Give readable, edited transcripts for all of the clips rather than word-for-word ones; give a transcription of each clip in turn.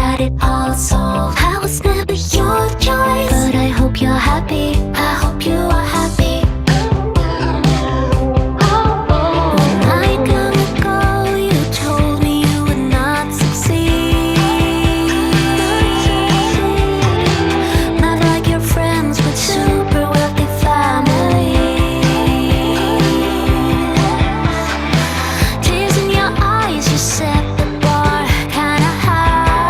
had it all solved. I was never your choice, but I hope you're happy. I hope you are happy. When I long ago you told me you would not succeed, not like your friends with super wealthy families. Tears in your eyes, you set the bar kinda high.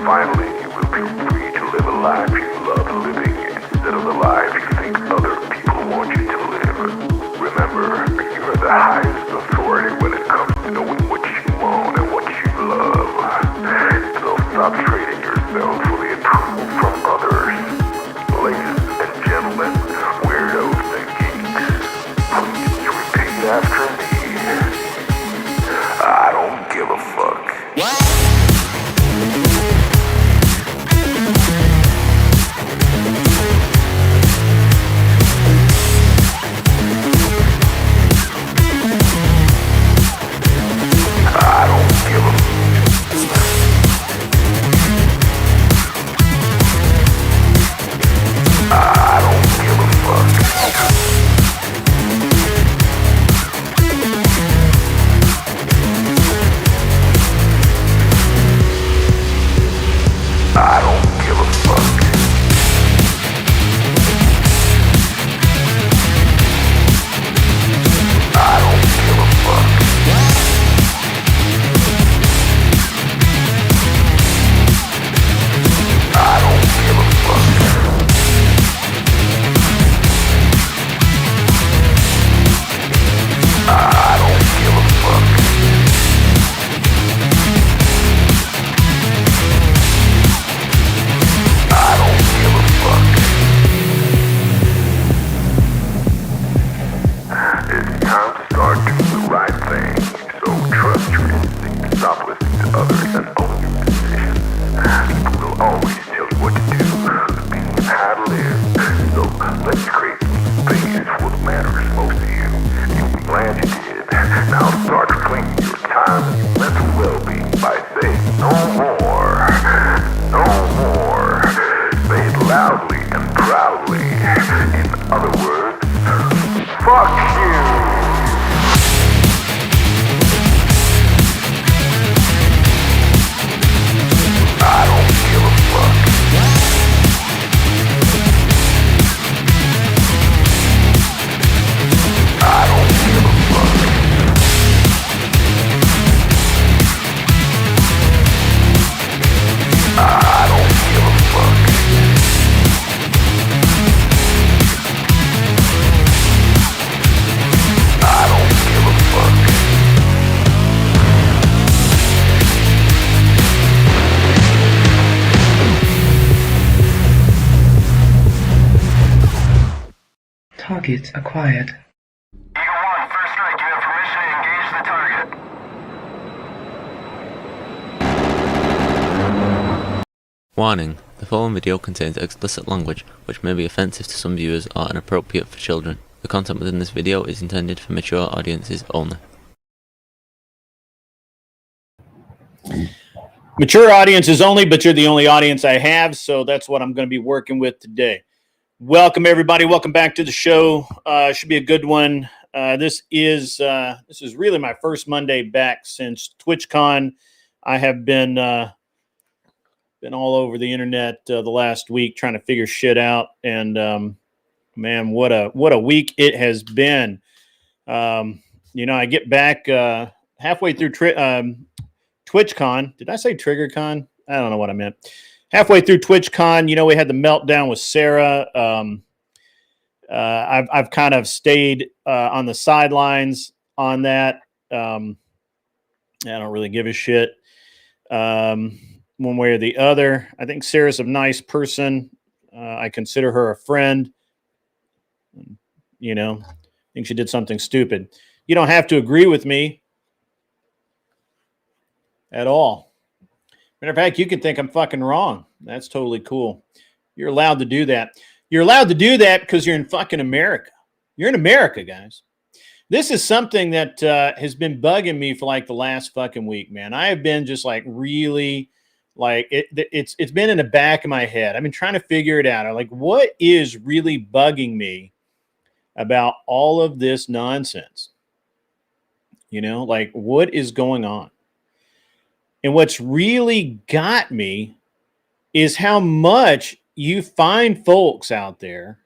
Finally, you will feel free to live a life you love living instead of the life you think other people want you to live. Remember, you are the highest authority when it comes to knowing what you want and what you love. So stop trading yourself for the approval from others. Ladies and gentlemen, weirdos and geeks, please repeat after me. I don't give a fuck. Target acquired. Eagle 1, first strike. You have permission to engage the target. Warning: the following video contains explicit language which may be offensive to some viewers or inappropriate for children. The content within this video is intended for mature audiences only. Mature audiences only, but you're the only audience I have, so that's what I'm going to be working with today. Welcome, everybody. Welcome back to the show. Should be a good one. This is really my first Monday back since TwitchCon. I have been all over the internet the last week trying to figure shit out, and man, what a week it has been. I get back halfway through TwitchCon. Did I say TriggerCon? I don't know what I meant. Halfway through TwitchCon, we had the meltdown with Sarah. I've kind of stayed on the sidelines on that. I don't really give a shit one way or the other. I think Sarah's a nice person. I consider her a friend. I think she did something stupid. You don't have to agree with me at all. Matter of fact, you can think I'm fucking wrong. That's totally cool. You're allowed to do that. You're allowed to do that because you're in fucking America. You're in America, guys. This is something that has been bugging me for like the last fucking week, man. I have been just like really like it's been in the back of my head. I've been trying to figure it out. I'm like, what is really bugging me about all of this nonsense? Like what is going on? And what's really got me is how much you find folks out there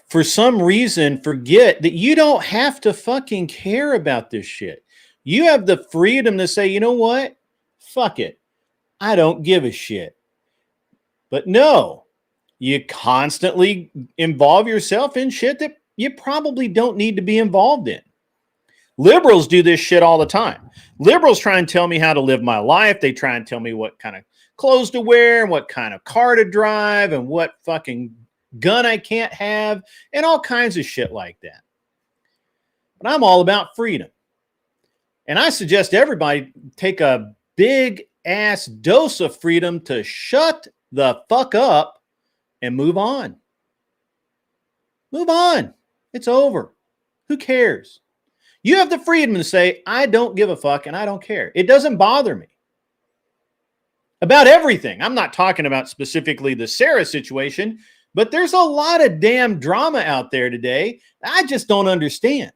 for some reason forget that you don't have to fucking care about this shit. You have the freedom to say, you know what? Fuck it. I don't give a shit. But no, you constantly involve yourself in shit that you probably don't need to be involved in. Liberals do this shit all the time. Liberals try and tell me how to live my life. They try and tell me what kind of clothes to wear and what kind of car to drive and what fucking gun I can't have and all kinds of shit like that. But I'm all about freedom. And I suggest everybody take a big ass dose of freedom to shut the fuck up and move on. Move on. It's over. Who cares? You have the freedom to say, I don't give a fuck and I don't care. It doesn't bother me. About everything. I'm not talking about specifically the Sarah situation, but there's a lot of damn drama out there today. I just don't understand.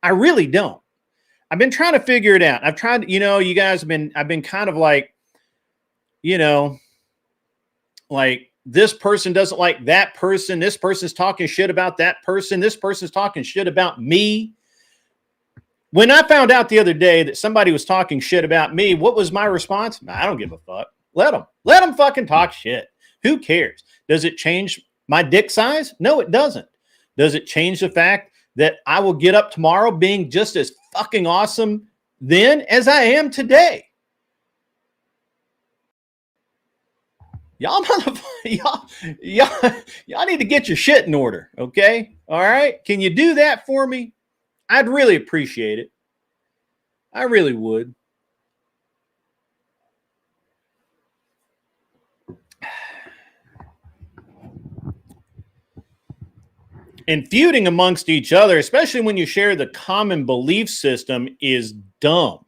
I really don't. I've been trying to figure it out. I've tried, you guys I've been kind of like, like this person doesn't like that person. This person's talking shit about that person. This person's talking shit about me. When I found out the other day that somebody was talking shit about me, what was my response? I don't give a fuck. Let them fucking talk shit. Who cares? Does it change my dick size? No, it doesn't. Does it change the fact that I will get up tomorrow being just as fucking awesome then as I am today? Y'all need to get your shit in order, okay? All right? Can you do that for me? I'd really appreciate it. I really would. And feuding amongst each other, especially when you share the common belief system, is dumb.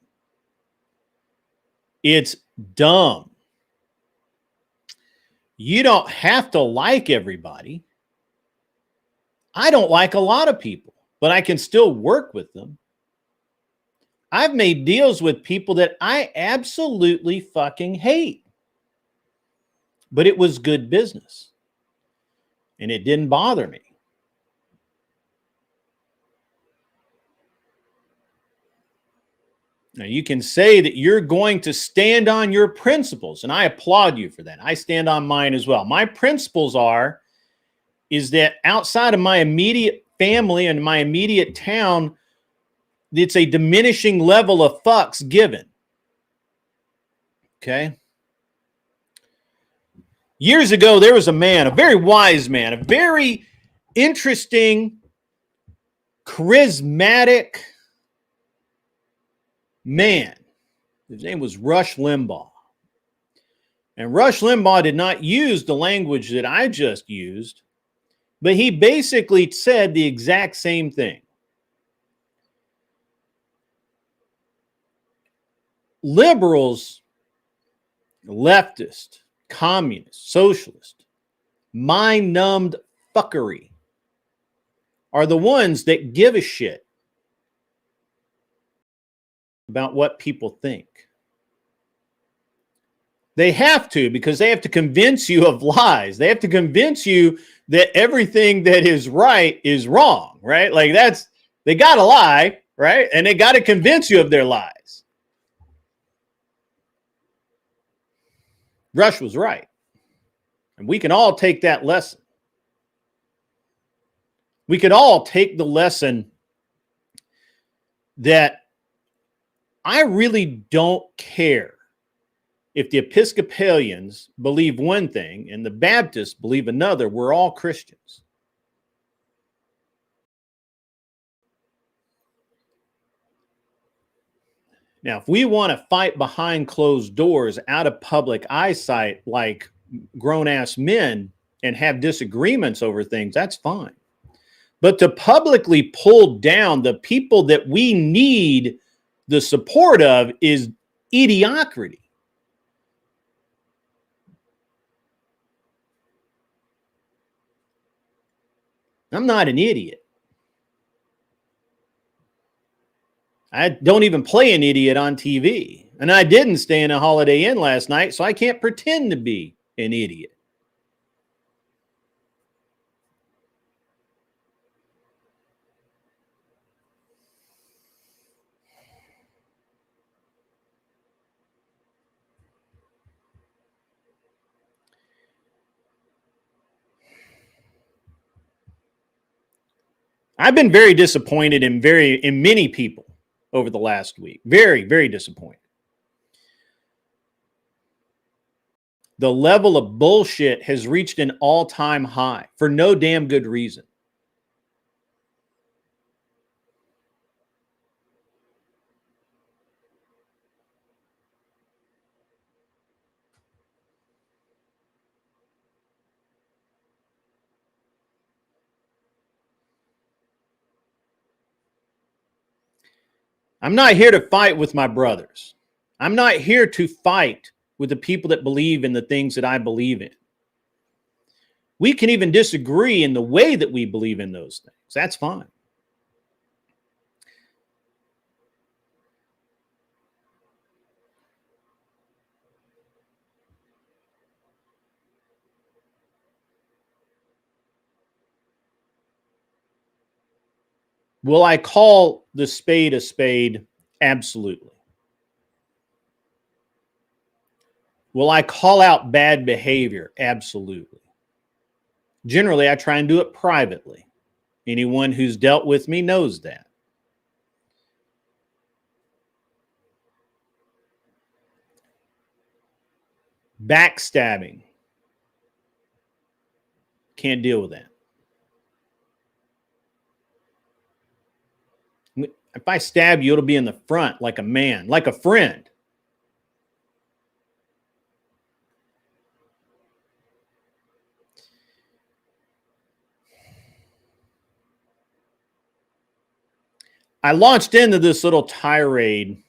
It's dumb. You don't have to like everybody. I don't like a lot of people, but I can still work with them. I've made deals with people that I absolutely fucking hate. But it was good business. And it didn't bother me. Now, you can say that you're going to stand on your principles, and I applaud you for that. I stand on mine as well. My principles is that outside of my immediate family and my immediate town, it's a diminishing level of fucks given. Okay? Years ago, there was a man, a very wise man, a very interesting, charismatic man. His name was Rush Limbaugh. And Rush Limbaugh did not use the language that I just used, but he basically said the exact same thing. Liberals, leftist, communist, socialist, mind-numbed fuckery are the ones that give a shit about what people think. They have to, because they have to convince you of lies. They have to convince you that everything that is right is wrong, right? Like they got to lie, right? And they got to convince you of their lies. Rush was right. And we can all take that lesson. We could all take the lesson that I really don't care if the Episcopalians believe one thing and the Baptists believe another. We're all Christians. Now, if we want to fight behind closed doors out of public eyesight like grown-ass men and have disagreements over things, that's fine. But to publicly pull down the people that we need the support of is idiocracy. I'm not an idiot. I don't even play an idiot on TV. And I didn't stay in a Holiday Inn last night, so I can't pretend to be an idiot. I've been very disappointed in many people over the last week. Very, very disappointed. The level of bullshit has reached an all-time high for no damn good reason. I'm not here to fight with my brothers. I'm not here to fight with the people that believe in the things that I believe in. We can even disagree in the way that we believe in those things. That's fine. Will I call the spade a spade? Absolutely. Will I call out bad behavior? Absolutely. Generally, I try and do it privately. Anyone who's dealt with me knows that. Backstabbing. Can't deal with that. If I stab you, it'll be in the front like a man, like a friend. I launched into this little tirade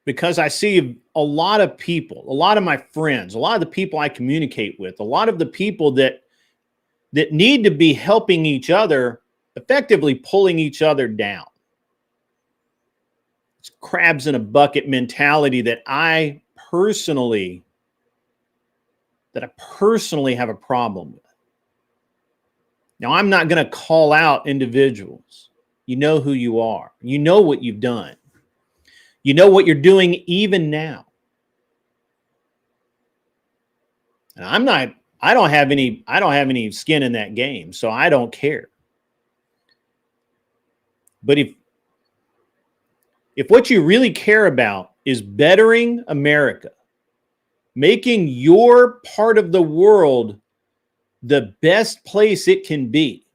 because I see a lot of people, a lot of my friends, a lot of the people I communicate with, a lot of the people that need to be helping each other, effectively pulling each other down. It's crabs in a bucket mentality that I personally have a problem with. Now, I'm not going to call out individuals. You know who you are. You know what you've done. You know what you're doing even now. And I don't have any skin in that game, so I don't care. But if what you really care about is bettering America, making your part of the world the best place it can be,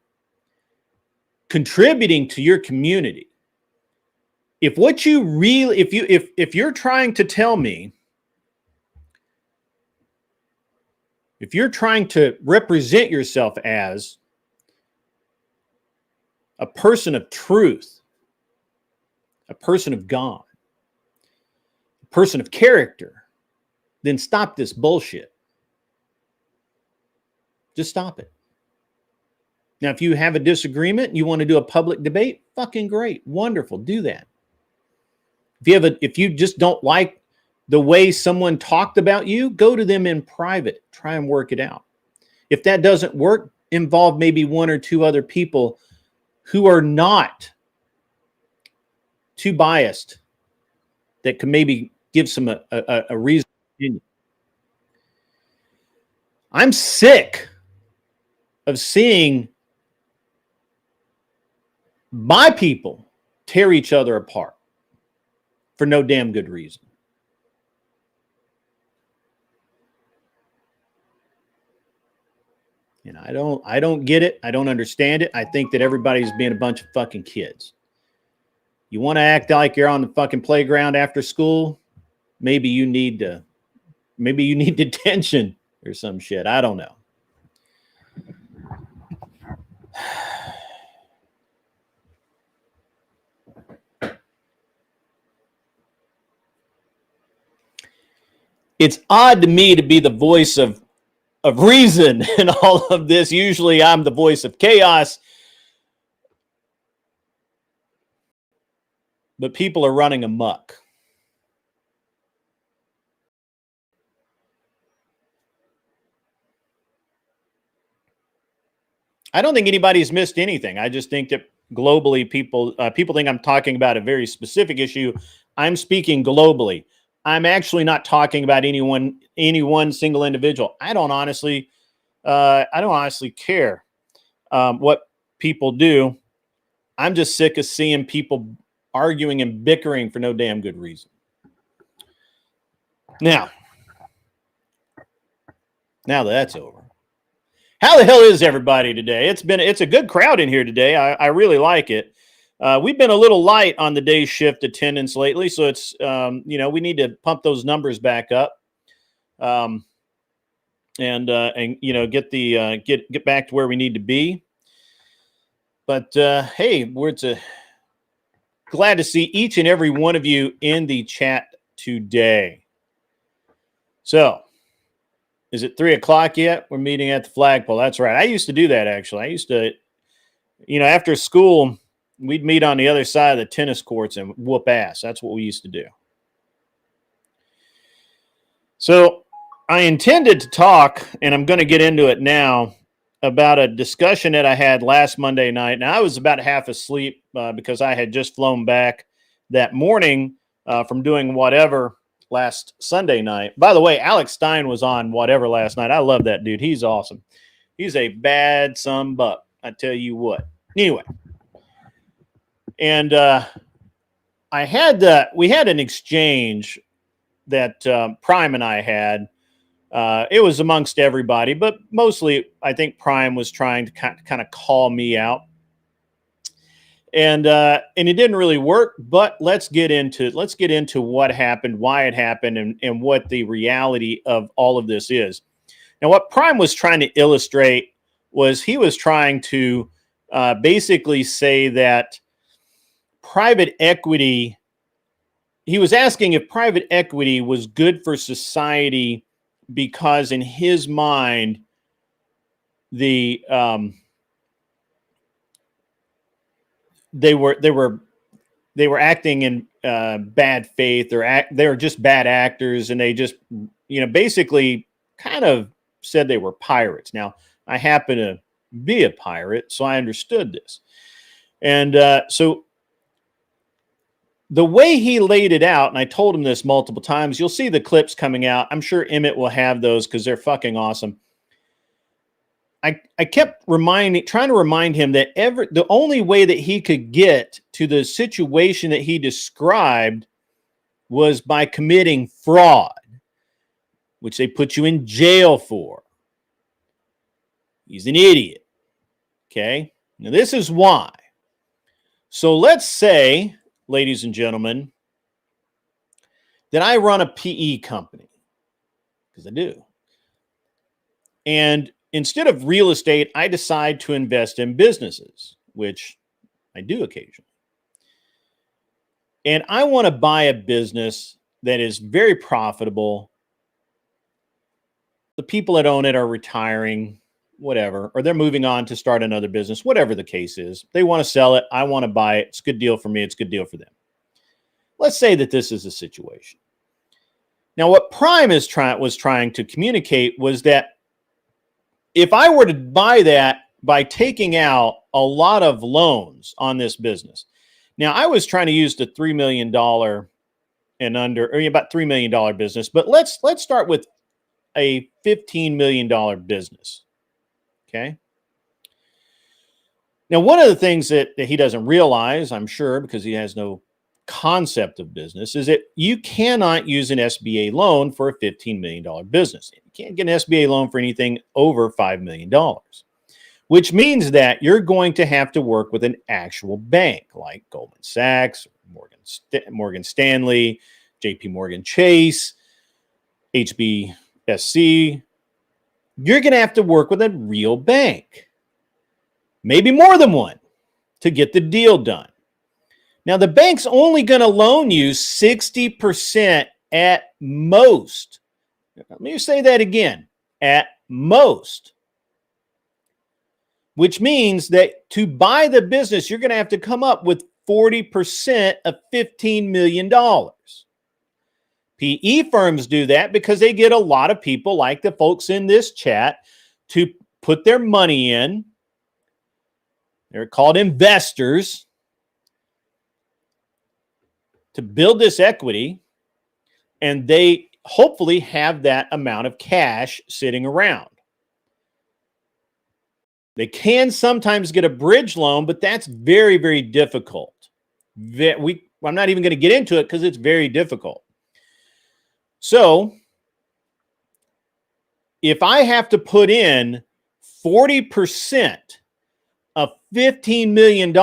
contributing to your community, if what you really, if you're trying to tell me, if you're trying to represent yourself as a person of truth, a person of God, a person of character, then stop this bullshit. Just stop it. Now, if you have a disagreement, you want to do a public debate, fucking great, wonderful, do that. If you just don't like the way someone talked about you, go to them in private, try and work it out. If that doesn't work, involve maybe one or two other people who are not too biased that can maybe give some a reason. I'm sick of seeing my people tear each other apart for no damn good reason. You know, I don't get it. I don't understand it. I think that everybody's being a bunch of fucking kids. You want to act like you're on the fucking playground after school? Maybe you need detention or some shit. I don't know. It's odd to me to be the voice of reason in all of this. Usually I'm the voice of chaos. But people are running amok. I don't think anybody's missed anything. I just think that globally people think I'm talking about a very specific issue. I'm speaking globally. I'm actually not talking about any one single individual. I don't honestly I don't honestly care what people do. I'm just sick of seeing people arguing and bickering for no damn good reason. Now that that's over, how the hell is everybody today? It's a good crowd in here today. I really like it. We've been a little light on the day shift attendance lately, so it's we need to pump those numbers back up, and get back to where we need to be. But hey, we're glad to see each and every one of you in the chat today. So, is it 3:00 yet? We're meeting at the flagpole. That's right. I used to do that, actually. I used to, after school, we'd meet on the other side of the tennis courts and whoop ass. That's what we used to do. So, I intended to talk, and I'm going to get into it now, about a discussion that I had last Monday night. Now, I was about half asleep because I had just flown back that morning from doing whatever last Sunday night. By the way, Alex Stein was on whatever last night. I love that dude. He's awesome. He's a bad son buck, I tell you what. Anyway, and we had an exchange that Prime and I had. It was amongst everybody, but mostly I think Prime was trying to kind of call me out, and it didn't really work. But let's get into what happened, why it happened, and what the reality of all of this is. Now, what Prime was trying to illustrate was he was trying to basically say that private equity. He was asking if private equity was good for society, because in his mind, they were acting in bad faith, they were just bad actors, and they just basically kind of said they were pirates. Now, I happen to be a pirate, so I understood this, and so the way he laid it out, and I told him this multiple times, you'll see the clips coming out. I'm sure Emmett will have those because they're fucking awesome. I kept trying to remind him that the only way that he could get to the situation that he described was by committing fraud, which they put you in jail for. He's an idiot. Okay? Now, this is why. So let's say, ladies and gentlemen, that I run a PE company, because I do. And instead of real estate, I decide to invest in businesses, which I do occasionally. And I want to buy a business that is very profitable. The people that own it are retiring, whatever, or they're moving on to start another business, whatever the case is. They want to sell it. I want to buy it. It's a good deal for me. It's a good deal for them. Let's say that this is a situation. Now, what Prime was trying to communicate was that if I were to buy that by taking out a lot of loans on this business. Now, I was trying to use the $3 million and under, or about $3 million business, but let's start with a $15 million business. Okay. Now, one of the things that he doesn't realize, I'm sure, because he has no concept of business, is that you cannot use an SBA loan for a $15 million business. You can't get an SBA loan for anything over $5 million, which means that you're going to have to work with an actual bank like Goldman Sachs, Morgan Stanley, JP Morgan Chase, HBSC. You're going to have to work with a real bank, maybe more than one, to get the deal done. Now, the bank's only going to loan you 60% at most. Let me say that again, at most. Which means that to buy the business, you're going to have to come up with 40% of $15 million. PE firms do that because they get a lot of people like the folks in this chat to put their money in. They're called investors, to build this equity, and they hopefully have that amount of cash sitting around. They can sometimes get a bridge loan, but that's very, very difficult. I'm not even going to get into it because it's very difficult. So if I have to put in 40% of $15 million,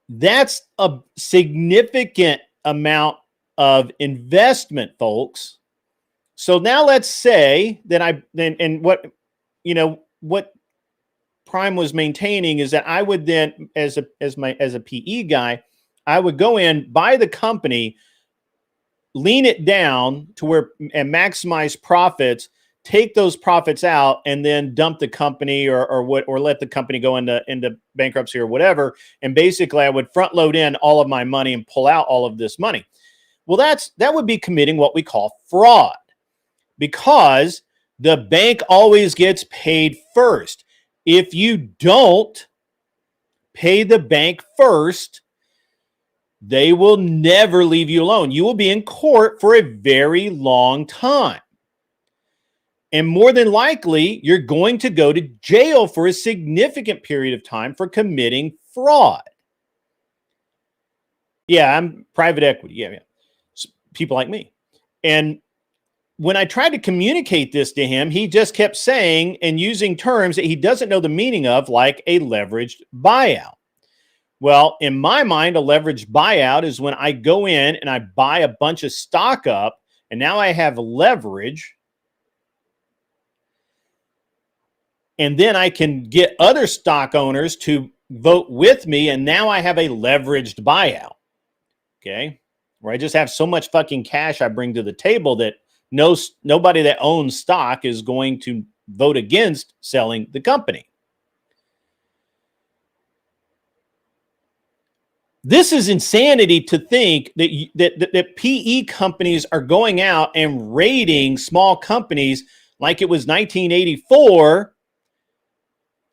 that's a significant amount of investment, folks. So now let's say that what Prime was maintaining is that I would then, as a PE guy, I would go in, buy the company, lean it down to where and maximize profits, take those profits out, and then dump the company or let the company go into bankruptcy or whatever. And basically, I would front load in all of my money and pull out all of this money. Well, that would be committing what we call fraud, because the bank always gets paid first. If you don't pay the bank first, they will never leave you alone. You will be in court for a very long time. And more than likely, you're going to go to jail for a significant period of time for committing fraud. Yeah, I'm private equity. Yeah. People like me. And when I tried to communicate this to him, he just kept saying and using terms that he doesn't know the meaning of, like a leveraged buyout. Well, in my mind, a leveraged buyout is when I go in and I buy a bunch of stock up, and now I have leverage. And then I can get other stock owners to vote with me, and now I have a leveraged buyout. Okay? Where I just have so much fucking cash I bring to the table that nobody that owns stock is going to vote against selling the company. This is insanity to think that PE companies are going out and raiding small companies like it was 1984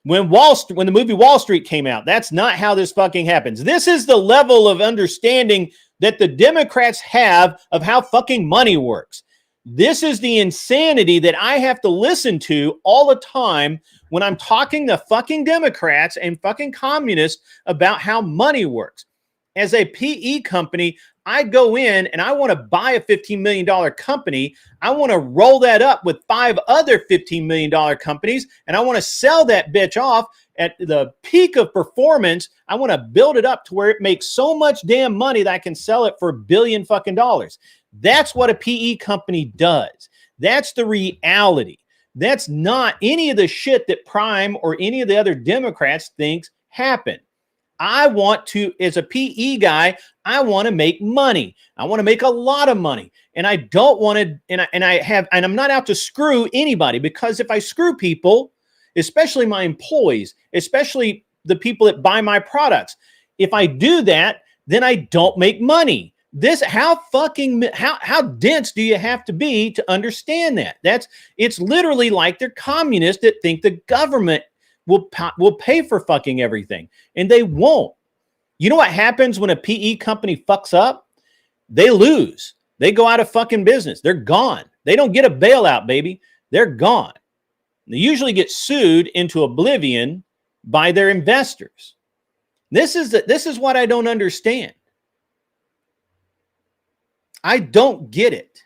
when the movie Wall Street came out. That's not how this fucking happens. This is the level of understanding that the Democrats have of how fucking money works. This is the insanity that I have to listen to all the time when I'm talking to fucking Democrats and fucking communists about how money works. As a PE company, I go in and I want to buy a $15 million company. I want to roll that up with 5 other $15 million companies, and I want to sell that bitch off at the peak of performance. I want to build it up to where it makes so much damn money that I can sell it for $1 billion fucking dollars. That's what a PE company does. That's the reality. That's not any of the shit that Prime or any of the other Democrats thinks happen. I want to, as a PE guy, I want to make money. I want to make a lot of money. And I don't want to, and I'm not out to screw anybody, because if I screw people, especially my employees, especially the people that buy my products, if I do that, then I don't make money. How dense do you have to be to understand that? It's literally like they're communists that think the government will pay for fucking everything, and they won't. You know what happens when a PE company fucks up? They lose. They go out of fucking business. They're gone. They don't get a bailout, baby. They're gone. They usually get sued into oblivion by their investors. This is what I don't understand. I don't get it.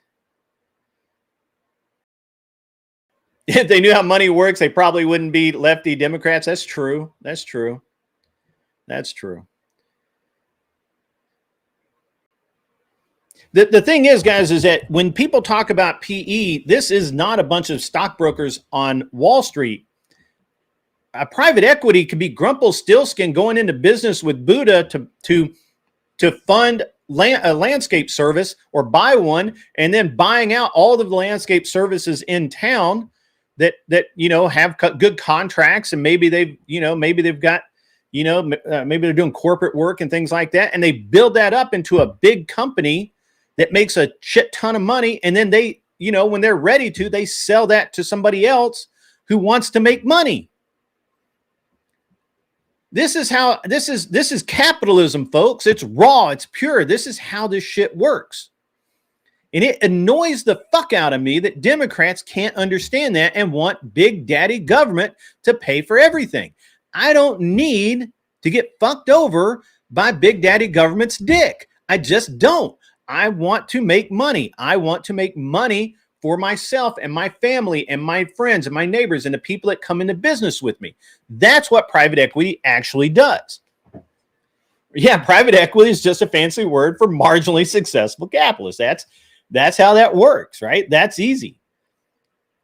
If they knew how money works, they probably wouldn't be lefty Democrats. That's true. That's true. That's true. The thing is, guys, is that when people talk about PE, this is not a bunch of stockbrokers on Wall Street. A private equity could be Grumpelstiltskin going into business with Buddha to fund a landscape service, or buy one, and then buying out all of the landscape services in town that have good contracts, and maybe they've got maybe they're doing corporate work and things like that, and they build that up into a big company that makes a shit ton of money, and then they, when they're ready to, they sell that to somebody else who wants to make money. This is capitalism, folks. It's raw, it's pure. This is how this shit works. And it annoys the fuck out of me that Democrats can't understand that and want big daddy government to pay for everything. I don't need to get fucked over by big daddy government's dick. I just don't. I want to make money. I want to make money for myself and my family and my friends and my neighbors and the people that come into business with me. That's what private equity actually does. Yeah, private equity is just a fancy word for marginally successful capitalists. That's how that works, right? That's easy.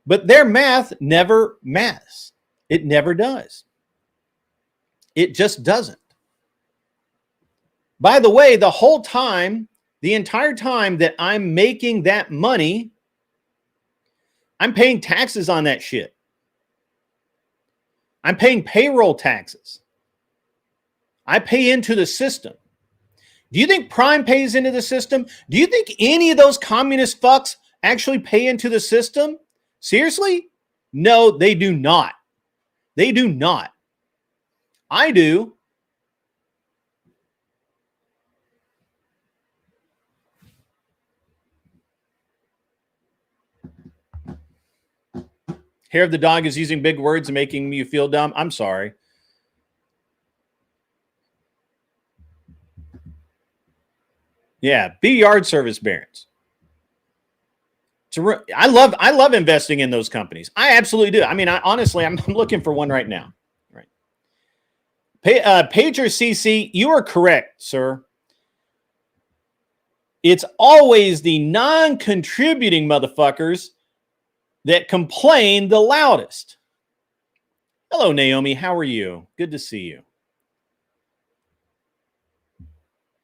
But their math never maths. It never does. It just doesn't. By the way, the whole time, the entire time that I'm making that money, I'm paying taxes on that shit. I'm paying payroll taxes. I pay into the system. Do you think Prime pays into the system? Do you think any of those communist fucks actually pay into the system? Seriously? No, they do not. They do not. I do. Hair of the dog is using big words and making you feel dumb. I'm sorry. Yeah, be yard service barons. I love investing in those companies. I absolutely do. I mean, I'm looking for one right now. Right. Pager CC, you are correct, sir. It's always the non-contributing motherfuckers that complain the loudest. Hello, Naomi. How are you? Good to see you.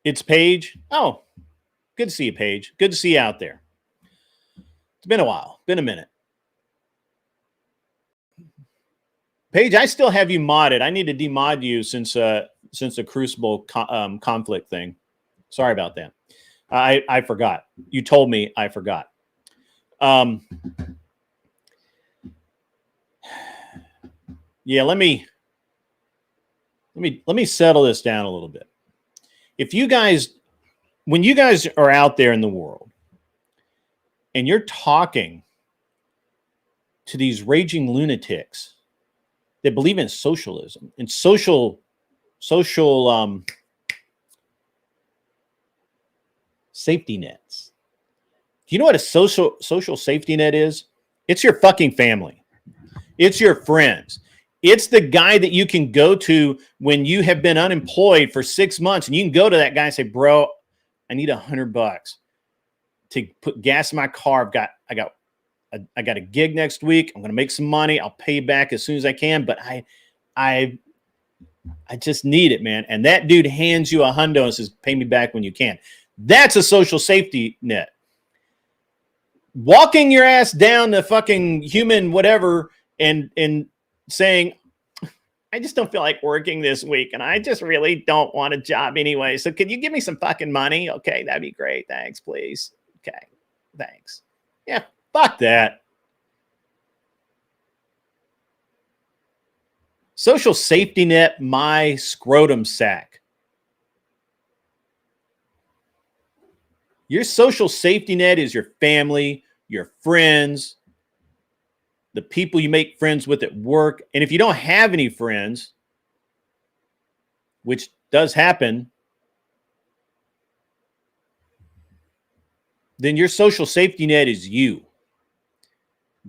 It's Paige. Oh, good to see you, Paige. Good to see you out there. It's been a while. Been a minute. Paige, I still have you modded. I need to demod you since the Crucible conflict thing. Sorry about that. I forgot. You told me I forgot. Yeah, let me settle this down a little bit. If you guys, when you guys are out there in the world and you're talking to these raging lunatics that believe in socialism and social safety nets. Do you know what a social safety net is? It's your fucking family. It's your friends. It's the guy that you can go to when you have been unemployed for 6 months, and you can go to that guy and say, "Bro, I need $100 to put gas in my car. I got a gig next week. I'm going to make some money. I'll pay you back as soon as I can, but I just need it, man." And that dude hands you $100 and says, "Pay me back when you can." That's a social safety net. Walking your ass down the fucking human whatever and saying, "I just don't feel like working this week, and I just really don't want a job anyway. So could you give me some fucking money? Okay, that'd be great. Thanks, please. Okay, thanks." Yeah, fuck that. Social safety net, my scrotum sack. Your social safety net is your family, your friends, the people you make friends with at work. And if you don't have any friends, which does happen, then your social safety net is you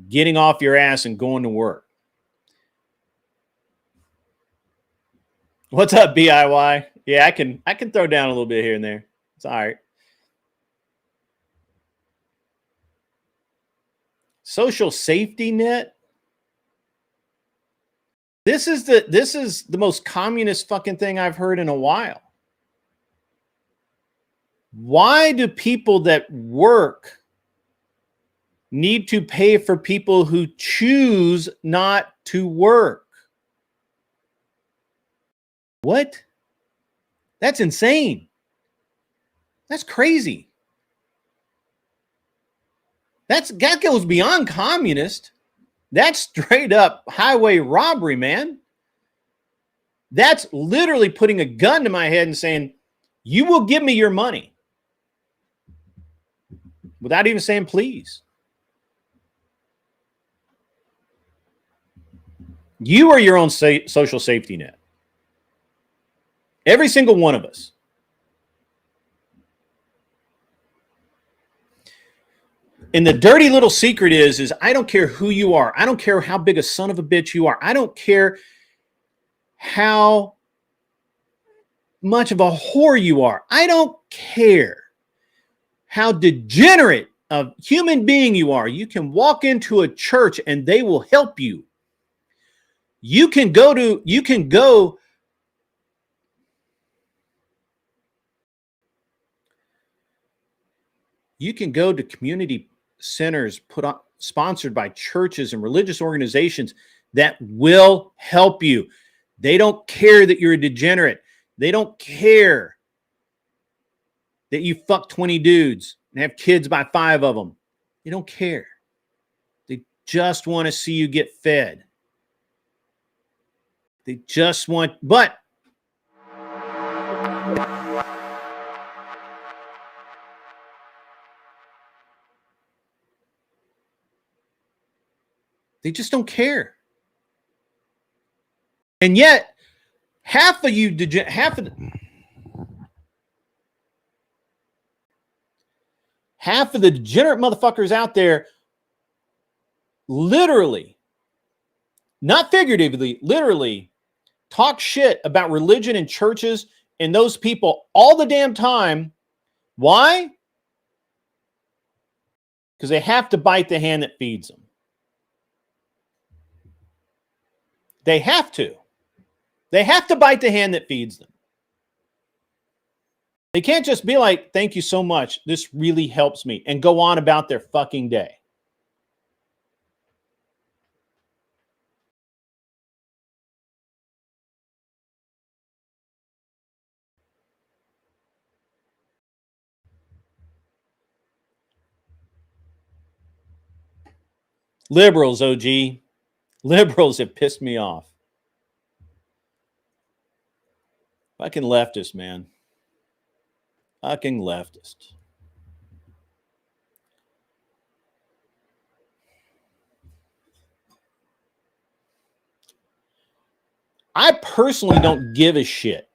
getting off your ass and going to work. What's up, BIY? Yeah, I can throw down a little bit here and there. It's all right. Social safety net. This is the most communist fucking thing I've heard in a while. Why do people that work need to pay for people who choose not to work? What? That's insane. That's crazy. That goes beyond communist. That's straight up highway robbery, man. That's literally putting a gun to my head and saying, "You will give me your money. without even saying please. You are your own social safety net. Every single one of us. And the dirty little secret is I don't care who you are. I don't care how big a son of a bitch you are. I don't care how much of a whore you are. I don't care how degenerate a human being you are. You can walk into a church and they will help you. You can go to community centers sponsored by churches and religious organizations that will help you. They don't care that you're a degenerate. They don't care that you fuck 20 dudes and have kids by 5 of them. They don't care. They just want to see you get fed. They just want, but they just don't care. And yet, half of the degenerate motherfuckers out there literally, not figuratively, literally talk shit about religion and churches and those people all the damn time. Why? Because they have to bite the hand that feeds them. They have to. They have to bite the hand that feeds them. They can't just be like, thank you so much. This really helps me, and go on about their fucking day. Liberals, OG. Liberals have pissed me off. Fucking leftist, man. Fucking leftist. I personally don't give a shit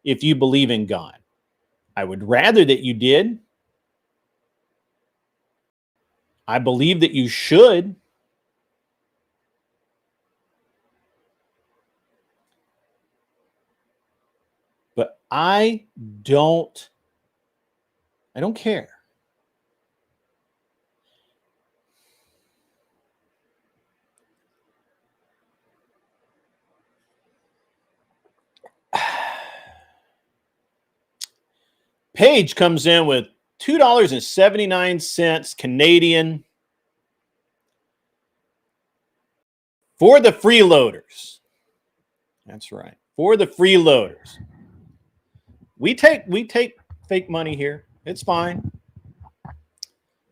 if you believe in God. I would rather that you did. I believe that you should. But I don't care. Paige comes in with $2.79 Canadian for the freeloaders. That's right. For the freeloaders. We take fake money here. It's fine.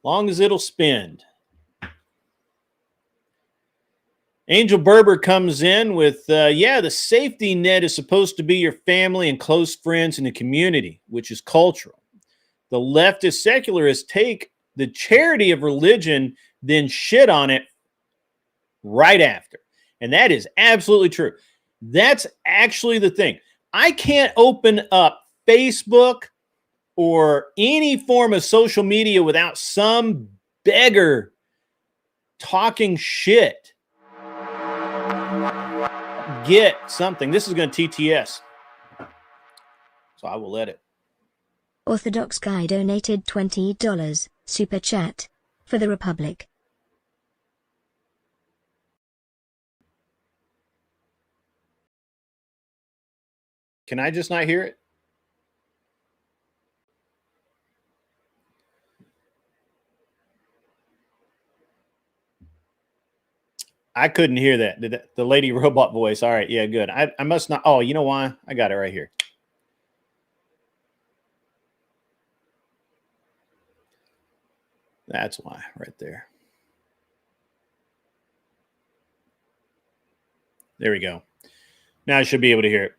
Long as it'll spend. Angel Berber comes in with, the safety net is supposed to be your family and close friends in the community, which is cultural. The leftist secularists take the charity of religion, then shit on it right after. And that is absolutely true. That's actually the thing. I can't open up Facebook or any form of social media without some beggar talking shit. Get something. This is going to TTS. So I will let it. Orthodox Guy donated $20, super chat, for the Republic. Can I just not hear it? I couldn't hear that. The lady robot voice. All right. Yeah, good. I must not. Oh, you know why? I got it right here. That's why right there. There we go. Now I should be able to hear it.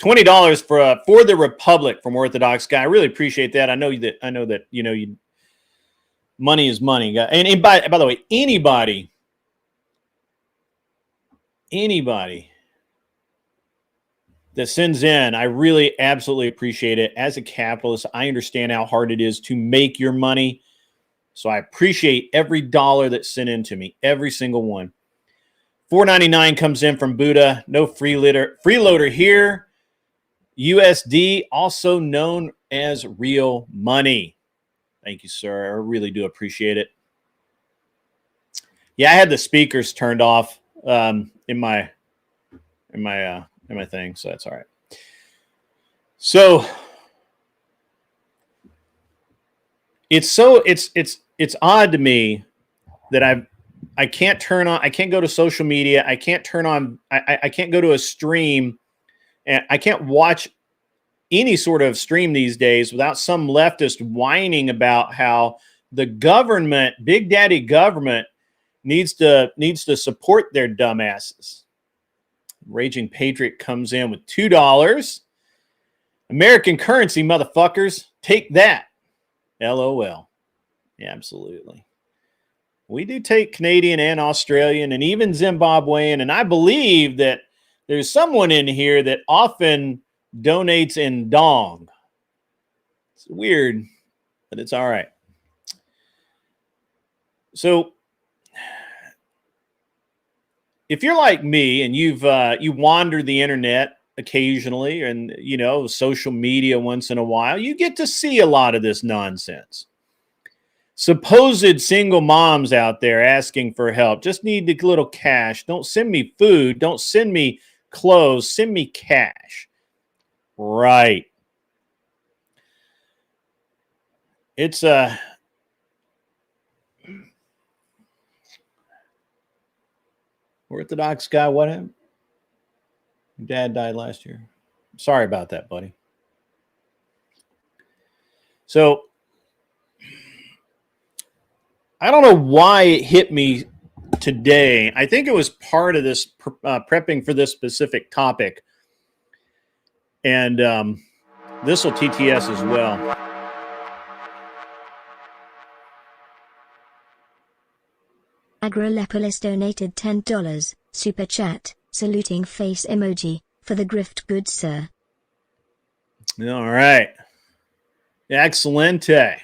$20 for the Republic from Orthodox Guy. I really appreciate that. I know that you Money is money. And by the way, anybody that sends in, I really absolutely appreciate it. As a capitalist, I understand how hard it is to make your money. So I appreciate every dollar that's sent in to me, every single one. $4.99 comes in from Buddha. No freeloader here. USD, also known as real money. Thank you, sir. I really do appreciate it. Yeah, I had the speakers turned off in my thing, so that's all right. So it's odd to me that I can't go to social media, I can't turn on, I can't go to a stream, and I can't watch any sort of stream these days without some leftist whining about how the government, Big Daddy government, needs to support their dumbasses. Raging Patriot comes in with $2. American currency, motherfuckers. Take that. LOL. Yeah, absolutely. We do take Canadian and Australian and even Zimbabwean, and I believe that there's someone in here that often donates in dong. It's weird, but it's all right. So if you're like me and you wander the internet occasionally and, you know, social media once in a while, you get to see a lot of this nonsense. Supposed single moms out there asking for help. Just need a little cash. Don't send me food. Don't send me clothes. Send me cash. Right. It's Orthodox guy. What happened? Your dad died last year. Sorry about that, buddy. So I don't know why it hit me today. I think it was part of this prepping for this specific topic. And this will TTS as well. Agrolepolis donated $10, super chat, saluting face emoji, for the grift, good sir. All right. Excelente.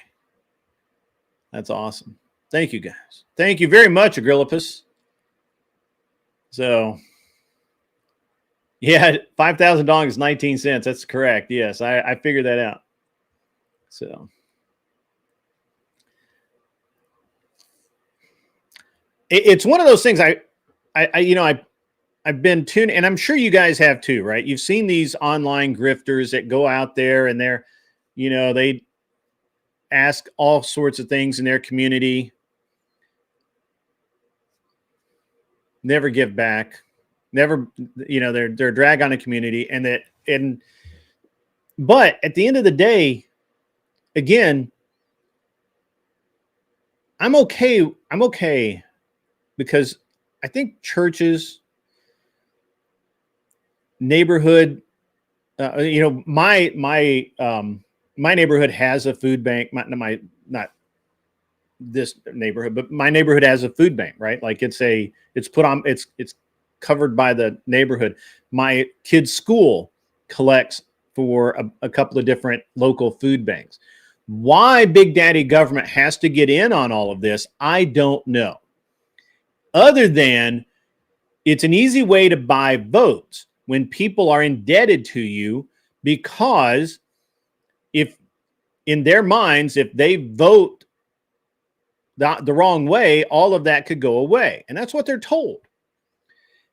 That's awesome. Thank you, guys. Thank you very much, Agrillipus. So, yeah, $5,000 is 19 cents. That's correct. Yes, I figured that out. So, it's one of those things I've been tuning, and I'm sure you guys have too, right? You've seen these online grifters that go out there and they're, you know, they ask all sorts of things in their community, never give back, never, you know, they're a drag on a community, but at the end of the day, again, I'm okay because I think churches, neighborhood, you know, my neighborhood has a food bank. Not this neighborhood, but my neighborhood has a food bank, right? Like it's covered by the neighborhood. My kid's school collects for a couple of different local food banks. Why Big Daddy government has to get in on all of this, I don't know. Other than it's an easy way to buy votes when people are indebted to you, because if in their minds, if they vote the wrong way, all of that could go away. And that's what they're told.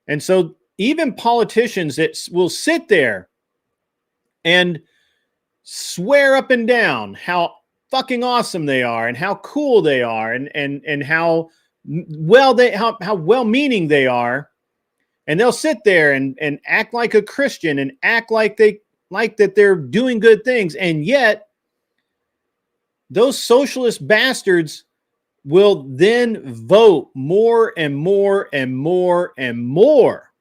And so even politicians that will sit there and swear up and down how fucking awesome they are and how cool they are and how well-meaning they are, and they'll sit there and act like a Christian and act like that they're doing good things, and yet those socialist bastards will then vote more and more and more and more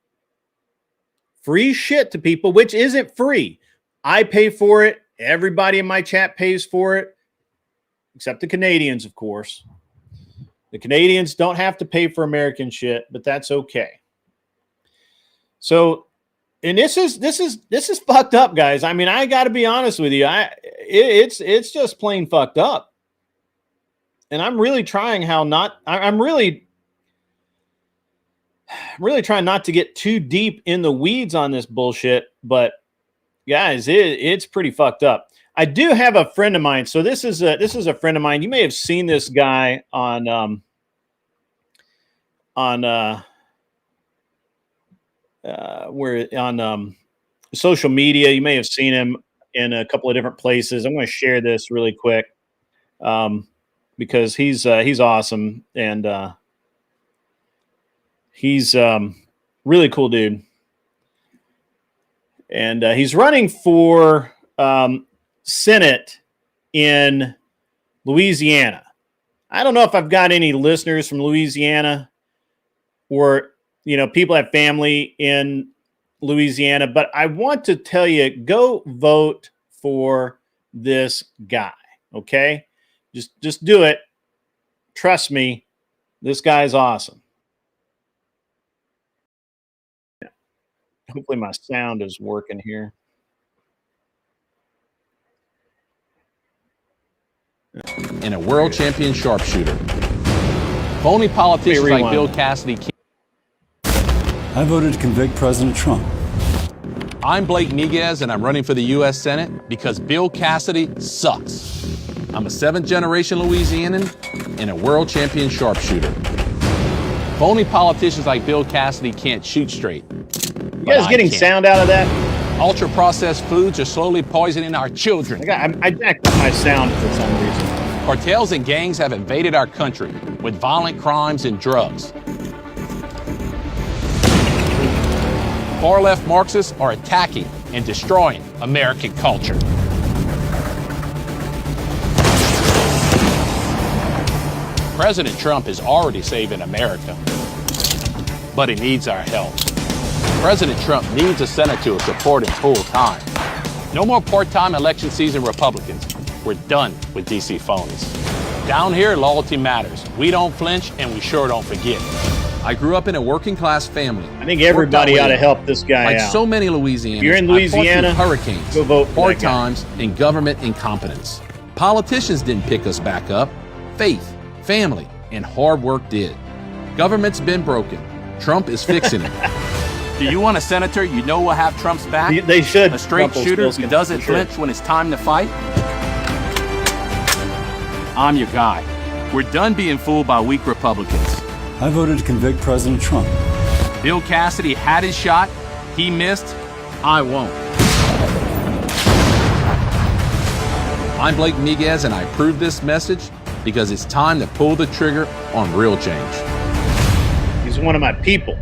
free shit to people, which isn't free. I pay for it. Everybody in my chat pays for it. except the Canadians, of course. The Canadians don't have to pay for American shit, but that's okay. So, and this is fucked up, guys. I mean, I got to be honest with you. It's just plain fucked up. And I'm really trying I'm really trying not to get too deep in the weeds on this bullshit, but guys, it's pretty fucked up. I do have a friend of mine. So this is a friend of mine. You may have seen this guy on social media. You may have seen him in a couple of different places. I'm going to share this really quick because he's awesome, and he's really cool dude. And he's running for Senate in Louisiana. I don't know if I've got any listeners from Louisiana, or people have family in Louisiana, but I want to tell you, go vote for this guy. Okay, just do it. Trust me, this guy's awesome. Hopefully my sound is working here. And a world champion sharpshooter. Phony politicians like Bill Cassidy. I voted to convict President Trump. I'm Blake Miguez, and I'm running for the U.S. Senate because Bill Cassidy sucks. I'm a 7th-generation Louisianan and a world champion sharpshooter. Phony politicians like Bill Cassidy can't shoot straight. You guys getting sound out of that? Ultra-processed foods are slowly poisoning our children. I jacked up my sound for some reason. Cartels and gangs have invaded our country with violent crimes and drugs. Far-left Marxists are attacking and destroying American culture. President Trump is already saving America, but he needs our help. President Trump needs a senator to support him full time. No more part-time election season Republicans. We're done with DC phonies. Down here, loyalty matters. We don't flinch, and we sure don't forget. I grew up in a working-class family. I think everybody ought to help this guy like out. So many Louisianans, if you're in Louisiana, hurricanes, go vote for hard that guy. times, and government incompetence. Politicians didn't pick us back up. Faith, family, and hard work did. Government's been broken. Trump is fixing it. Do you want a senator you know will have Trump's back? They should. A straight shooter who doesn't flinch when it's time to fight? I'm your guy. We're done being fooled by weak Republicans. I voted to convict President Trump. Bill Cassidy had his shot. He missed. I won't. I'm Blake Miguez, and I approve this message because it's time to pull the trigger on real change. He's one of my people.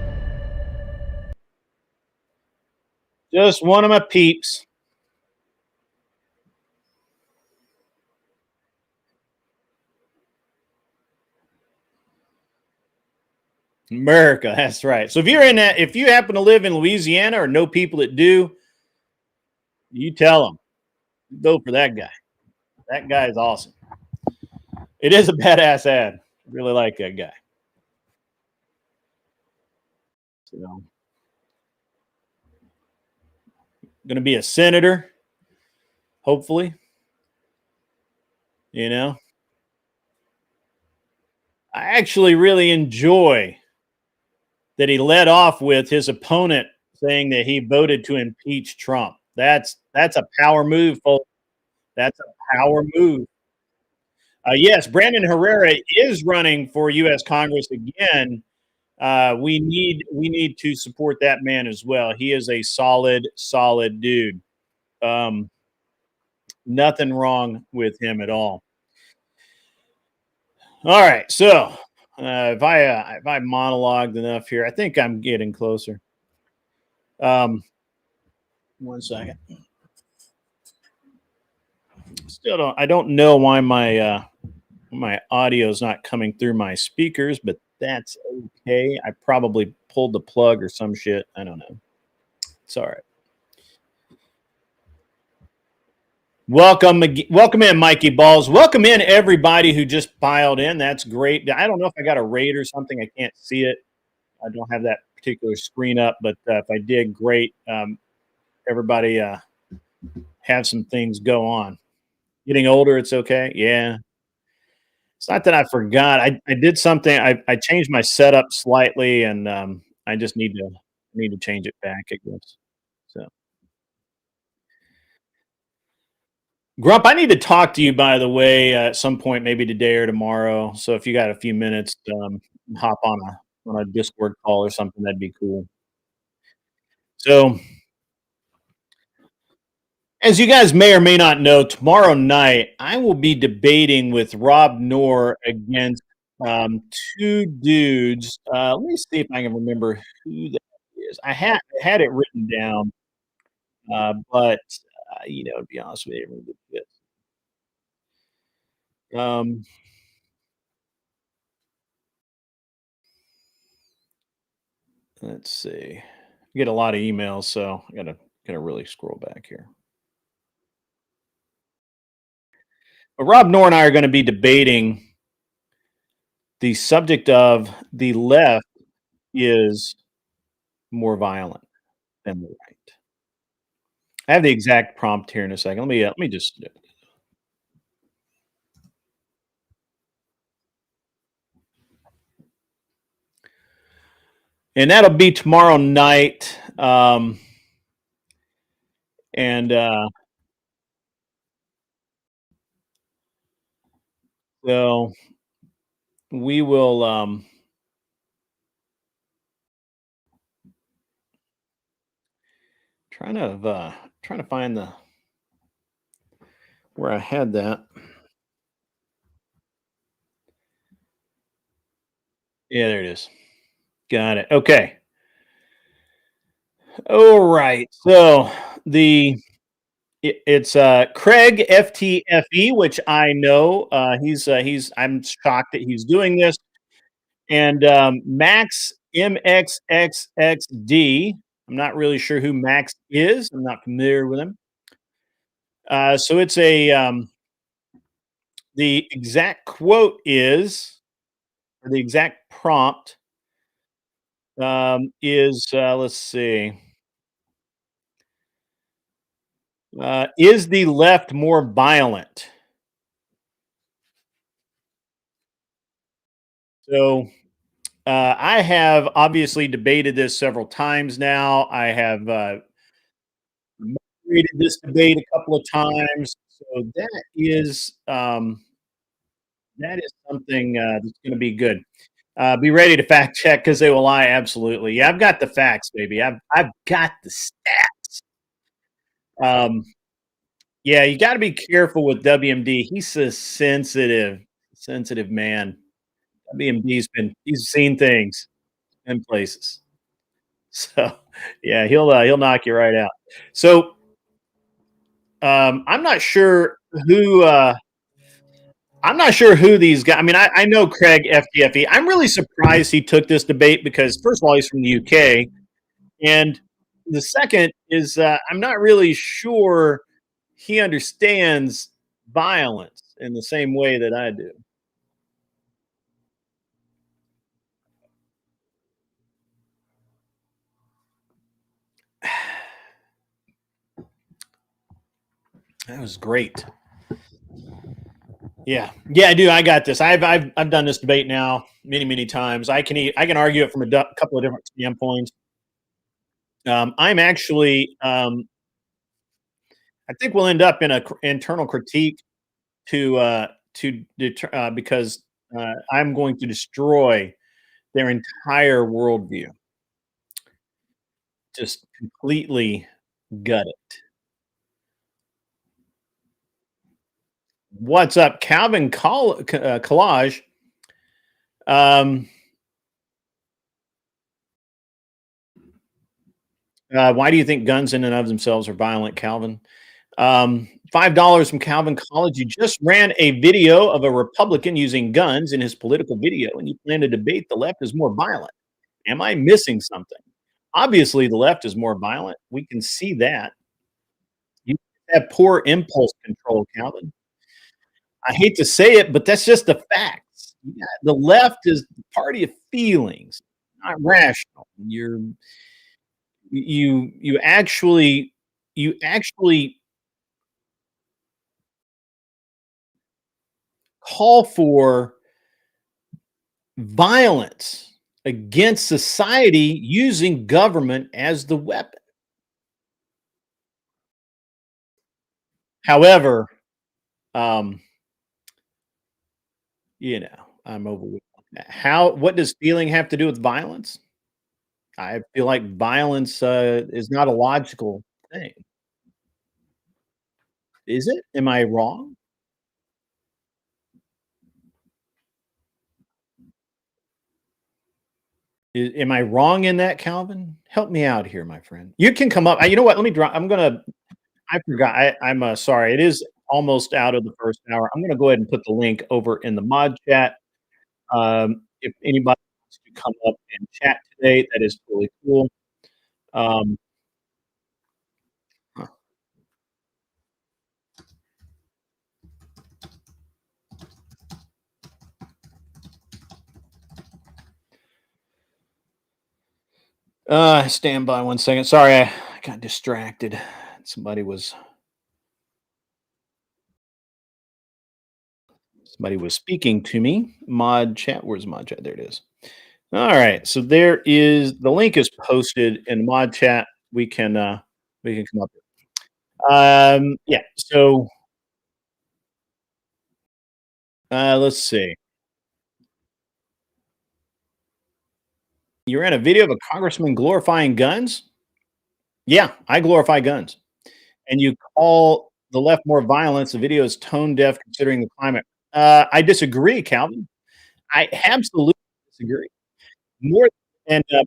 Just one of my peeps. America, that's right. So if you happen to live in Louisiana or know people that do, you tell them. Vote for that guy. That guy is awesome. It is a badass ad. I really like that guy. So, going to be a senator, hopefully. I actually really enjoy that he led off with his opponent saying that he voted to impeach Trump. That's a power move, folks. That's a power move. Yes, Brandon Herrera is running for U.S. Congress again. We need to support that man as well. He is a solid dude. Nothing wrong with him at all. All right, so if I monologued enough here, I think I'm getting closer. 1 second. I don't know why my audio is not coming through my speakers, but that's okay. I probably pulled the plug or some shit. I don't know. It's all right. Welcome in, Mikey Balls. Welcome in, everybody who just piled in. That's great. I don't know if I got a raid or something. I can't see it. I don't have that particular screen up, but if I did, great. Everybody have some things go on. Getting older, it's okay. Yeah. It's not that I forgot. I did something. I changed my setup slightly, and I just need to change it back, I guess. So, Grump, I need to talk to you, by the way, at some point, maybe today or tomorrow. So if you got a few minutes, hop on a Discord call or something, that'd be cool. So, as you guys may or may not know, tomorrow night I will be debating with Rob Noor against two dudes. Let me see if I can remember who that is. I had it written down, but to be honest with you, I really didn't get. Let's see. I get a lot of emails, so I gotta really scroll back here. But Rob Noor and I are going to be debating the subject of the left is more violent than the right. I have the exact prompt here in a second. Let me just. And that'll be tomorrow night. And so we will trying to find the where I had that. Yeah, there it is. Got it. Okay. All right. So it's Craig FTFE, which I know. He's I'm shocked that he's doing this. And Max MXXXD. I'm not really sure who Max is. I'm not familiar with him. So it's the exact quote is, or the exact prompt is, let's see, is the left more violent? So I have obviously debated this several times now. I have moderated this debate a couple of times. So that is something that's going to be good. Be ready to fact check because they will lie. Absolutely. Yeah, I've got the facts, baby. I've got the stats. Yeah, you got to be careful with WMD. He's a sensitive man. He's seen things in places. So yeah, he'll knock you right out. So I'm not sure who these guys. I mean, I know Craig FTFE. I'm really surprised he took this debate because first of all, he's from the UK, and the second is I'm not really sure he understands violence in the same way that I do. That was great. Yeah, I do. I got this. I've done this debate now many times. I can argue it from a couple of different standpoints. I'm actually I think we'll end up in a internal critique because I'm going to destroy their entire worldview, just completely gut it. What's up, Calvin Collage? Why do you think guns in and of themselves are violent, Calvin? $5 from Calvin College. You just ran a video of a Republican using guns in his political video, and you plan to debate the left is more violent. Am I missing something? Obviously, the left is more violent. We can see that. You have poor impulse control, Calvin. I hate to say it, but that's just the facts. Yeah, the left is the party of feelings, not rational. You actually call for violence against society using government as the weapon. However, um, I'm over with that. What does feeling have to do with violence? I feel like violence is not a logical thing. Is it? Am I wrong? Am I wrong in that, Calvin? Help me out here, my friend. You can come up. You know what? Let me drop. I forgot. I'm sorry. It is almost out of the first hour. I'm gonna go ahead and put the link over in the mod chat. If anybody wants to come up and chat today, that is really cool. Um, stand by 1 second. Sorry, I got distracted. Somebody was speaking to me. Mod chat. Where's mod chat? There it is. All right. So the link is posted in mod chat. We can come up. Yeah. So let's see. You ran a video of a congressman glorifying guns. Yeah, I glorify guns. And you call the left more violence. The video is tone deaf considering the climate. I disagree, Calvin. I absolutely disagree. More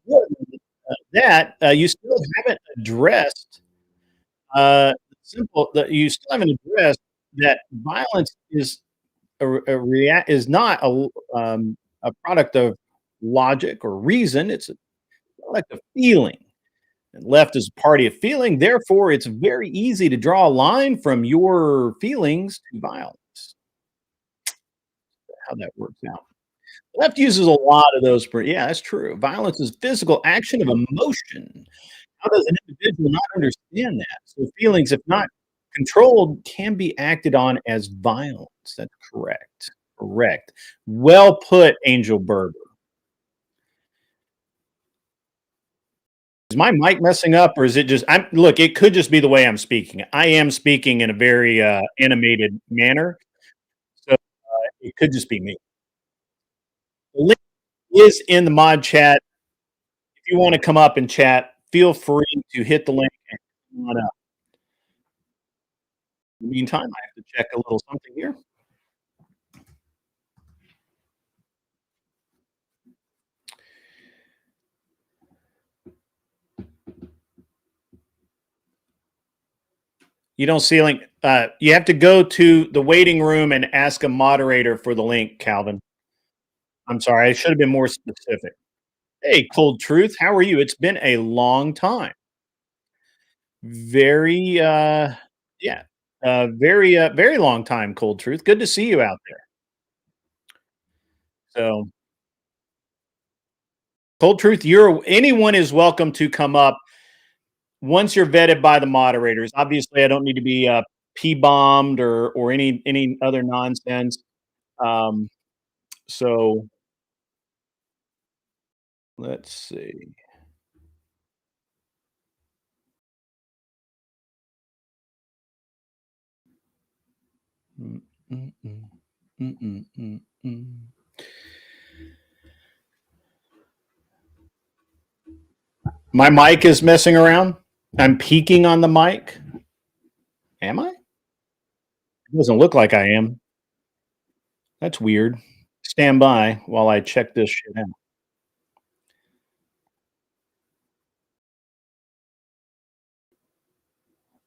more than that, you still haven't addressed simple that you still haven't addressed that violence is not a product of logic or reason. It's a product of feeling. And left is a party of feeling. Therefore, it's very easy to draw a line from your feelings to violence. How that works out. Left uses a lot of those. Yeah, that's true. Violence is physical action of emotion. How does an individual not understand that? So feelings, if not controlled, can be acted on as violence. That's correct. Correct. Well put, Angel Berger. Is my mic messing up, or is it just? Look. It could just be the way I'm speaking. I am speaking in a very animated manner, so it could just be me. The link is in the mod chat. If you want to come up and chat, feel free to hit the link. And come on up. In the meantime, I have to check a little something here. You don't see a link. You have to go to the waiting room and ask a moderator for the link, Calvin. I'm sorry. I should have been more specific. Hey, Cold Truth, how are you? It's been a long time. Very, yeah, very long time, Cold Truth. Good to see you out there. So, Cold Truth, anyone is welcome to come up once you're vetted by the moderators. Obviously, I don't need to be p-bombed or any other nonsense. Um, so let's see. Mm, mm, mm, mm, mm, mm, mm. My mic is messing around. I'm peeking on the mic. Am I? It doesn't look like I am. That's weird. Stand by while I check this shit out.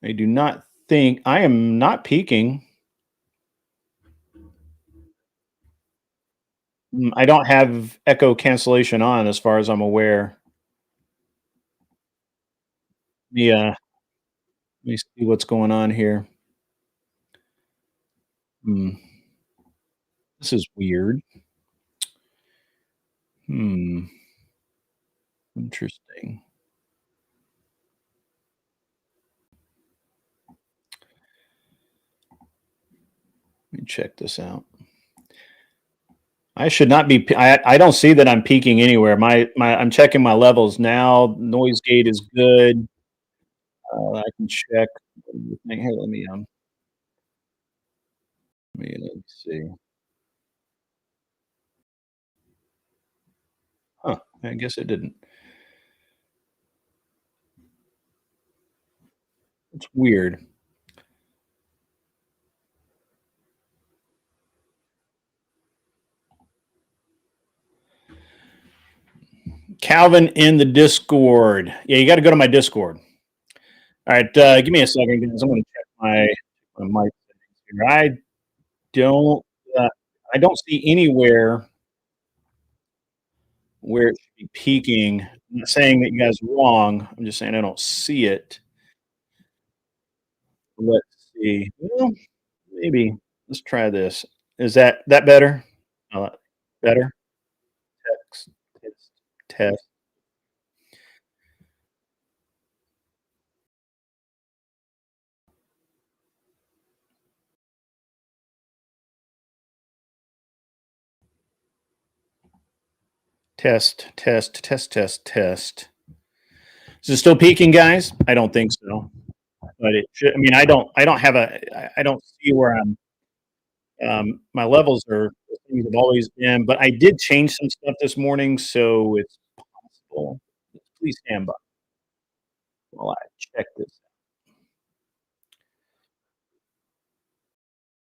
I do not think I am not peeking. I don't have echo cancellation on as far as I'm aware. Yeah. Let me see what's going on here. This is weird. Interesting. Let me check this out. I should not be. I don't see that I'm peaking anywhere. I'm checking my levels now. Noise gate is good. I can check. What do you think? Hey, let me see. Huh? I guess it didn't. It's weird. Calvin in the Discord. Yeah, you got to go to my Discord. All right, give me a second, guys. I'm going to check my mic settings here. Don't uh, I don't see anywhere where it should be peaking. I'm not saying that you guys are wrong. I'm just saying I don't see it. Let's see. Well, maybe let's try this. Is that better? Uh, Better? Text, test. Test, test, test, test, test. Is it still peaking, guys? I don't think so. But it should. I mean, I don't have I don't see where I'm. My levels are the things have always been, but I did change some stuff this morning, so it's possible. Please stand by while I check this.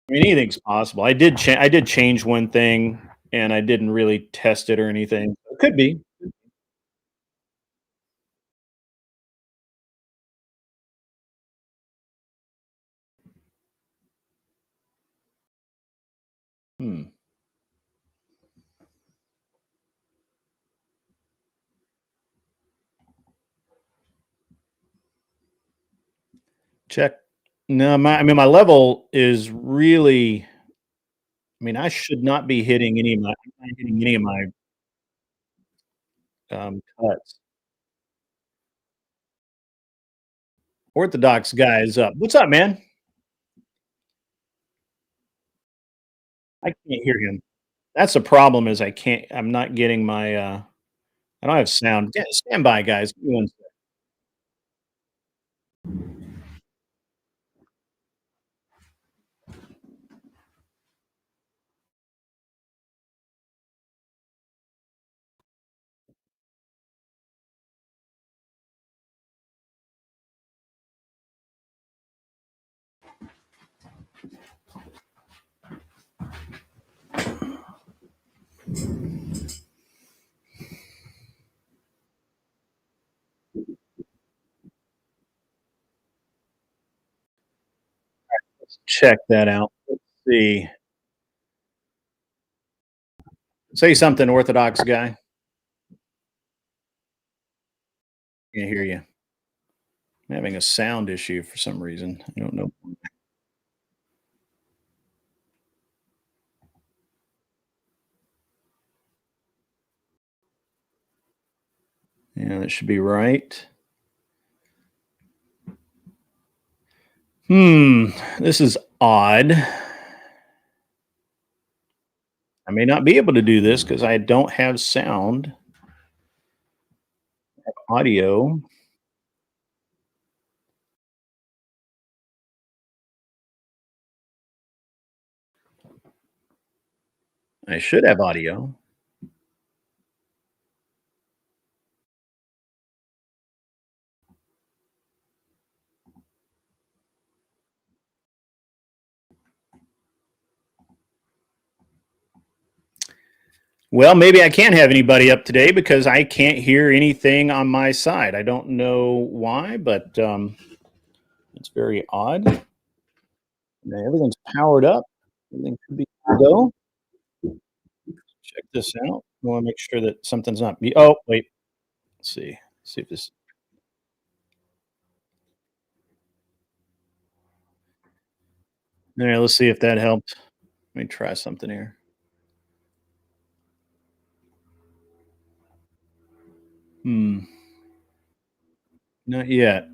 I mean, anything's possible. I did change one thing, and I didn't really test it or anything. It could be. Hmm. Check. No, my level is really. I mean, I should not be hitting any of my. I'm not hitting any of my cuts. Orthodox guy is up. What's up, man? I can't hear him. That's the problem. Is I can't. I'm not getting my. I don't have sound. Yeah, stand by, guys. Give me one sec. Let's check that out. Let's see. Say something, Orthodox guy. Can't hear you. I'm having a sound issue for some reason. I don't know. Yeah, that should be right. This is odd. I may not be able to do this because I don't have sound, audio. I should have audio. Well, maybe I can't have anybody up today because I can't hear anything on my side. I don't know why, but it's very odd. Everything's powered up. Everything should be good to go. Check this out. I want to make sure that something's not. Oh, wait. Let's see. See if this. All right, let's see if that helped. Let me try something here. Not yet.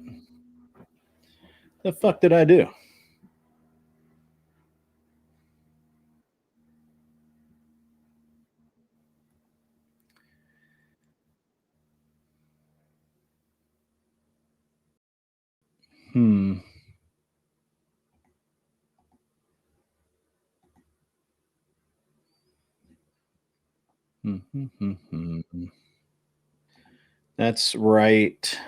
The fuck did I do? Hmm. That's right.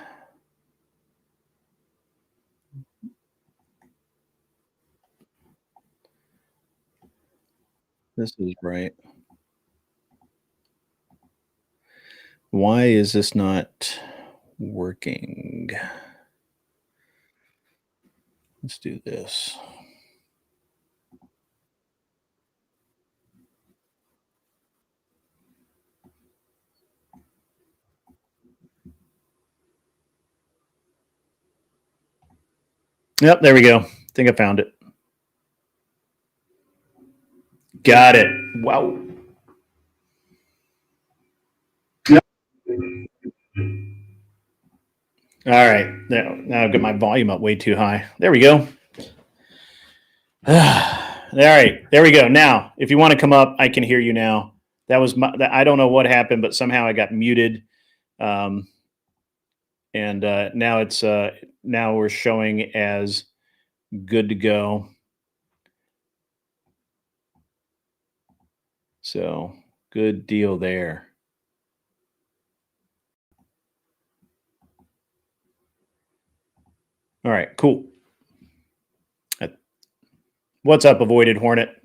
This is right. Why is this not working? Let's do this. Yep, there we go. I think I found it. Got it. Wow. All right. Now I've got my volume up way too high. There we go. All right. There we go. Now, if you want to come up, I can hear you now. That was I don't know what happened, but somehow I got muted. And now it's now we're showing as good to go. So good deal there. All right, cool. What's up, Avoided Hornet?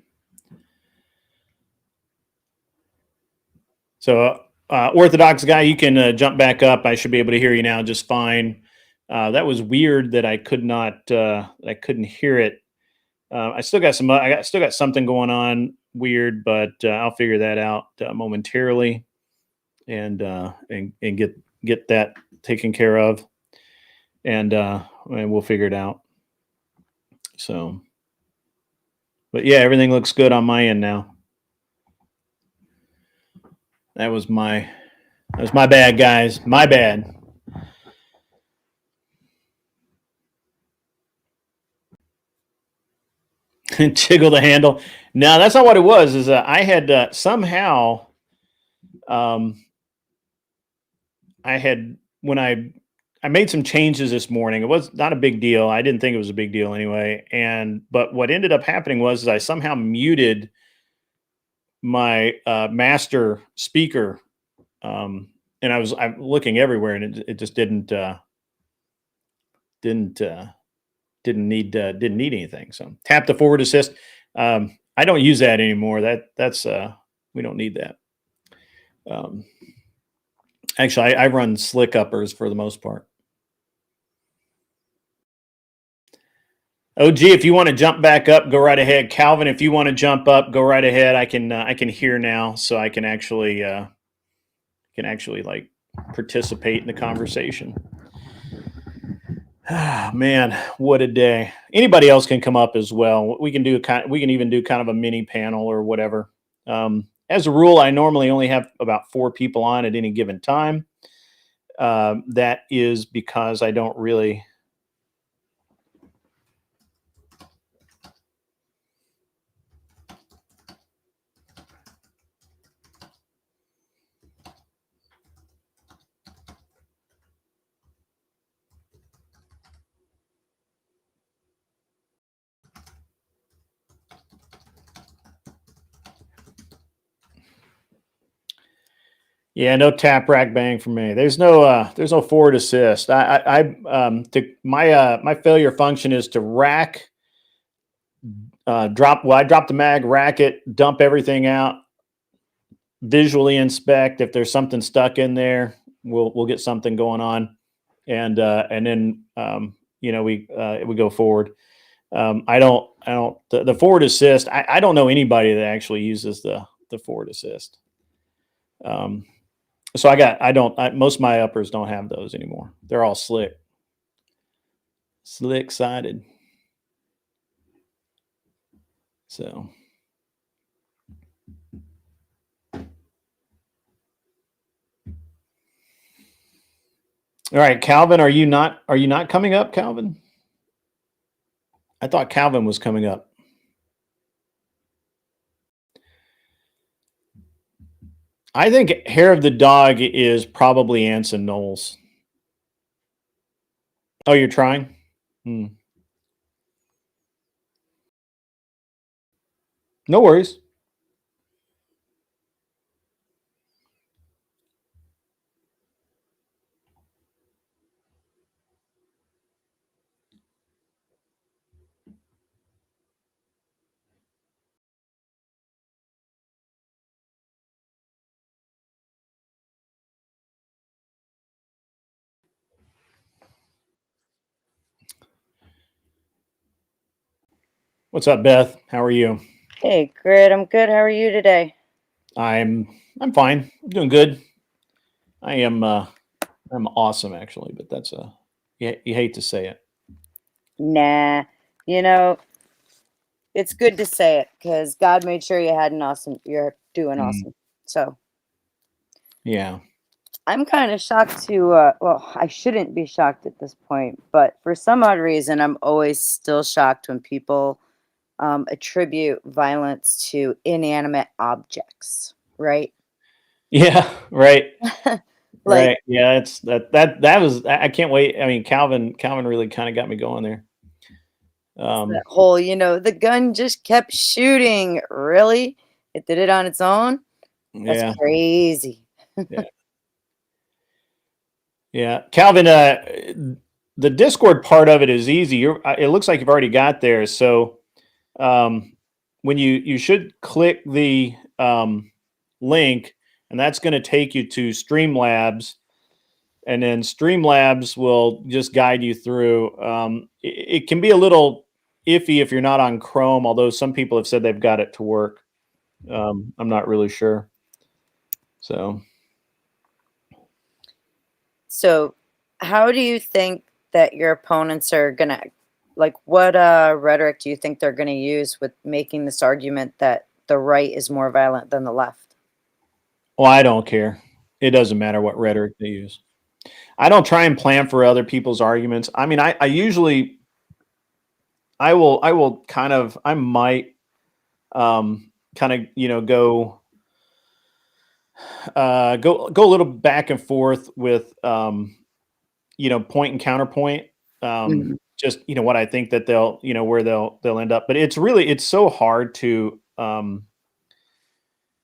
So, Orthodox guy, you can jump back up. I should be able to hear you now just fine. That was weird that I could not, I couldn't hear it. I still got some, still got something going on weird, but I'll figure that out momentarily, and get that taken care of, and we'll figure it out. So, but yeah, everything looks good on my end now. That was my bad, guys. My bad. Jiggle the handle. No, that's not what it was. Is I had somehow, I had when I made some changes this morning. It was not a big deal. I didn't think it was a big deal anyway. But what ended up happening was I somehow muted my master speaker, and I'm looking everywhere, and it just didn't need anything. So tap the forward assist. I don't use that anymore. That's we don't need that. Actually, I run slick uppers for the most part. OG, if you want to jump back up, go right ahead. Calvin, if you want to jump up, go right ahead. I can hear now, so I can actually like participate in the conversation. Man, what a day! Anybody else can come up as well. We can even do kind of a mini panel or whatever. As a rule, I normally only have about 4 people on at any given time. That is because I don't really. Yeah, no tap rack bang for me. There's no forward assist. My failure function is to rack, drop. Well, I drop the mag, rack it, dump everything out, visually inspect. If there's something stuck in there, we'll get something going on, and then we go forward. I don't the forward assist. I don't know anybody that actually uses the forward assist. So most of my uppers don't have those anymore. They're all slick sided. So. All right, Calvin, are you not coming up, Calvin? I thought Calvin was coming up. I think Hair of the Dog is probably Anson Knowles. Oh, you're trying? No worries. What's up, Beth? How are you? Hey, Grit, I'm good. How are you today? I'm fine. I'm doing good. I'm awesome actually, but that's you hate to say it. Nah, you know, it's good to say it because God made sure you had an awesome, you're doing awesome. So Yeah. I'm kind of shocked to, well, I shouldn't be shocked at this point, but for some odd reason, I'm always still shocked when people attribute violence to inanimate objects, right? Yeah, right. Like, Right. Yeah, it's that was I can't wait. I mean, Calvin really kind of got me going there. that whole, the gun just kept shooting. Really? It did it on its own? That's Yeah. crazy. Yeah. Yeah. Calvin, the Discord part of it is easy. It looks like you've already got there. So when you should click the link, and that's going to take you to Streamlabs, and then Streamlabs will just guide you through. It can be a little iffy if you're not on Chrome, although some people have said they've got it to work. I'm not really sure. So, how do you think that your opponents are gonna, like, what rhetoric do you think they're gonna use with making this argument that the right is more violent than the left? Well, I don't care. It doesn't matter what rhetoric they use. I don't try and plan for other people's arguments. I mean, I usually, I will kind of, I might kind of, go a little back and forth with, point and counterpoint. Mhm. Just, what I think that they'll, where they'll end up. But it's so hard to,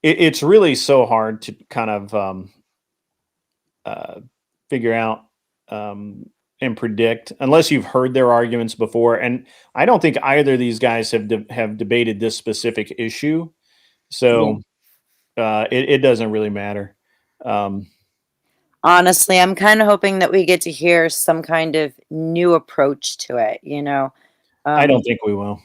it's really so hard to kind of figure out and predict unless you've heard their arguments before. And I don't think either of these guys have debated this specific issue, Yeah. so it doesn't really matter. Honestly, I'm kind of hoping that we get to hear some kind of new approach to it. I don't Um, think we will.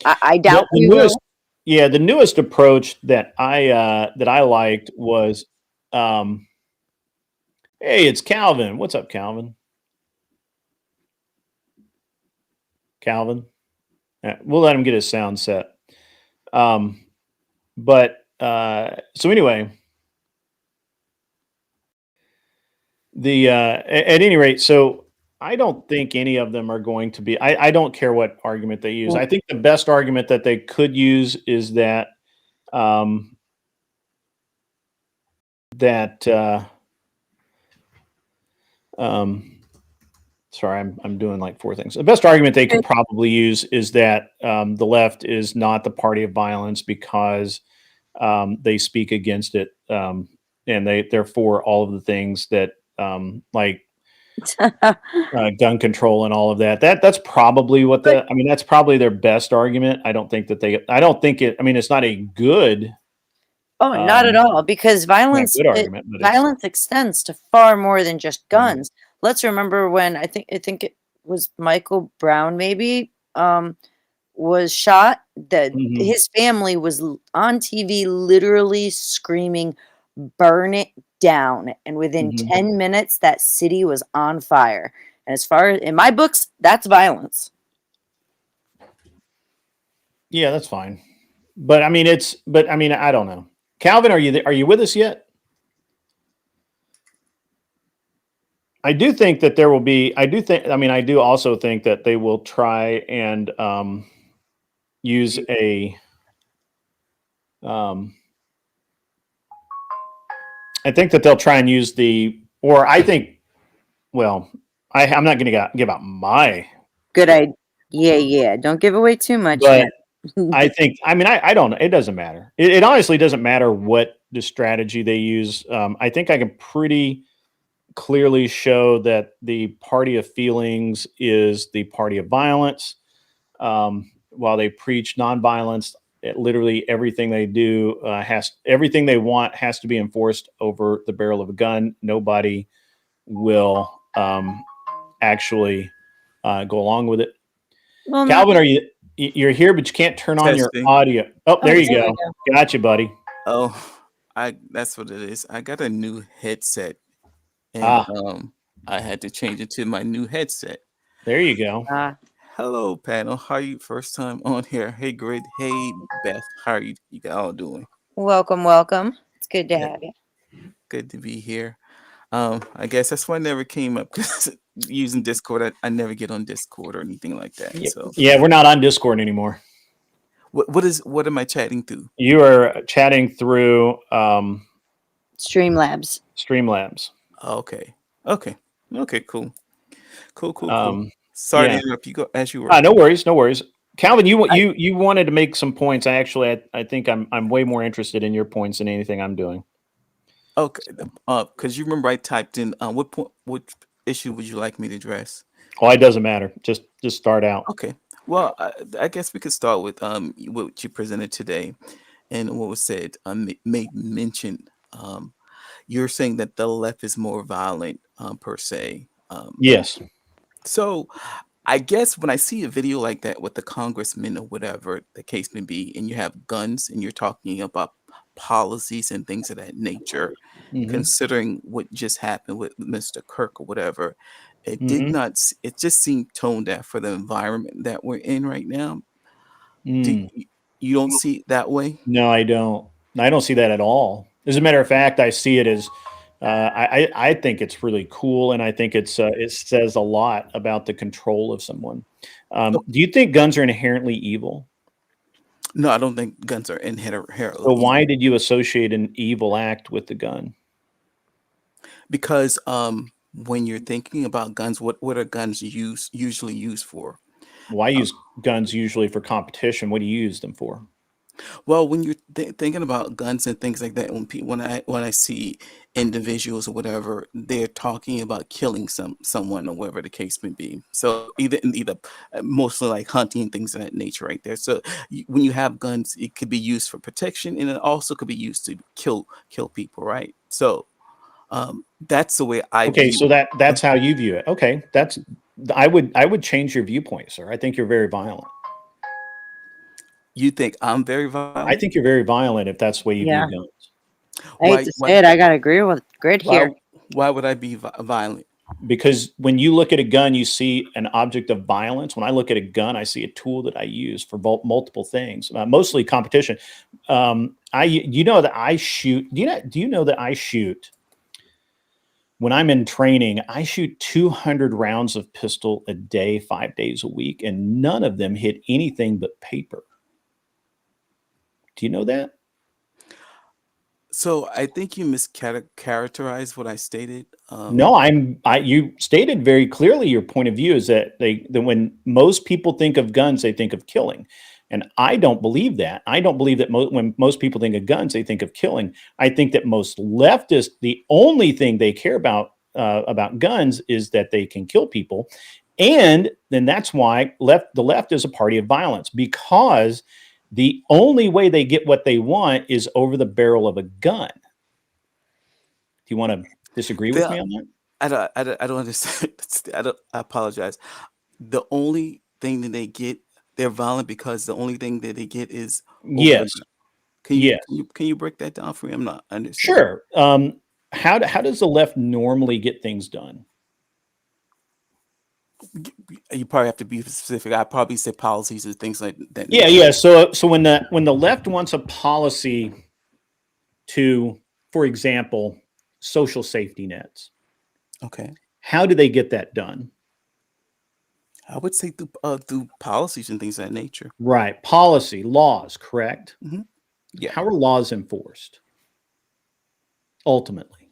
I The, doubt the we newest, will. yeah, the newest approach that I liked was, hey, it's Calvin. What's up, Calvin? Calvin. Yeah, we'll let him get his sound set. But so anyway, at any rate, so I don't think any of them are going to be. I don't care what argument they use. Mm. I think the best argument that they could use is that um, that sorry, I'm doing like four things. The best argument they could probably use is that the left is not the party of violence because they speak against it, and they're for all of the things that like gun control and all of that. That's probably what But I mean, that's probably their best argument. I don't think I mean, it's not a good, oh, not at all, because not good argument, but it's, violence extends to far more than just right. guns. Let's remember when I think it was Michael Brown maybe was shot, that Mhm, his family was on TV literally screaming, "Burn it down." And within mhm. 10 minutes that city was on fire. And as far as in my books, that's violence. Yeah, that's fine. But I mean, I don't know. Calvin, are you with us yet? I do think that there will be. I do also think that they will try and use a. I think that they'll try and use or I think. Well, I'm not going to give out my. Good idea. Yeah. Don't give away too much. But man. I think. I don't know. It doesn't matter. It honestly doesn't matter what the strategy they use. I think I can pretty clearly show that the party of feelings is the party of violence. While they preach nonviolence, literally everything they do everything they want has to be enforced over the barrel of a gun. Nobody will actually go along with it. Well, Calvin, you're here, but you can't turn on your Testing. audio. Oh, there you there go. we Gotcha, buddy. Oh, that's what it is. I got a new headset, and Ah, I had to change it to my new headset. there you go. Hello, panel. How are you? First time on here. Hey, Grid. Hey, Beth. How are you all doing? welcome. It's good to Yeah. have you. Good to be here. I guess that's why I never came up because using Discord, I never get on Discord or anything like that. So Yeah, we're not on Discord anymore. what am I chatting through? You are chatting through Streamlabs. Streamlabs. Okay. Cool. Sorry Yeah. to interrupt you. Go as you were. No worries. Calvin, you wanted to make some points. I think I'm way more interested in your points than anything I'm doing. Okay. Because you remember I typed in what issue would you like me to address? Oh, it doesn't matter. Just start out. Okay. Well, I guess we could start with what you presented today, and what was said. Made mention. You're saying that the left is more violent, per se. Yes. So, I guess when I see a video like that with the congressman or whatever the case may be, and you have guns, and you're talking about policies and things of that nature, Mhm. considering what just happened with Mr. Kirk or whatever, it did Mhm. not. It just seemed tone deaf for the environment that we're in right now. Mm. You don't see it that way? No, I don't. I don't see that at all. As a matter of fact, I see it as I think it's really cool, and I think it says a lot about the control of someone. Do you think guns are inherently evil? No, I don't think guns are inherently So why evil. did you associate an evil act with the gun? Because when you're thinking about guns, what are guns usually used for? Why use guns usually for competition? What do you use them for? Well, when you're thinking about guns and things like that, when I see individuals or whatever, they're talking about killing someone or whatever the case may be. So either mostly like hunting and things of that nature, right there. So when you have guns, it could be used for protection, and it also could be used to kill people, right? So that's the way I Okay, view so it. that's how you view it. Okay, I would change your viewpoint, sir. I think you're very violent. You think I'm very I violent? think you're very violent if that's the way you view Yeah. guns. I hate to say it. I gotta agree with Grid here. Why would I be violent? Because when you look at a gun, you see an object of violence. When I look at a gun, I see a tool that I use for multiple things, mostly competition. You know that I shoot. Do you know that I shoot? When I'm in training, I shoot 200 rounds of pistol a day, 5 days a week, and none of them hit anything but paper. Do you know that? So I think you mischaracterized what I stated. No, you stated very clearly your point of view is that when most people think of guns, they think of killing. And I don't believe that. I don't believe that when most people think of guns, they think of killing. I think that most leftists, the only thing they care about guns is that they can kill people. And then that's why the left is a party of violence, because the only way they get what they want is over the barrel of a gun. Do you want to disagree with me on that? I don't understand. I apologize. The only thing that they get, they're violent because the only thing that they get is over the Yes. gun. Yes. Can you break that down for me? I'm not understanding. Sure. How does the left normally get things done? You probably have to be specific. I probably say policies and things like that. Yeah, yeah. So when the left wants a policy to, for example, social safety nets, Okay. how do they get that done? I would say through policies and things of that nature. Right. Policy, laws, correct? Hmm. Yeah. How are laws enforced? Ultimately.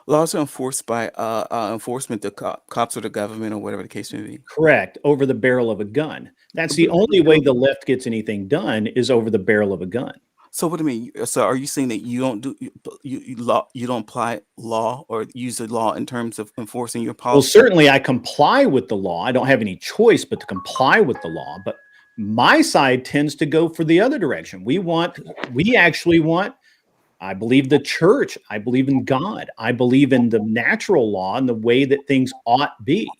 Laws are enforced by enforcement, the cops or the government or whatever the case may be. Correct. Over the barrel of a gun. That's the only way the left gets anything done is over the barrel of a gun. So what do you mean? So are you saying that you don't do you don't apply law or use the law in terms of enforcing your Well, policy? certainly I comply with the law. I don't have any choice but to comply with the law. But my side tends to go for the other direction. We actually want, I believe the church, I believe in God, I believe in the natural law and the way that things ought be.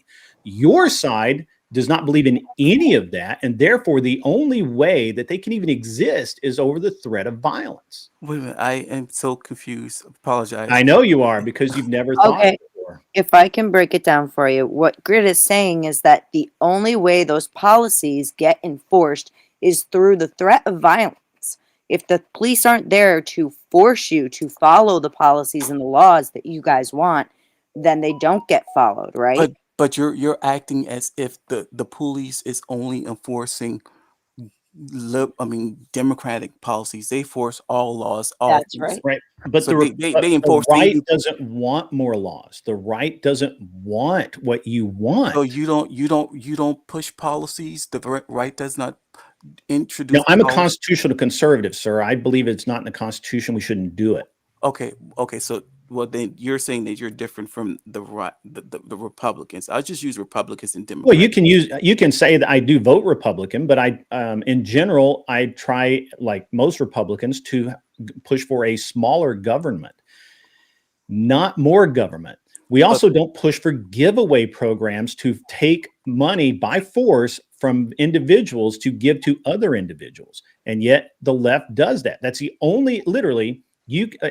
Your side does not believe in any of that, and therefore the only way that they can even exist is over the threat of violence. Wait a minute, I am so confused. Apologize. I know you are, because you've never thought Okay. before. If I can break it down for you, what Grid is saying is that the only way those policies get enforced is through the threat of violence. If the police aren't there to force you to follow the policies and the laws that you guys want, then they don't get followed, right? But you're acting as if the police is only enforcing democratic policies. They force all laws, all That's things. right. Right. But So the they enforce right they- doesn't want more laws. The right doesn't want what you want. So you don't push policies. The right does not introduce. No, I'm a policies? constitutional conservative, sir. I believe it's not in the Constitution. We shouldn't do it. Okay. So well, then you're saying that you're different from the right, the Republicans. I'll just use Republicans and Democrats. Well, you can say that I do vote Republican, but in general, I try, like most Republicans, to push for a smaller government, not more government. We also don't push for giveaway programs to take money by force from individuals to give to other individuals. And yet the left does that. That's the only, literally,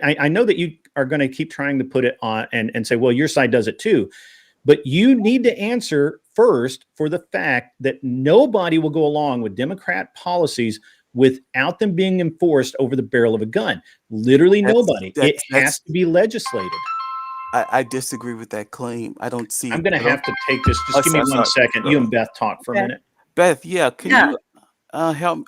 I know that you are going to keep trying to put it on and say, well, your side does it too. But you need to answer first for the fact that nobody will go along with Democrat policies without them being enforced over the barrel of a gun. Literally nobody. It has to be legislated. I disagree with that claim. I don't see. I'm going to have to take this. Just give me 1 second. You and Beth talk for a minute. Beth, yeah, can you help?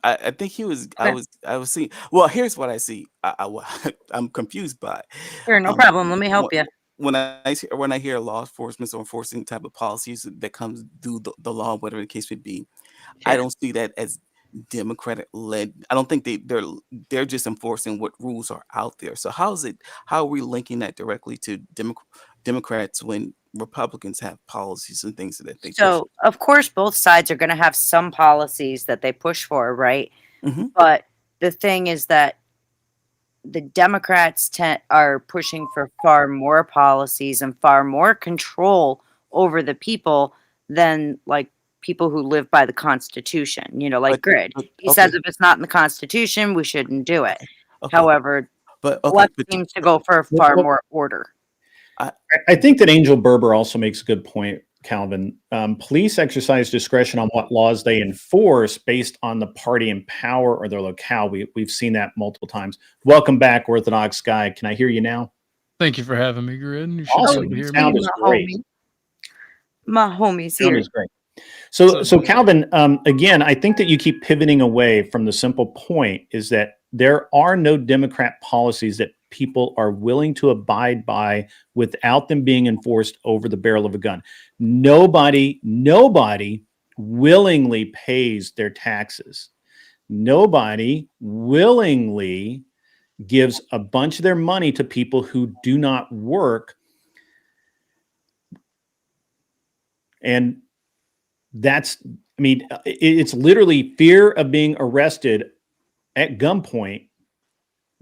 I think he was. I was seeing. Well, here's what I see. I'm confused by. Sure, no problem. Let me help you. When I hear law enforcement or enforcing type of policies that comes through the law, whatever the case may be, I don't see that as Democratic led. I don't think they're just enforcing what rules are out there. So how are we linking that directly to Democrats when Republicans have policies and things that they push? So, of course, both sides are going to have some policies that they push for, right? Mm-hmm. But the thing is that the Democrats are pushing for far more policies and far more control over the people than like people who live by the Constitution, like Grid. He says if it's not in the Constitution, we shouldn't do it. Okay. However, left seems to go for far more order. I think that Angel Berber also makes a good point, Calvin. Police exercise discretion on what laws they enforce based on the party in power or their locale. We've seen that multiple times. Welcome back, Orthodox Guy. Can I hear you now? Thank you for having me, Grid. You should Awesome. be able to hear Sound me. is great. My homie's Sound here. is great. So Calvin, again, I think that you keep pivoting away from the simple point is that there are no Democrat policies that people are willing to abide by without them being enforced over the barrel of a gun. Nobody willingly pays their taxes. Nobody willingly gives a bunch of their money to people who do not work. And it's literally fear of being arrested at gunpoint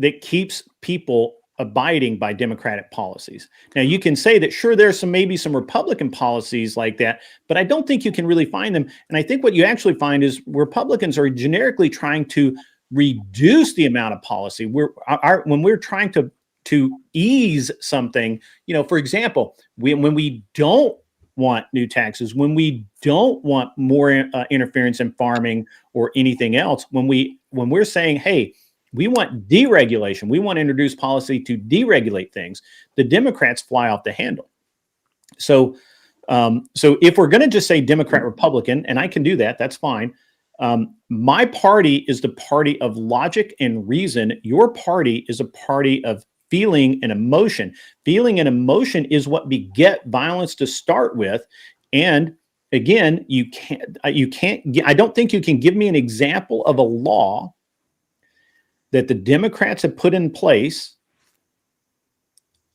that keeps people abiding by Democratic policies. Now, you can say that, sure, there's maybe some Republican policies like that, but I don't think you can really find them. And I think what you actually find is Republicans are generically trying to reduce the amount of policy. When we're trying to ease something, for example, when we don't want new taxes, when we don't want more interference in farming or anything else, when we're saying, hey, we want deregulation, we want to introduce policy to deregulate things, the Democrats fly off the handle. So if we're going to just say Democrat, Republican, and I can do that, that's fine. My party is the party of logic and reason. Your party is a party of feeling and emotion. Feeling and emotion is what beget violence to start with. And again, I don't think you can give me an example of a law that the Democrats have put in place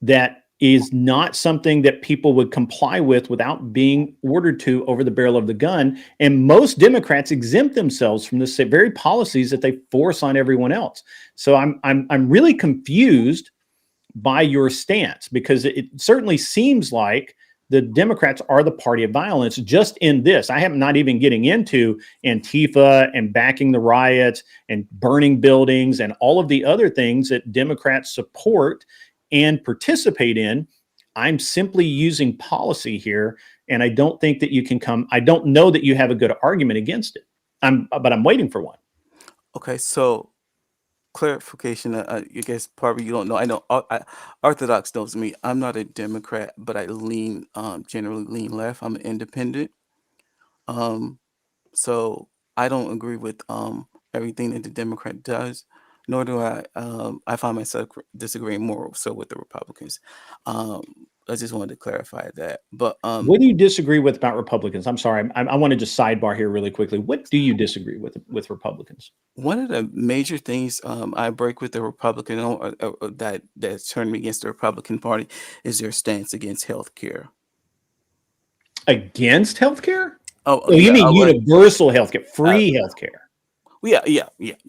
that is not something that people would comply with without being ordered to over the barrel of the gun. And most Democrats exempt themselves from the very policies that they force on everyone else. So I'm really confused by your stance, because it certainly seems like the Democrats are the party of violence just in this. I am not even getting into Antifa and backing the riots and burning buildings and all of the other things that Democrats support and participate in. I'm simply using policy here, and I don't think that you can come. I don't know that you have a good argument against it. But I'm waiting for one. Okay, so clarification. You guess probably you don't know. I know Orthodox knows me. I'm not a Democrat, but I lean generally lean left. I'm an independent. So I don't agree with everything that the Democrat does, nor do I. I find myself disagreeing more so with the Republicans. I just wanted to clarify that. But what do you disagree with about Republicans? I'm sorry, I want to just sidebar here really quickly. What do you disagree with Republicans? one of the major things I break with the Republican that turned me against the Republican Party is their stance against health care. Against healthcare? Oh, you yeah, mean universal healthcare, free healthcare? Yeah.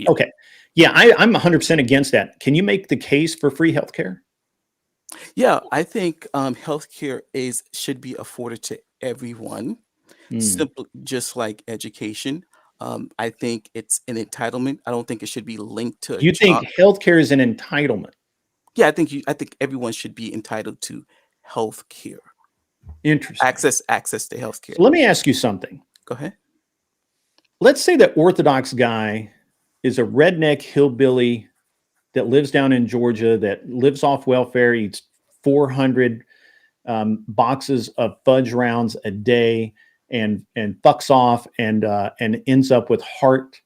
Okay. Yeah, I'm 100% against that. Can you make the case for free healthcare? Yeah, I think healthcare should be afforded to everyone, simple, just like education. I think it's an entitlement. I don't think it should be linked to a You think job. healthcare is an entitlement? Yeah, I think everyone should be entitled to healthcare. Interesting. Access to healthcare. So let me ask you something. Go ahead. Let's say that Orthodox guy is a redneck hillbilly that lives down in Georgia, that lives off welfare, eats 400 boxes of fudge rounds a day, and fucks off and ends up with heart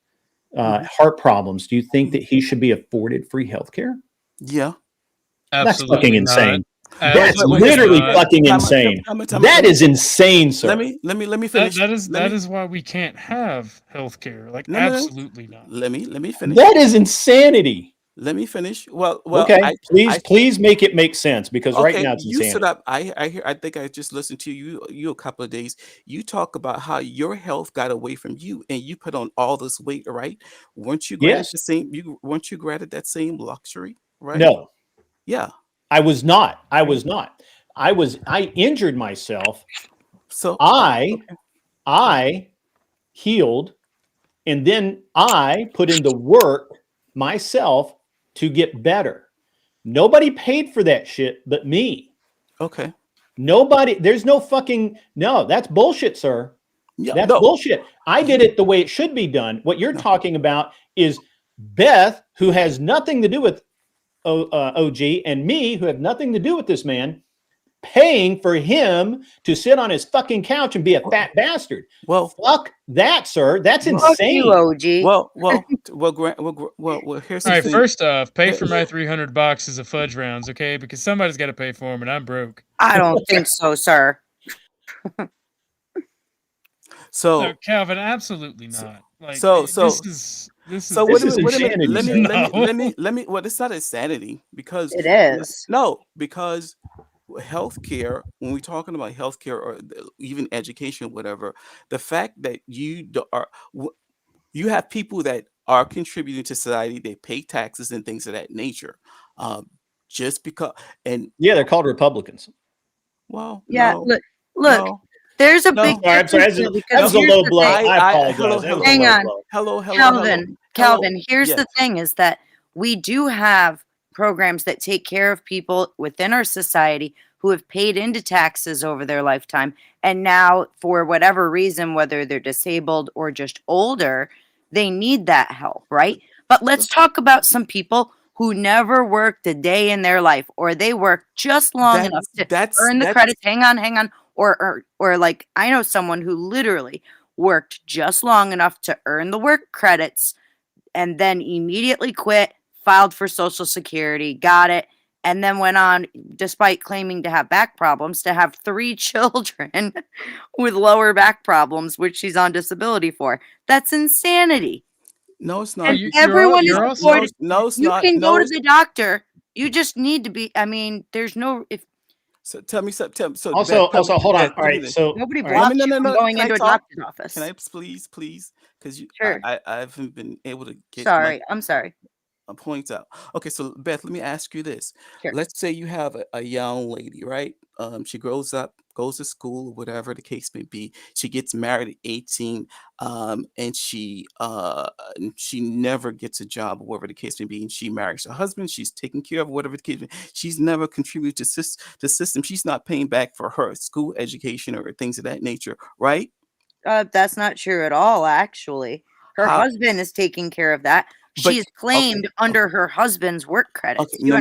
problems. Do you think that he should be afforded free healthcare? Yeah. That's fucking insane. That's Absolutely literally not. fucking insane. That is insane, sir. Let me finish. That is why we can't have healthcare. Like, absolutely not. Let me finish. That is insanity. Let me finish. Well, okay. Please make it make sense, because right now it's you insanity. stood up. I think I just listened to you a couple of days. You talk about how your health got away from you, and you put on all this weight, right? Weren't you granted the same? Weren't you granted that same luxury, right? No. Yeah. I was not. I injured myself. So I healed, and then I put in the work myself to get better. Nobody paid for that shit but me. Okay. Nobody, there's no fucking, no, that's bullshit, sir. Yeah, that's bullshit. I did it the way it should be done. What you're talking about is Beth, who has nothing to do with OG, and me, who have nothing to do with this man, paying for him to sit on his fucking couch and be a fat bastard. Well, fuck that, sir. That's insane. You, OG. Well, here's the All right, thing. first off, pay for my 300 boxes of fudge rounds, okay? Because somebody's got to pay for them, and I'm broke. I don't think so, sir. So, no, Calvin, absolutely not. Like, so this is insanity. Let me. Well, it's not insanity, because it is. No, because healthcare, when we're talking about healthcare or even education, whatever, the fact that you have people that are contributing to society, they pay taxes and things of that nature, just because, and yeah, they're called Republicans. Well, yeah, no, look. no. There's a big difference. That was a low blow. I apologize. Hang on. Hello, Calvin, here's the thing, is that we do have programs that take care of people within our society who have paid into taxes over their lifetime. And now, for whatever reason, whether they're disabled or just older, they need that help, right? But let's talk about some people who never worked a day in their life, or they worked just long enough to earn the credits. Hang on. Or like, I know someone who literally worked just long enough to earn the work credits and then immediately quit, filed for Social Security, got it, and then went on, despite claiming to have back problems, to have 3 children with lower back problems, which she's on disability for. That's insanity. No, it's not. And everyone is supported. You can go to the doctor. You just need to be. I mean, there's no. If So tell me. So Also, hold on. All right. So nobody all right. blocks you from going into a doctor's office. Can I please? Because Sure. I haven't been able to get. I'm sorry. Points out. Okay, so Beth, let me ask you this. Sure. Let's say you have a young lady, right? She grows up, goes to school, whatever the case may be. She gets married at 18, and she never gets a job, whatever the case may be. And she marries her husband. She's taking care of whatever the case may be. She's never contributed to the system. She's not paying back for her school education or things of that nature, right? That's not true at all. Actually, her husband is taking care of that. She's claimed under her husband's work credits. Okay, no.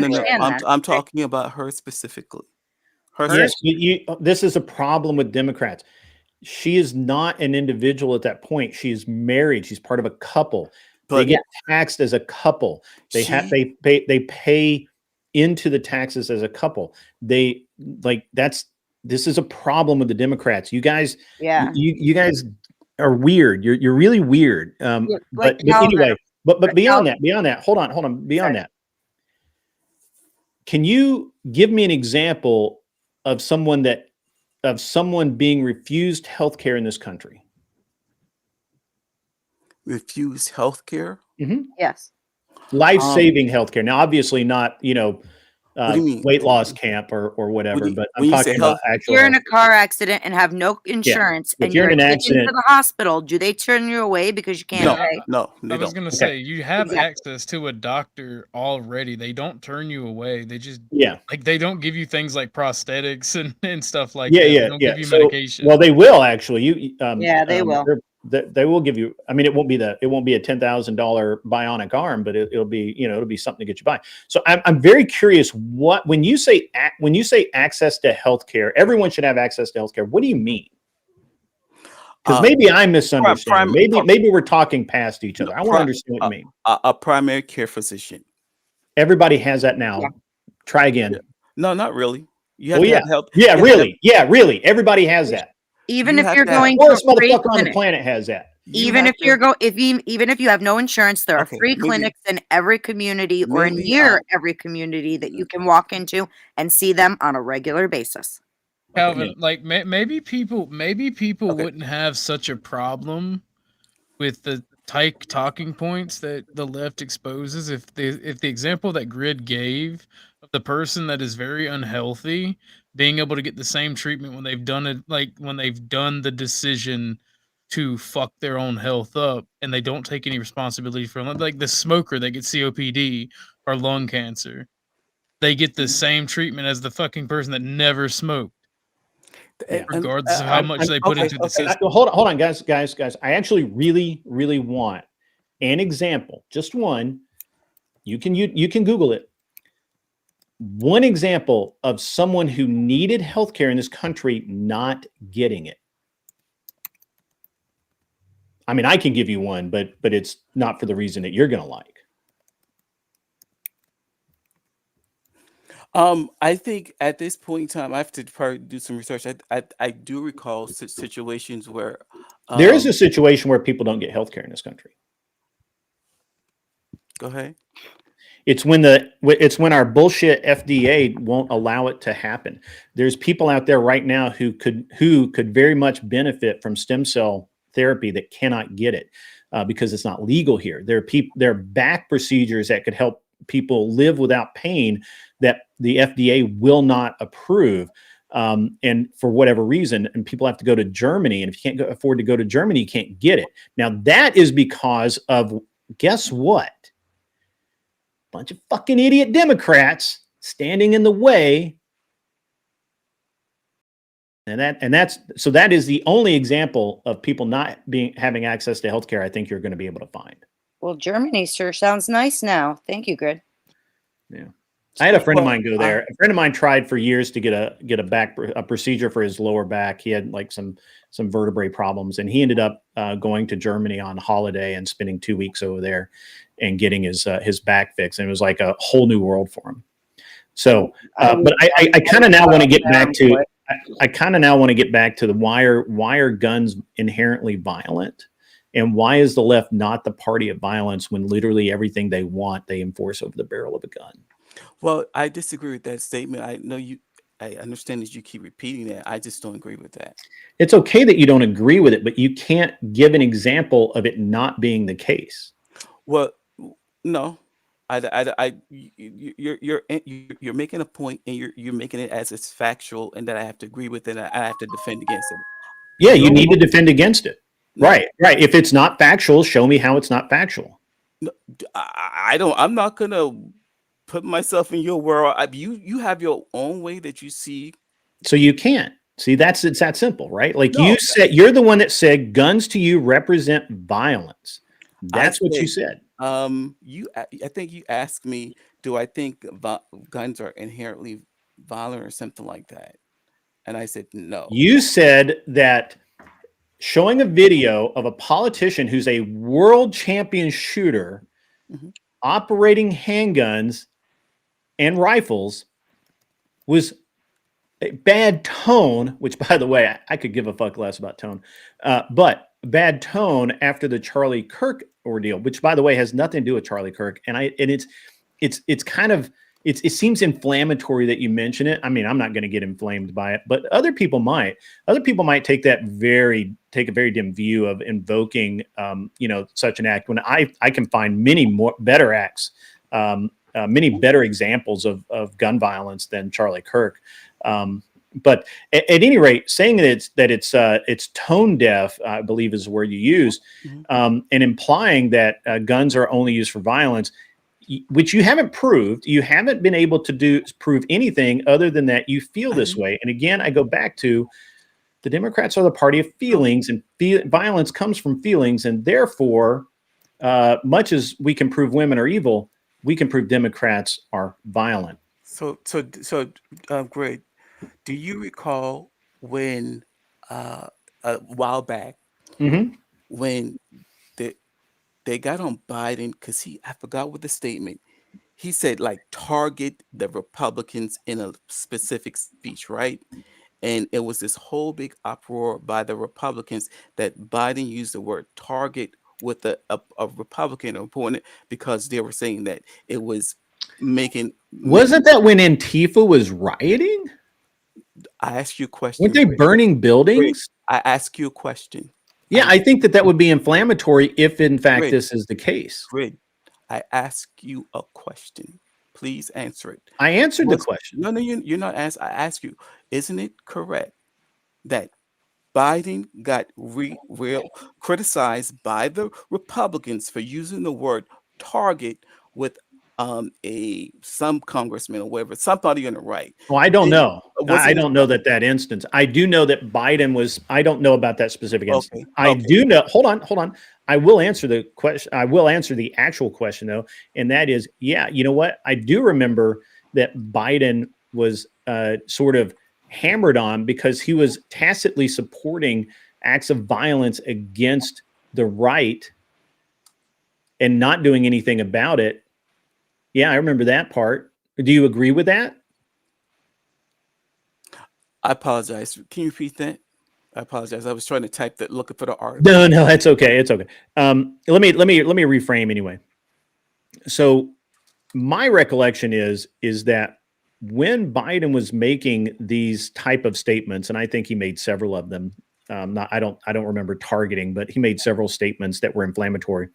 I'm talking about her specifically. Yes, this is a problem with Democrats. She is not an individual at that point. She is married. She's part of a couple. They get taxed as a couple. They pay into the taxes as a couple. This is a problem with the Democrats. You guys, you guys are weird. You're really weird. But anyway. But beyond that, hold on. Beyond that, can you give me an example of someone being refused health care in this country? Refused health care? Mm-hmm. Yes. Life-saving health care. Now, obviously not, what do you mean? Weight loss camp or whatever, but I'm talking about actual. If you're in a car accident and have no insurance, and you're taken to the hospital, do they turn you away because you can't pay? No, I was going to say, you have access to a doctor already. They don't turn you away. They just they don't give you things like prosthetics and stuff like that. They don't give you medication. Well, they will actually. They will. They will give you. I mean, it won't be a $10,000 bionic arm, but it'll be something to get you by. So I'm very curious. When you say access to healthcare, everyone should have access to healthcare. What do you mean? Because maybe I'm misunderstanding. Maybe we're talking past each other. I want to understand what you mean. A primary care physician. Everybody has that now. Yeah. Try again. No, not really. You have to have help. Yeah, really. Yeah, really. Everybody has that. Even if you're going to a free motherfucker on the clinic. planet has that. Even if you have no insurance, there are free clinics in every community or near every community that you can walk into and see them on a regular basis. Calvin, like maybe people wouldn't have such a problem with the talking points that the left exposes if the example that Grid gave of the person that is very unhealthy being able to get the same treatment when they've done it, like when they've done the decision to fuck their own health up and they don't take any responsibility for it. Like the smoker that gets COPD or lung cancer, they get the same treatment as the fucking person that never smoked, regardless of how much they put into the system. Hold on, guys. I actually really, really want an example, just one. You can Google it. One example of someone who needed healthcare in this country not getting it. I mean, I can give you one, but it's not for the reason that you're going to like. I think at this point in time, I have to probably do some research. I do recall situations where there is a situation where people don't get healthcare in this country. Go ahead. It's when our bullshit FDA won't allow it to happen. There's people out there right now who could very much benefit from stem cell therapy that cannot get it because it's not legal here. There are back procedures that could help people live without pain that the FDA will not approve. And for whatever reason, and people have to go to Germany. And if you can't afford to go to Germany, you can't get it. Now that is because of, guess what? Bunch of fucking idiot Democrats standing in the way And that is the only example of people not having access to healthcare I think you're going to be able to find. Well, Germany sure sounds nice now. Thank you, Grid. Yeah. I had a friend of mine go there. A friend of mine tried for years to get a procedure for his lower back. He had like some vertebrae problems, and he ended up going to Germany on holiday and spending 2 weeks over there and getting his back fixed. And it was like a whole new world for him. So, but I kind of now want to get back to the why are guns inherently violent, and why is the left not the party of violence when literally everything they want they enforce over the barrel of a gun? Well, I disagree with that statement. I understand that you keep repeating that. I just don't agree with that. It's okay that you don't agree with it, but you can't give an example of it not being the case. Well, no, you're making a point, and you're making it as it's factual, and that I have to agree with it, and I have to defend against it. Yeah, you need to defend against it. Right. If it's not factual, show me how it's not factual. No, I'm not gonna put myself in your world. You have your own way that you see. So you can't see it's that simple, right? Like you said, you're the one that said guns to you represent violence. That's what you said. I think you asked me, do I think guns are inherently violent or something like that? And I said no. You said that showing a video of a politician who's a world champion shooter operating handguns and rifles was a bad tone, which, by the way, I could give a fuck less about tone, but bad tone after the Charlie Kirk ordeal, which, by the way, has nothing to do with Charlie Kirk. It seems inflammatory that you mention it. I mean, I'm not going to get inflamed by it, but other people might. Other people might take a very dim view of invoking, such an act, when I can find many better acts, many better examples of gun violence than Charlie Kirk. But at any rate, saying that it's tone deaf, I believe is the word you use, and implying that guns are only used for violence, which you haven't proved. You haven't been able to prove anything other than that you feel this way. And again, I go back to the Democrats are the party of feelings, and violence comes from feelings, and therefore, much as we can prove women are evil, we can prove Democrats are violent. So, great. Do you recall when a while back when they got on Biden, because I forgot what the statement, he said, like, target the Republicans in a specific speech, right? And it was this whole big uproar by the Republicans that Biden used the word target with a Republican opponent, because they were saying that it was Wasn't that when Antifa was rioting? I asked you a question. Weren't they burning buildings? I asked you a question. Yeah, I think that would be inflammatory if, in fact, this is the case. Grid, I ask you a question. Please answer it. I answered the question. No, you're not asked. I ask you, isn't it correct that Biden got real criticized by the Republicans for using the word target with some congressman or whatever, somebody on the right? Well, I don't know. I don't know that instance. I do know that Biden was. I don't know about that specific instance. I do know. Hold on. I will answer the question. I will answer the actual question though, and that is, yeah. You know what? I do remember that Biden was sort of hammered on because he was tacitly supporting acts of violence against the right and not doing anything about it. Yeah, I remember that part. Do you agree with that? I apologize. Can you repeat that? I apologize. I was trying to type that, looking for the article. No, that's okay. It's okay. Let me reframe anyway. So my recollection is that when Biden was making these type of statements, and I think he made several of them. I don't remember targeting, but he made several statements that were inflammatory.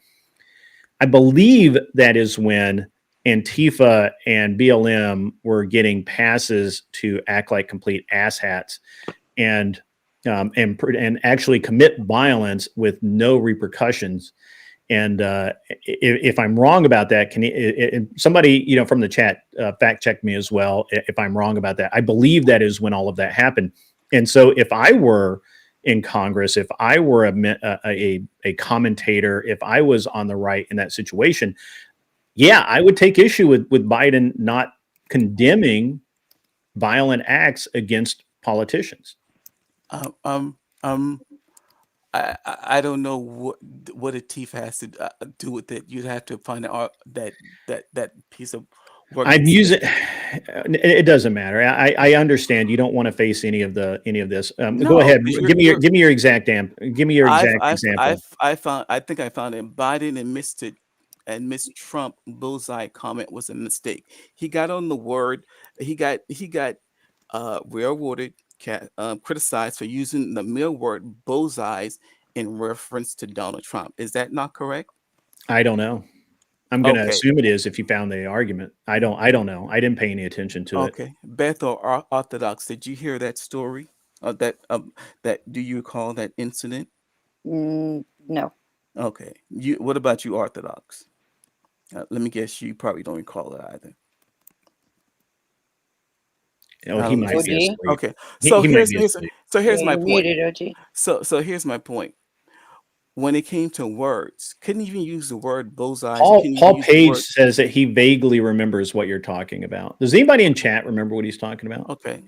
I believe that is when Antifa and BLM were getting passes to act like complete asshats and actually commit violence with no repercussions. And if I'm wrong about that, can somebody from the chat fact check me as well if I'm wrong about that? I believe that is when all of that happened. And so if I were in Congress, if I were a commentator, if I was on the right in that situation, yeah, I would take issue with Biden not condemning violent acts against politicians. Um, um, um, I don't know what a thief has to do with it. You'd have to find out that piece of work. I'd use it. It doesn't matter. I understand you don't want to face any of this. Go No, ahead. 'cause Give me your exact give me your exact example. I think Biden and Miss Trump bullseye comment was a mistake. He got on the word. He got railroaded, criticized for using the mere word bullseyes in reference to Donald Trump. Is that not correct? I don't know. I'm going to Okay. assume it is if you found the argument. I don't know. I didn't pay any attention to it. Okay. Bethel Orthodox, did you hear that story? That do you recall that incident? No. Okay. What about you, Orthodox? Let me guess, you probably don't recall it either. Oh, he might be asleep. Okay. So he here's might be asleep. here's my point. OG. So here's my point. When it came to words, couldn't even use the word bullseye. Couldn't even Paul use the Page word- says that he vaguely remembers what you're talking about. Does anybody in chat remember what he's talking about? Okay.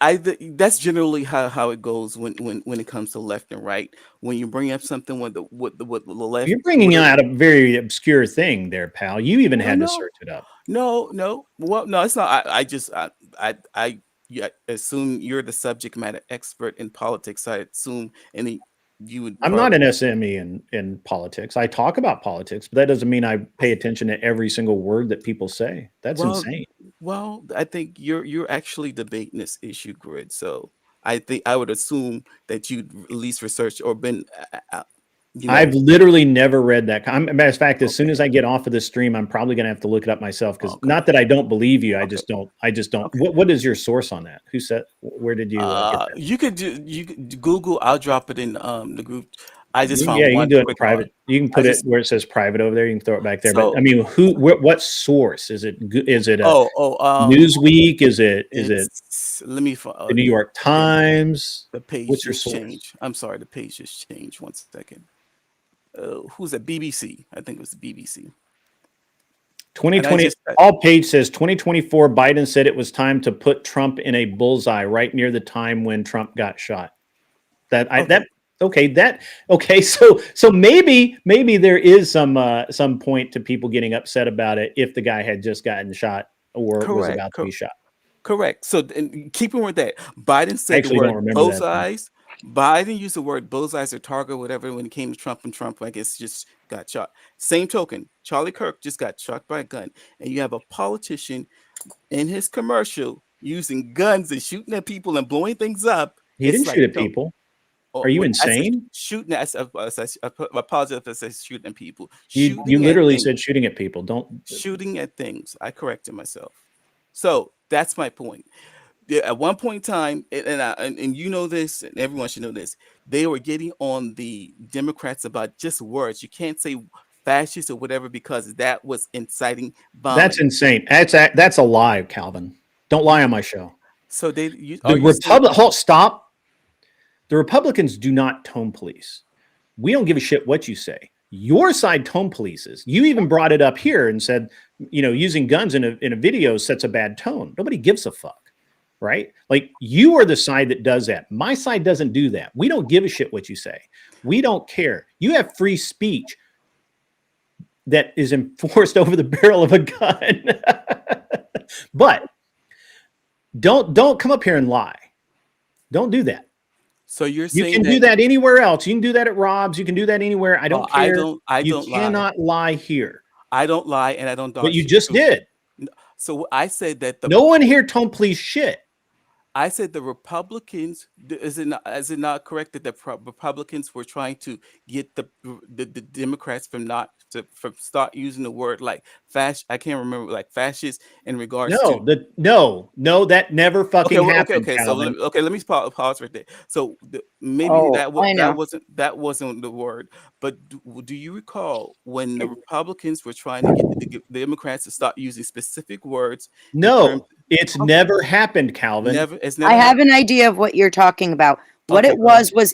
That's generally how it goes when it comes to left and right. When you bring up something with the left, You're bringing out a very obscure thing there, pal. You even had to no. search it up. No. Well, no, it's not. I assume you're the subject matter expert in politics. I assume you would. I'm not an SME in politics. I talk about politics, but that doesn't mean I pay attention to every single word that people say. That's insane. Well, I think you're actually debating this issue, Grid. So I think I would assume that you'd at least researched or been. I've literally never read that. Matter of fact, as soon as I get off of this stream, I'm probably going to have to look it up myself because not that I don't believe you, I just don't. What is your source on that? Who said? Where did you? Get that? You could Google. I'll drop it in the group. I just found you one can do it quick private. one. You can put it where it says private over there. You can throw it back there. So- but I mean, what source is it? Is it a Newsweek? Is it Let me the New York Times? The page What's your just source? changed. I'm sorry, the page just changed. 1 second. Who's that? BBC. I think it was the BBC. 2020. All Page says 2024. Biden said it was time to put Trump in a bullseye right near the time when Trump got shot. So maybe there is some point to people getting upset about it if the guy had just gotten shot or was about to be shot. Correct. So keeping with that, Biden said the word bullseyes. Biden used the word bullseyes or target, whatever, when it came to Trump, and Trump, I guess, just got shot. Same token, Charlie Kirk just got shot by a gun, and you have a politician in his commercial using guns and shooting at people and blowing things up. He didn't shoot at people. Are you insane? Shooting at, I apologize if I said shooting at people. You literally said shooting at people. Shooting at things. I corrected myself. So that's my point. At one point in time, and you know this, and everyone should know this, they were getting on the Democrats about just words. You can't say fascist or whatever because that was inciting violence. That's insane. That's a lie, Calvin. Don't lie on my show. So stop. The Republicans do not tone police. We don't give a shit what you say. Your side tone polices. You even brought it up here and said, using guns in a video sets a bad tone. Nobody gives a fuck. Right? Like you are the side that does that. My side doesn't do that. We don't give a shit what you say. We don't care. You have free speech that is enforced over the barrel of a gun. But don't come up here and lie. Don't do that. So you're saying you can do that anywhere else. You can do that at Rob's. You can do that anywhere. I don't care. You cannot lie here. I don't lie and I don't dodge. But you just did. So I said that no one here tone police shit. I said the Republicans. Is it not correct that the Republicans were trying to get the Democrats from start using the word like fascist? I can't remember, like fascist in regards to no, that never fucking happened. Okay. So let me pause right there. So maybe that wasn't the word. But do you recall when the Republicans were trying to get the Democrats to start using specific words? No. It's never happened, Calvin. It's I have an idea of what you're talking about. What Okay,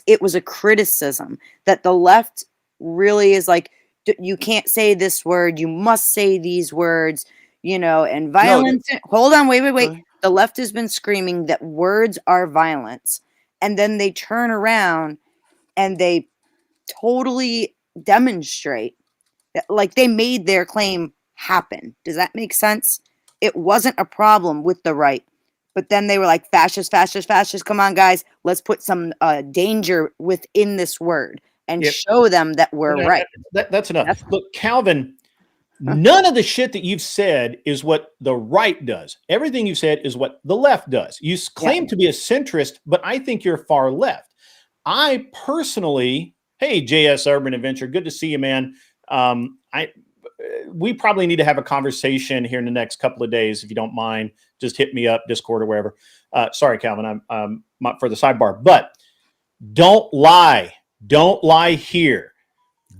it was a criticism that the left really is like, you can't say this word, you must say these words, and violence. Hold on, wait. The left has been screaming that words are violence, and then they turn around and they totally demonstrate that, like, they made their claim happen. Does that make sense? It wasn't a problem with the right. But then they were like, fascist. Come on, guys. Let's put some danger within this word and show them that we're right. That's enough. Look, Calvin, none of the shit that you've said is what the right does. Everything you said is what the left does. You claim to be a centrist, but I think you're far left. I personally, hey, JS Urban Adventure, good to see you, man. We probably need to have a conversation here in the next couple of days, if you don't mind. Just hit me up, Discord or wherever. Sorry, Calvin, I'm for the sidebar. But don't lie. Don't lie here.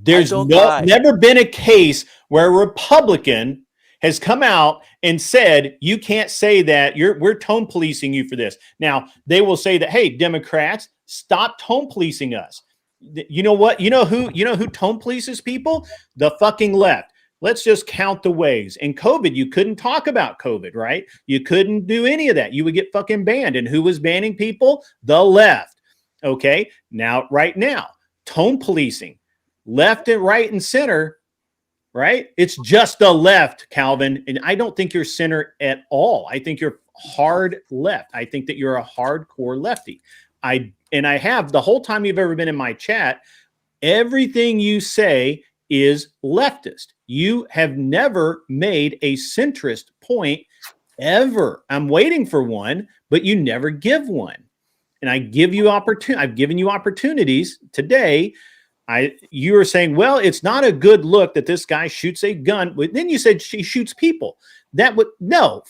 There's never been a case where a Republican has come out and said, you can't say that. We're tone policing you for this. Now, they will say that, hey, Democrats, stop tone policing us. You know what? You know who tone polices people? The fucking left. Let's just count the ways. In COVID, you couldn't talk about COVID, right? You couldn't do any of that. You would get fucking banned. And who was banning people? The left. Okay. Right now, tone policing, left and right and center, right? It's just the left, Calvin. And I don't think you're center at all. I think you're hard left. I think that you're a hardcore lefty. I have the whole time you've ever been in my chat, everything you say is leftist. You have never made a centrist point ever. I'm waiting for one, but you never give one. And I've given you opportunities today. You were saying, well, it's not a good look that this guy shoots a gun. Then you said she shoots people. No.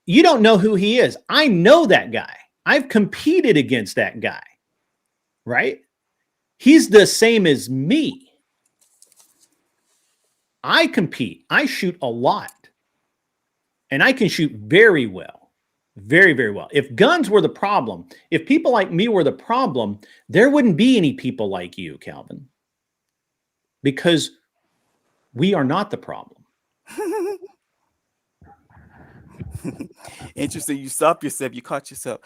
You don't know who he is. I know that guy. I've competed against that guy, right? He's the same as me. I compete. I shoot a lot. And I can shoot very well. Very, very well. If guns were the problem, if people like me were the problem, there wouldn't be any people like you, Calvin. Because we are not the problem. Interesting. You stopped yourself. You caught yourself.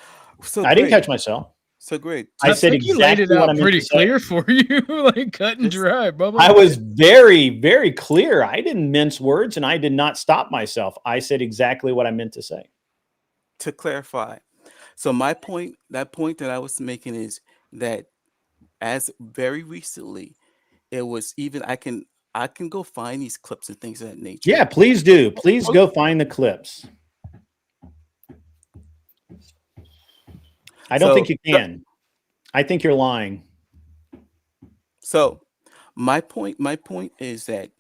I didn't catch myself. So great. I said exactly you laid it out what I meant pretty to say. clear for you, like cut and dry, Bubba. I was very, very clear. I didn't mince words and I did not stop myself. I said exactly what I meant to say. To clarify, so that point that I was making is that as very recently, it was even I can go find these clips and things of that nature. Yeah, please do. Please go find the clips. I don't think you can. I think you're lying. So my point is that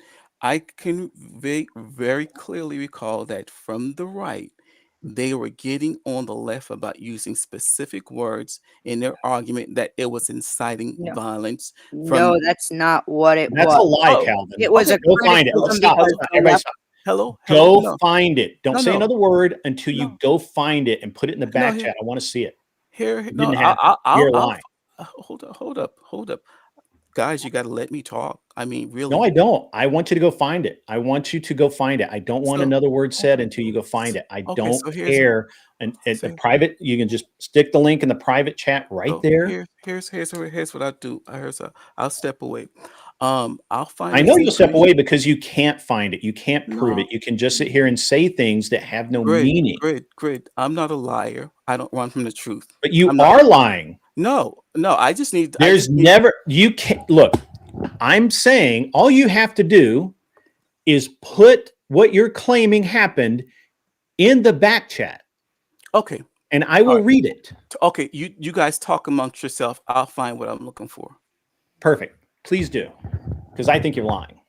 I can very, very clearly recall that from the right, they were getting on the left about using specific words in their argument that it was inciting violence. No, that's not what it was. That's a lie, Calvin. It was Go find it. Let's stop. Everybody stop. Hello? Go find it. Don't say No. another word until you go find it and put it in the back chat. I want to see it. Here, no, you're lying. Hold up. Guys, you got to let me talk. I mean, really. No, I don't. I want you to go find it. I want you to go find it. I don't want another word said until you go find it. I don't care. And the private, you can just stick the link in the private chat right there. Here's what I do. I'll step away. I'll find. I know you'll step away because you can't find it. You can't prove it. You can just sit here and say things that have no meaning. Great. I'm not a liar. I don't run from the truth. But you are lying. No. I just need. You can't look. I'm saying all you have to do is put what you're claiming happened in the back chat. Okay. And I will read it. Okay. You guys talk amongst yourself. I'll find what I'm looking for. Perfect. Please do. Because I think you're lying.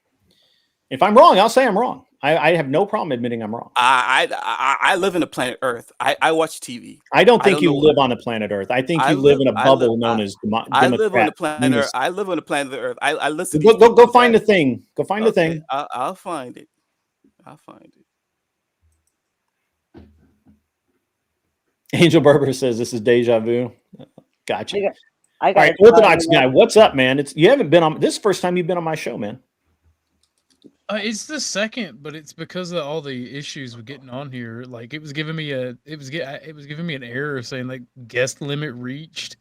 If I'm wrong, I'll say I'm wrong. I have no problem admitting I'm wrong. I live in a planet Earth. I watch TV. I don't think you live on the planet Earth. I think you live in a bubble known as Democrat. I live on the planet Earth. I live on the planet Earth. I listen. Go find the thing. Go find the thing. I'll find it. Angel Barber says this is deja vu. Gotcha. I All right, Orthodox guy, what's up, man? You haven't been on this is the first time you've been on my show, man. It's the second, but it's because of all the issues with getting on here. Like it was giving me an error saying like guest limit reached,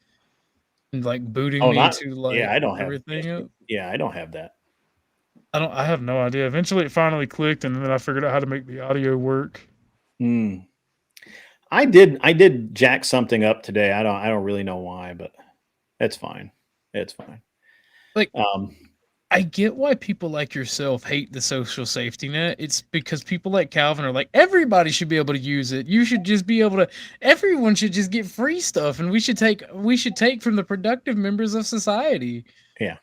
and like booting me to like I don't have everything up. Yeah, I don't have that. I have no idea. Eventually, it finally clicked, and then I figured out how to make the audio work. I did jack something up today. I don't really know why, but it's fine. It's fine. Like, I get why people like yourself hate the social safety net. It's because people like Calvin are like, everybody should be able to use it. You should just be able to. Everyone should just get free stuff, and we should take from the productive members of society. Yeah.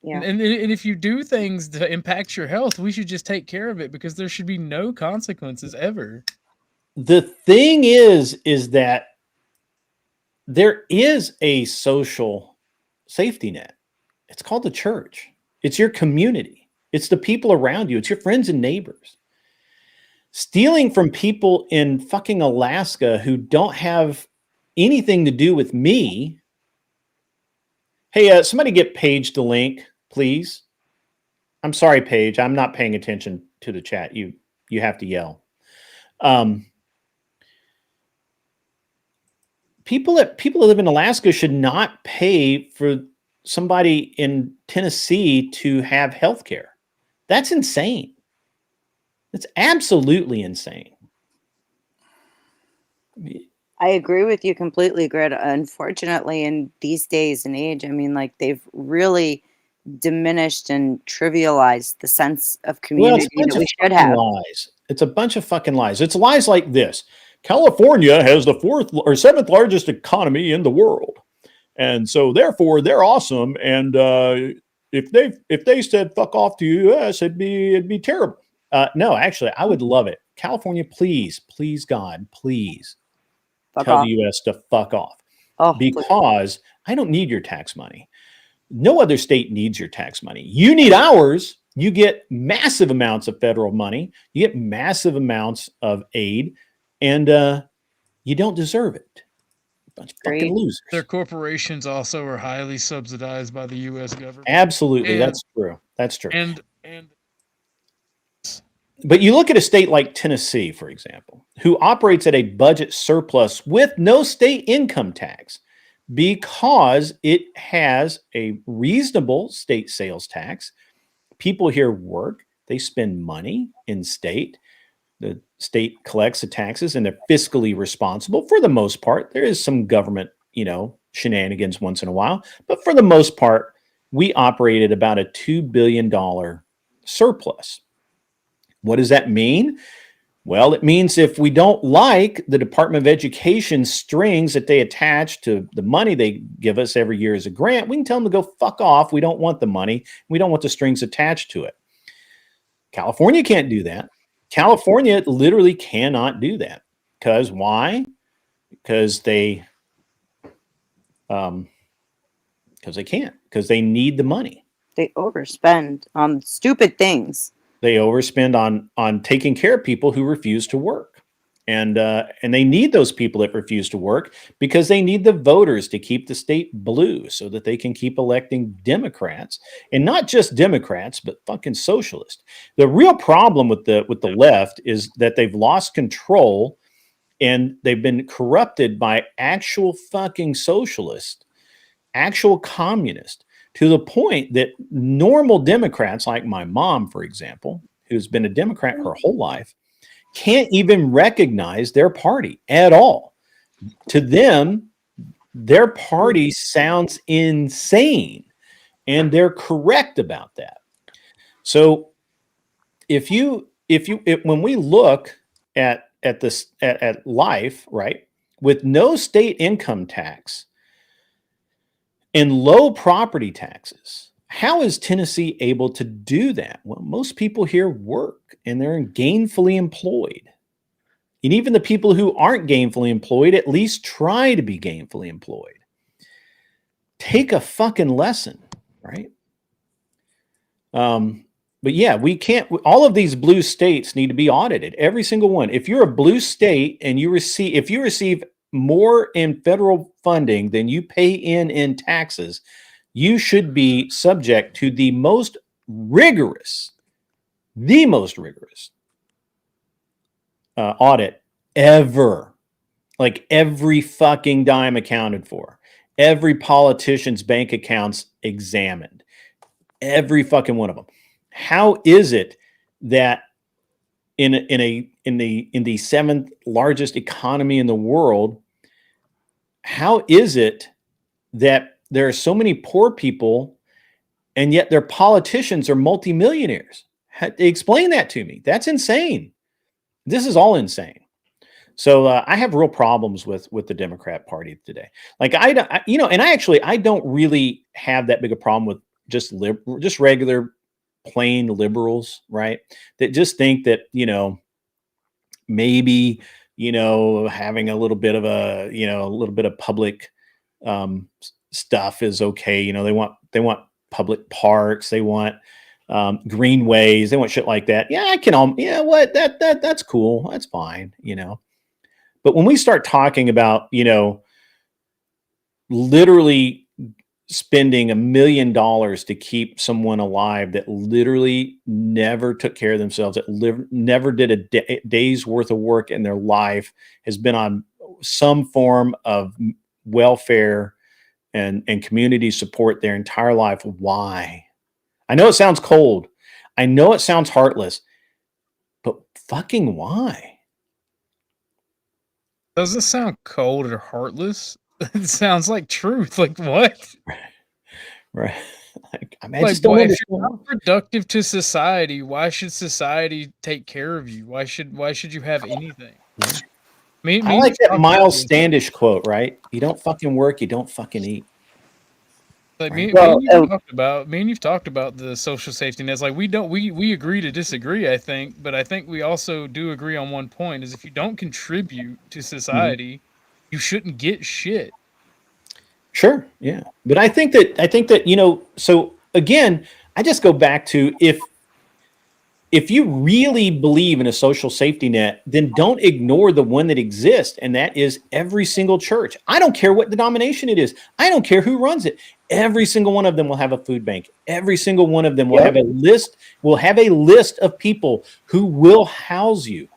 Yeah. And if you do things to impact your health, we should just take care of it because there should be no consequences ever. The thing is that there is a social safety net. It's called the church. It's your community. It's the people around you. It's your friends and neighbors. Stealing from people in fucking Alaska who don't have anything to do with me. Hey, somebody get Paige the link, please. I'm sorry, Paige. I'm not paying attention to the chat. You have to yell. People that live in Alaska should not pay for somebody in Tennessee to have health care. That's insane. It's absolutely insane. I agree with you completely, Greta. Unfortunately, in these days and age, I mean, like they've really diminished and trivialized the sense of community that we should have. Lies. It's a bunch of fucking lies. It's lies like this. California has the 4th or 7th largest economy in the world. And so therefore they're awesome. And if they said fuck off to US, it'd be terrible. No, actually, I would love it. California, please, God, please tell the US to fuck off. Because I don't need your tax money. No other state needs your tax money. You need ours. You get massive amounts of federal money. You get massive amounts of aid. And you don't deserve it. Bunch of fucking losers. Their corporations also are highly subsidized by the U.S. government. Absolutely, that's true. That's true. And but you look at a state like Tennessee, for example, who operates at a budget surplus with no state income tax because it has a reasonable state sales tax. People here work, they spend money in state. The state collects the taxes and they're fiscally responsible for the most part. There is some government, shenanigans once in a while, but for the most part, we operate at about a $2 billion surplus. What does that mean? Well, it means if we don't like the Department of Education strings that they attach to the money they give us every year as a grant, we can tell them to go fuck off. We don't want the money. We don't want the strings attached to it. California can't do that. California literally cannot do that. Because why? Because they can't. Because they need the money. They overspend on stupid things. They overspend on taking care of people who refuse to work. And they need those people that refuse to work because they need the voters to keep the state blue so that they can keep electing Democrats, and not just Democrats, but fucking socialists. The real problem with the left is that they've lost control and they've been corrupted by actual fucking socialists, actual communists, to the point that normal Democrats like my mom, for example, who's been a Democrat her whole life, can't even recognize their party at all. To them, their party sounds insane, and they're correct about that. So when we look at life, right, with no state income tax and low property taxes, how is Tennessee able to do that? Well, most people here work and they're gainfully employed. And even the people who aren't gainfully employed at least try to be gainfully employed. Take a fucking lesson, right? But yeah, we can't. All of these blue states need to be audited. Every single one. If you're a blue state and if you receive more in federal funding than you pay in taxes, you should be subject to the most rigorous audit ever. Like every fucking dime accounted for, every politician's bank accounts examined, every fucking one of them. How is it that in the seventh largest economy in the world, how is it that there are so many poor people and yet their politicians are multimillionaires? Explain that to me. That's insane. This is all insane. So I have real problems with the Democrat Party today. Like I don't really have that big a problem with just regular plain liberals, right? That just think that, maybe, having a little bit of public stuff is okay. They want public parks, they want greenways, they want shit like that. Yeah, that's cool. That's fine, But when we start talking about, literally spending $1 million to keep someone alive that literally never took care of themselves, that never did a day's worth of work in their life, has been on some form of welfare and community support their entire life. Why? I know it sounds cold. I know it sounds heartless, but fucking why? Doesn't sound cold or heartless. It sounds like truth. Like what? Right. If you're not productive to society, why should society take care of you? Why should you have anything? I like that Miles Standish quote, right? You don't fucking work, you don't fucking eat. Like me and you've talked about the social safety nets. Like we agree to disagree, I think, but I think we also do agree on one point: is if you don't contribute to society, you shouldn't get shit. Sure, yeah, but I think that so again, I just go back to if you really believe in a social safety net, then don't ignore the one that exists, and that is every single church. I don't care what denomination it is. I don't care who runs it. Every single one of them will have a food bank. Every single one of them will have a list. Will have a list of people who will house you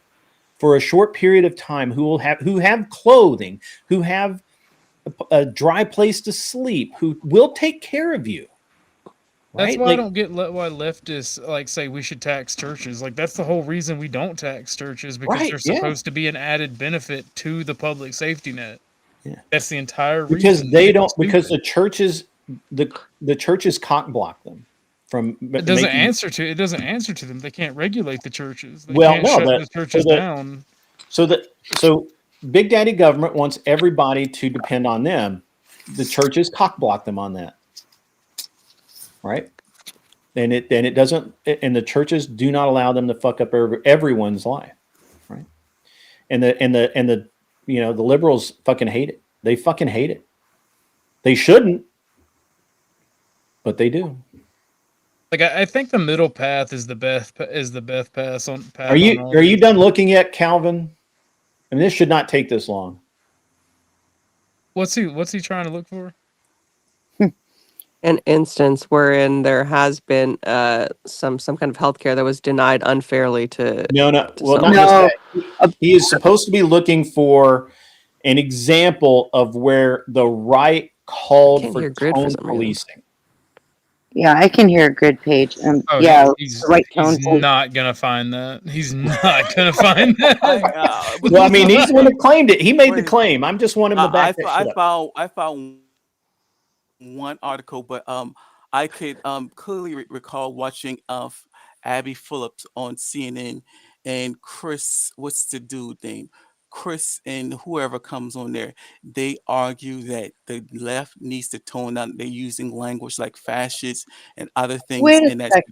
for a short period of time. Who have clothing. Who have a dry place to sleep. Who will take care of you. That's why I don't get why leftists say we should tax churches. Like that's the whole reason we don't tax churches, because they're supposed to be an added benefit to the public safety net. Yeah, that's the entire reason. Because they don't. Because the churches cock block them from. It doesn't answer to them. They can't regulate the churches. They can't shut the churches down. So Big Daddy government wants everybody to depend on them. The churches cock block them on that. Right, and it doesn't, and the churches do not allow them to fuck up everyone's life, right? And the the liberals fucking hate it. They fucking hate it. They shouldn't, but they do. Like I think the middle path is the best path on. Are you done looking yet, Calvin? I mean, this should not take this long. What's he trying to look for? An instance wherein there has been some kind of healthcare that was denied unfairly to. He is supposed to be looking for an example of where the right called for tone policing. Yeah, I can hear a grid page. He's not gonna find that. He's not gonna find that. Well, I mean, he's the one that claimed it. He made the claim. I'm just wanting him to back that shit up. I found one article, but I could clearly recall watching Abby Phillips on CNN and Chris, what's the dude name? Chris and whoever comes on there, they argue that the left needs to tone down. They're using language like fascist and other things, and that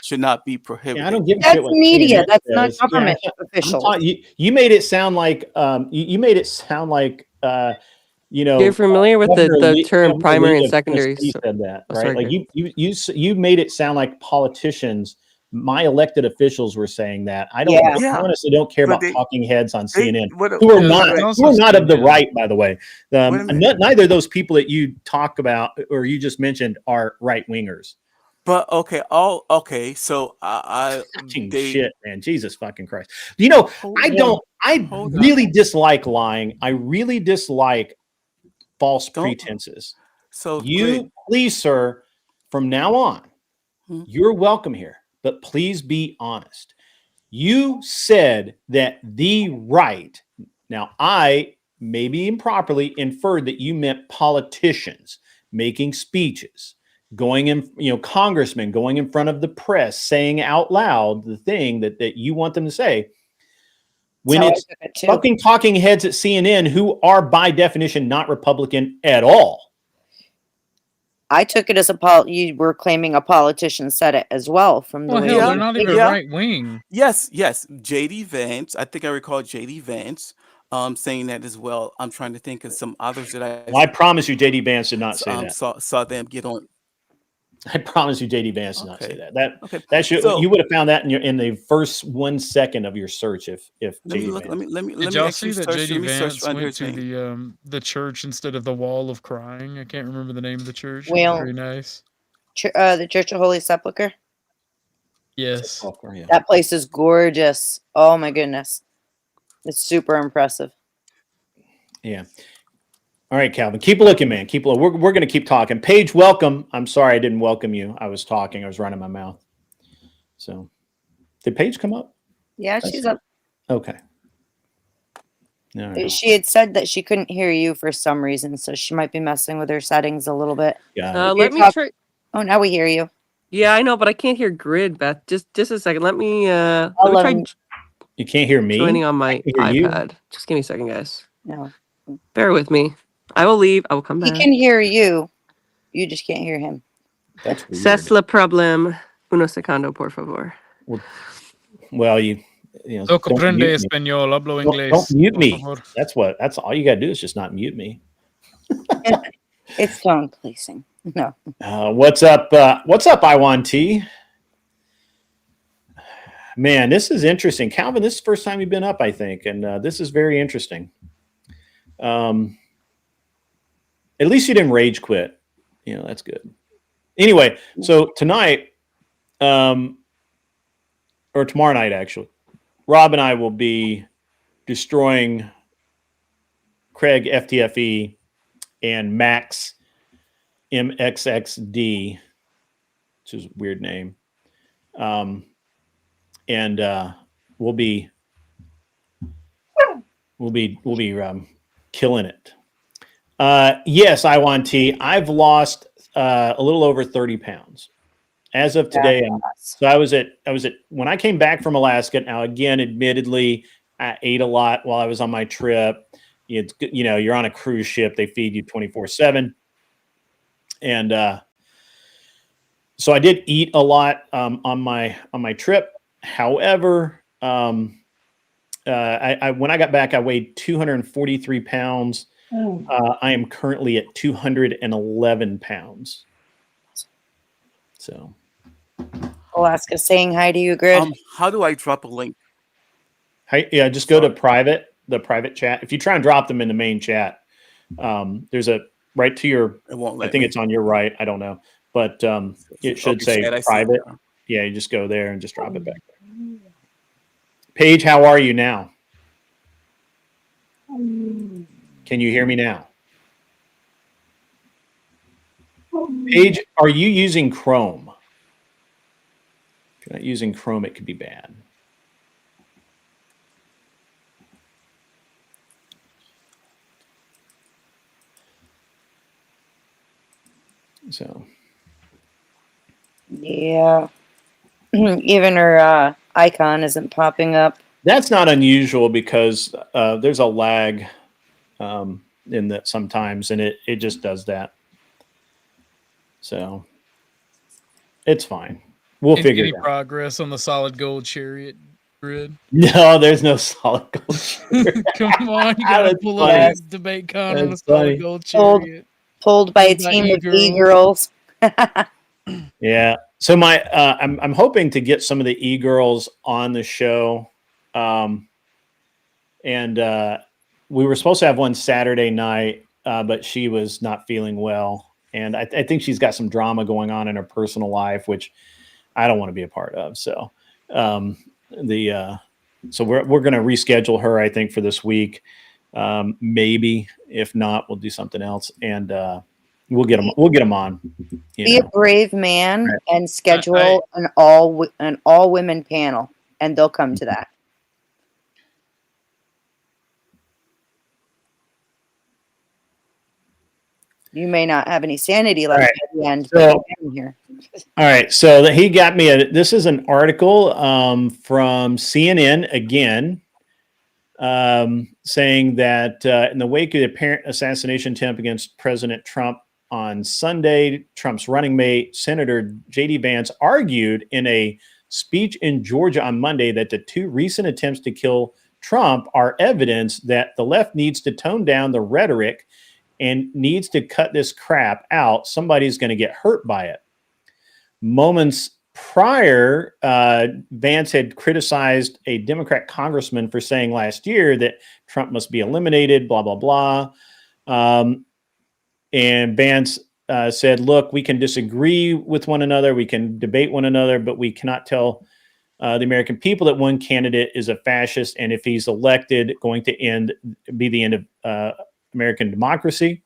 should not be prohibited. Yeah, I don't give a That's shit what media. CNN That's says. not government official. You made it sound like you made it sound like you know, You're familiar with the term Governor primary Lee and of secondary. Tennessee said that, Oh, right? sorry, Like Greg. you made it sound like politicians, my elected officials were saying that. I Yeah. honestly don't care But about talking heads on CNN, what who are Yeah, not it's also of the CNN. right, by the way. Wait a minute. Neither of those people that you talk about or you just mentioned are right wingers. But okay, so I they Shit, man, Jesus fucking Christ. You know, I don't. I hold really on. dislike lying. I really dislike false Don't pretenses. so Greg. You, please, sir, from now on, Hmm? you're welcome here, but please be honest. You said that the right, now I maybe improperly inferred that you meant politicians making speeches, going in, congressmen going in front of the press, saying out loud the thing that you want them to say. When That's how I it's took it too. fucking talking heads at CNN who are by definition not Republican at all. I took it as you were claiming a politician said it as well from the Well, way hell, you they're not even stated it. right wing. Yes. JD Vance. I think I recall JD Vance saying that as well. I'm trying to think of some others that Well, I promise you, JD Vance did not say that. saw them get on. I promise you, JD Vance did not say that. Okay. That should So you would have found that in the first 1 second of your search if let me JD look. Vance. Let Did me y'all actually see that search. Let JD me search Vance under went his to name. the church instead of the Wall of Crying? I can't remember the name of the church. It was Well, very nice. The Church of Holy Sepulchre. Yes. Yeah. That place is gorgeous. Oh my goodness. It's super impressive. Yeah. All right, Calvin. Keep looking, man. Keep looking. We're going to keep talking. Paige, welcome. I'm sorry I didn't welcome you. I was talking. I was running my mouth. So, did Paige come up? Yeah, she's up. Okay. All right. She had said that she couldn't hear you for some reason, so she might be messing with her settings a little bit. Yeah. Let me try. Oh, now we hear you. Yeah, I know, but I can't hear Grid, Beth. Just a second. Let me try You can't hear me? joining on my I can hear you. iPad. Just give me a second, guys. No. Bear with me. I will leave. I will come He back. can hear you. You just can't hear him. That's weird. C'est le problème. Uno segundo, por favor. Well, you know, No don't comprende mute me. español, hablo Don't inglés. mute por me. favor. That's all you got to do is just not mute me. It's tone placing. No. What's up, Iwan T? Man, this is interesting. Calvin, this is the first time you've been up, I think, and this is very interesting. At least you didn't rage quit. That's good. Anyway, so tonight, or tomorrow night, actually, Rob and I will be destroying Craig FTFE and Max MXXD, which is a weird name. And we'll be killing it. Yes, Iwan T. I've lost a little over 30 pounds as of today. So I was at when I came back from Alaska. Now, again, admittedly, I ate a lot while I was on my trip. It's you're on a cruise ship; they feed you 24/7, and so I did eat a lot on my trip. However, when I got back, I weighed 243 pounds. I am currently at 211 pounds. So, Alaska saying hi to you, Grid. How do I drop a link? Yeah, just go to the private chat. If you try and drop them in the main chat, there's a right to your. It won't let I think me. it's on your right. I don't know, but it should say chat, I see private. it now. Yeah, you just go there and just drop it back there. Paige, how are you now? Can you hear me now? Paige, are you using Chrome? If you're not using Chrome, it could be bad. So. Yeah. Even her icon isn't popping up. That's not unusual because there's a lag in that sometimes, and it just does that. So it's fine. We'll figure Any it out. progress on the solid gold chariot Grid? No, there's no solid gold chariot. Come on, you gotta That's pull funny. up this debate con on a That's solid funny. gold Pulled, chariot. pulled by a Pulled by team of e-girls. e-girls. Yeah. So my I'm hoping to get some of the e-girls on the show. And we were supposed to have one Saturday night, but she was not feeling well. And I think she's got some drama going on in her personal life, which I don't want to be a part of. So so we're going to reschedule her, I think, for this week. Maybe if not, we'll do something else, and we'll get them on. Be a brave man Right. and schedule an all women panel, and they'll come to that. You may not have any sanity left Right. at the end. So- but I'm here. All right, so he got me this is an article from CNN again, saying that in the wake of the apparent assassination attempt against President Trump on Sunday, Trump's running mate, Senator J.D. Vance, argued in a speech in Georgia on Monday that the two recent attempts to kill Trump are evidence that the left needs to tone down the rhetoric and needs to cut this crap out. Somebody's going to get hurt by it. Moments prior, Vance had criticized a Democrat congressman for saying last year that Trump must be eliminated, blah, blah, blah. And Vance said, look, we can disagree with one another, we can debate one another, but we cannot tell the American people that one candidate is a fascist, and if he's elected, going to be the end of American democracy.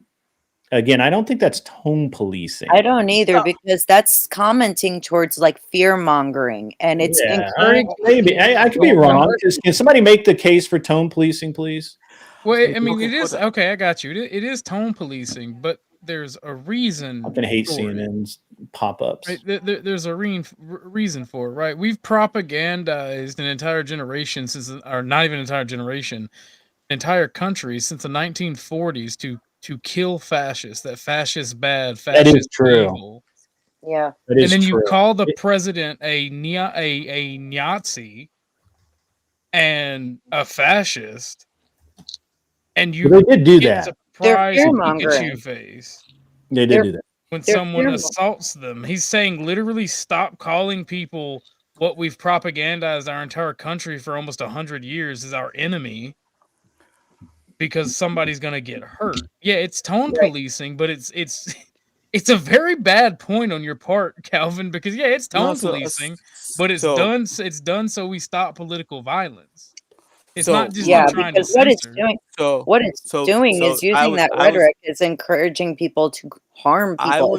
Again, I don't think that's tone policing. I don't either, because that's commenting towards like fear mongering, and it's encouraging. Maybe I could be wrong. Can somebody make the case for tone policing, please? Well, I mean, it is okay. I got you. It is tone policing, but there's a reason. I'm gonna hate CNN's pop-ups. Right? There's a reason for it, right? We've propagandized an entire generation or not even an entire generation, entire country since the 1940s to kill fascists. That fascists bad, fascists That is true. evil. Yeah, that is and then true. you call the president a Nazi and a fascist, and you They did do get that. surprise They're fear-mongering. Pikachu face They did do that. when They're someone fearful. assaults them. He's saying literally stop calling people what we've propagandized our entire country for almost 100 years is our enemy, because somebody's gonna get hurt. Yeah, it's tone policing, but it's a very bad point on your part, Calvin, because yeah, it's tone policing, but it's done so we stop political violence. It's not just trying to because what it's censor. doing, So what it's doing is using that rhetoric is encouraging people to harm people.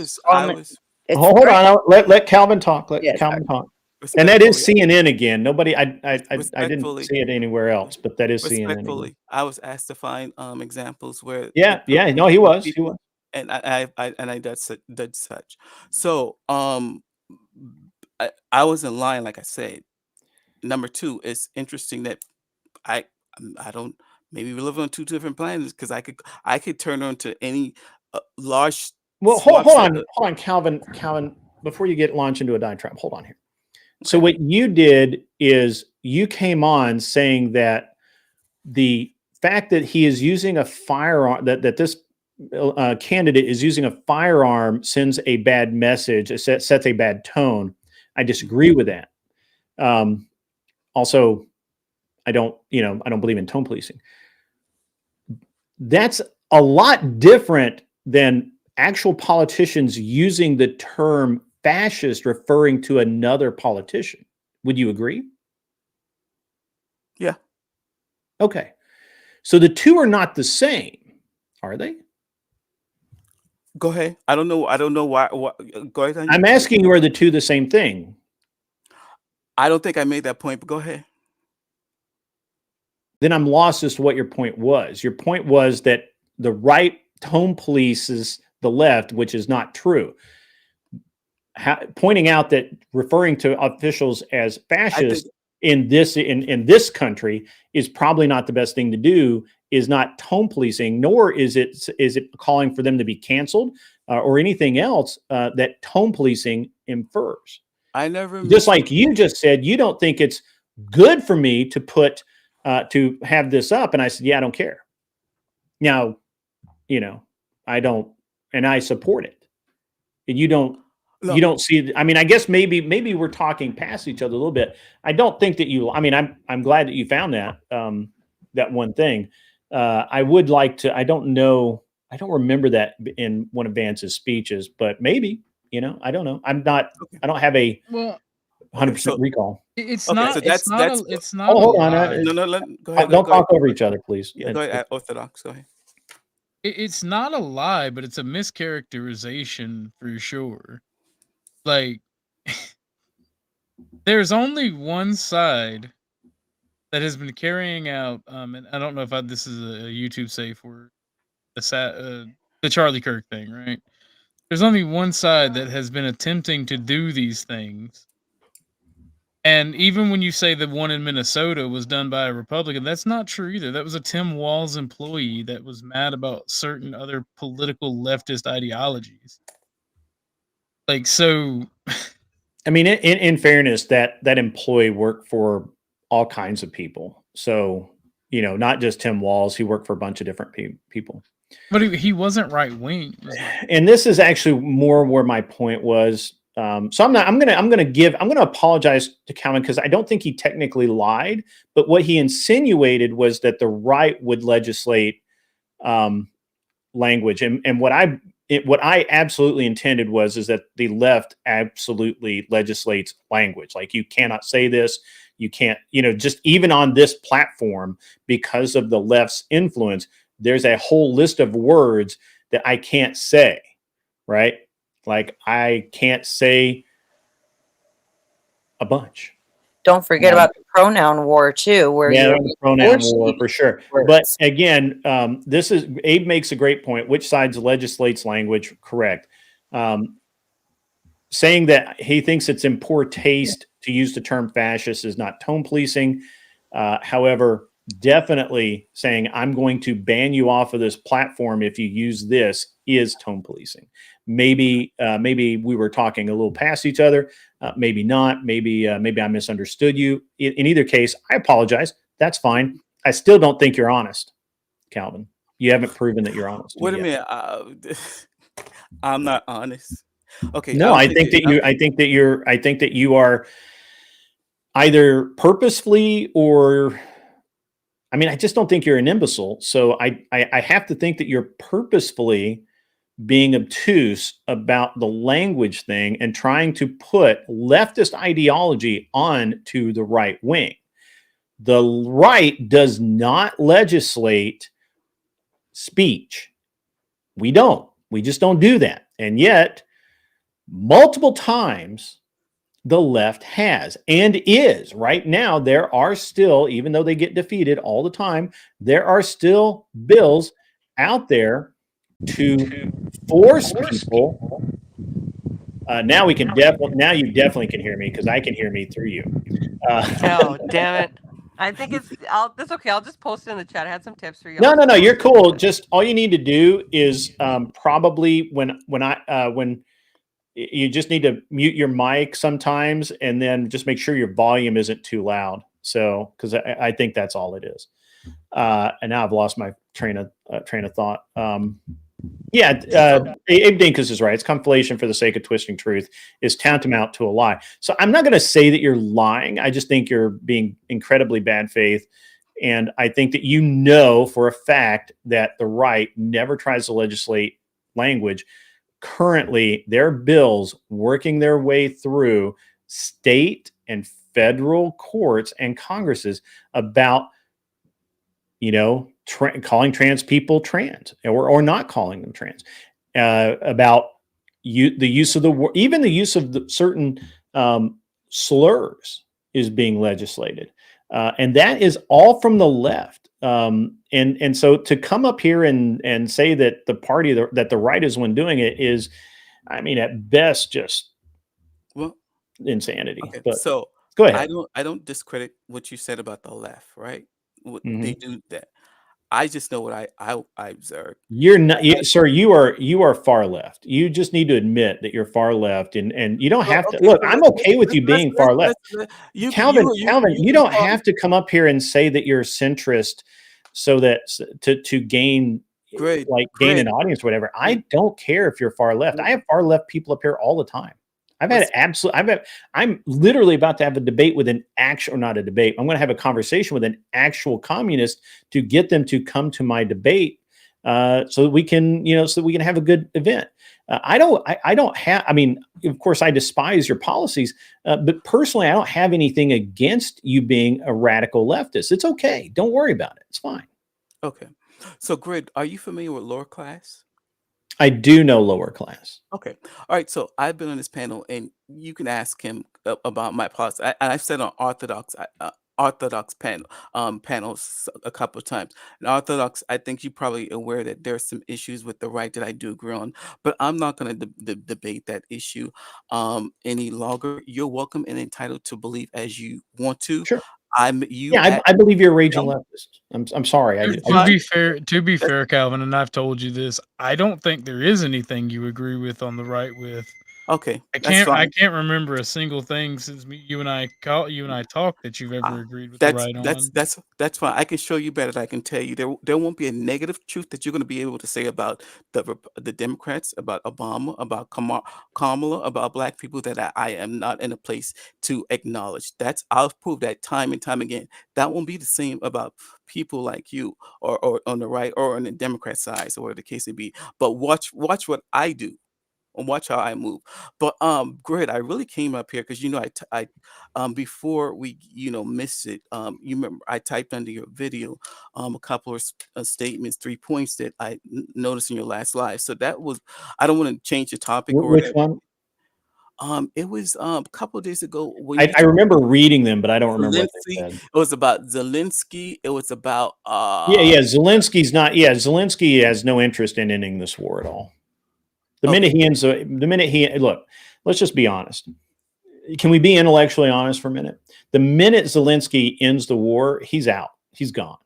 Hold on, let Calvin talk. Let Calvin talk. And that is CNN again. Nobody, I didn't see it anywhere else, but that is CNN. Respectfully, I was asked to find examples where. Yeah, no, he was. And I did such. So I was in line, like I said. Number two, it's interesting that I don't. Maybe we live on two different planets, because I could turn on to any large. Well, hold on, Calvin. Before you get launched into a diatribe, hold on here. So what you did is you came on saying that the fact that he is using a firearm, that this candidate is using a firearm, sends a bad message, it sets a bad tone. I disagree with that. Also, I don't believe in tone policing. That's a lot different than actual politicians using the term fascist referring to another politician. Would you agree? Yeah. Okay. So the two are not the same, are they? Go ahead. I don't know why. Go ahead. I'm asking you, are the two the same thing? I don't think I made that point, but go ahead. Then I'm lost as to what your point was. Your point was that the right tone polices the left, which is not true. Pointing out that referring to officials as fascists in this country is probably not the best thing to do, is not tone policing, nor is it calling for them to be canceled or anything else that tone policing infers. I never, just like you just said, you don't think it's good for me to put to have this up. And I said, yeah, I don't care. Now, I don't, and I support it. And you don't see it. I mean, I guess maybe we're talking past each other a little bit. I don't think that I'm glad that you found that that one thing. I would like to. I don't know. I don't remember that in one of Vance's speeches, but maybe, I don't know. I'm not. I don't have a 100% recall. It's Okay, not. so It's not. that's It's not a hold on. lie. go ahead. Don't go ahead. talk over each other, please. Yeah, go ahead. Orthodox. Go ahead. It's not a lie, but it's a mischaracterization for sure. Like, there's only one side that has been carrying out, and I don't know if this is a YouTube safe word, the Charlie Kirk thing, right? There's only one side that has been attempting to do these things. And even when you say the one in Minnesota was done by a Republican, that's not true either. That was a Tim Walz employee that was mad about certain other political leftist ideologies. Like, so. I mean, in fairness, that employee worked for all kinds of people. So, not just Tim Walz. He worked for a bunch of different people. But he wasn't right wing. And this is actually more where my point was. So I'm gonna apologize to Calvin because I don't think he technically lied, but what he insinuated was that the right would legislate language, and what I absolutely intended is that the left absolutely legislates language. Like, you cannot say this, you can't, just even on this platform, because of the left's influence, there's a whole list of words that I can't say, right? Like, I can't say a bunch. Don't forget about the pronoun war too, where the pronoun war for sure. But again, Abe makes a great point. Which sides legislates language? Correct. Saying that he thinks it's in poor taste to use the term fascist is not tone policing. However, definitely saying I'm going to ban you off of this platform if you use this is tone policing. Maybe we were talking a little past each other. Maybe not. Maybe I misunderstood you. In either case, I apologize. That's fine. I still don't think you're honest, Calvin. You haven't proven that you're honest. Wait a minute. I'm not honest. Okay. No, I think that you are either purposefully or. I mean, I just don't think you're an imbecile. So I have to think that you're purposefully being obtuse about the language thing and trying to put leftist ideology on to the right wing. The right does not legislate speech. We just don't do that. And yet, multiple times, the left has and is right now. There are still, even though they get defeated all the time, there are still bills out there to force people. Now you definitely can hear me because I can hear me through you. Oh, damn it. I think that's okay. I'll just post it in the chat. I had some tips for you. No, you're cool. Just all you need to do is probably when you just need to mute your mic sometimes, and then just make sure your volume isn't too loud. So, because I think that's all it is. And now I've lost my train of thought. Abe Dinkus is right. It's conflation for the sake of twisting truth is tantamount to a lie. So I'm not going to say that you're lying. I just think you're being incredibly bad faith. And I think that for a fact that the right never tries to legislate language. Currently, there are bills working their way through state and federal courts and Congresses about, calling trans people trans or not calling them trans, about the use of even the use of certain slurs is being legislated. And that is all from the left. And so to come up here and say that the party that the right is one doing it is, I mean, at best, just insanity. Okay, but so go ahead. I don't discredit what you said about the left, right? They do that. I just know what I observed. You're not, sir. You are far left. You just need to admit that you're far left, and you don't Well, have to okay, look. so I'm okay with you being far left, Calvin. You you don't call have to come up here and say that you're centrist, so that to gain great, gain an great. audience, or whatever. I don't care if you're far left. I have far left people up here all the time. I'm literally about to have a debate with an actual, or not a debate. I'm going to have a conversation with an actual communist to get them to come to my debate, so that we can, so that we can have a good event. I don't have. I mean, of course, I despise your policies, but personally, I don't have anything against you being a radical leftist. It's okay. Don't worry about it. It's fine. Okay. So, Grid, are you familiar with lower class? I do know lower class. Okay. All right. So I've been on this panel, and you can ask him about my policy. I've said on Orthodox panels a couple of times. And Orthodox, I think you're probably aware that there's some issues with the right that I do agree on, but I'm not going to debate that issue any longer. You're welcome and entitled to believe as you want to. Sure. I I believe you're a raging leftist. I'm sorry. To be fair, Calvin, and I've told you this, I don't think there is anything you agree with on the right with. Okay, I that's fine. can't remember a single thing since you and I talked that you've ever agreed with the right on. That's fine. I can show you better. I can tell you there won't be a negative truth that you're going to be able to say about the Democrats, about Obama, about Kamala, about Black people that I am not in a place to acknowledge. I'll prove that time and time again. That won't be the same about people like you or on the right or on the Democrat side, or whatever the case may be. But watch what I do and watch how I move. But Grid, I really came up here because before we missed it, you remember I typed under your video a couple of statements, 3 points that I noticed in your last live. So that was, I don't want to change the topic or Which whatever. one? It was a couple of days ago when I remember reading them, but I don't remember what they Zelensky. said. It was about Zelensky. It was about Zelensky's not. Yeah, Zelensky has no interest in ending this war at all. The minute he look, let's just be honest. Can we be intellectually honest for a minute? The minute Zelensky ends the war, he's out. He's gone.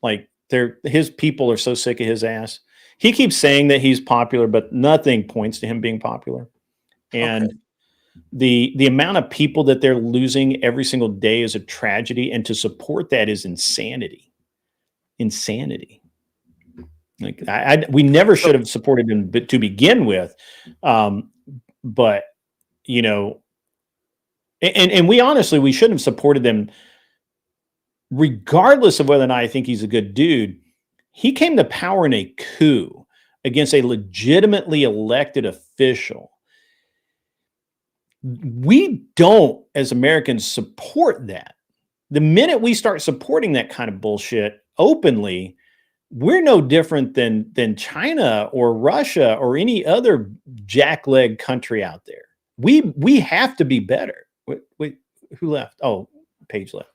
Like his people are so sick of his ass. He keeps saying that he's popular, but nothing points to him being popular. And the amount of people that they're losing every single day is a tragedy, and to support that is insanity. Insanity. Like we never should have supported him to begin with, but and we honestly we shouldn't have supported them, regardless of whether or not I think he's a good dude. He came to power in a coup against a legitimately elected official. We don't, as Americans, support that. The minute we start supporting that kind of bullshit openly, we're no different than China or Russia or any other jackleg country out there. We have to be better. Wait, who left? Oh, Paige left.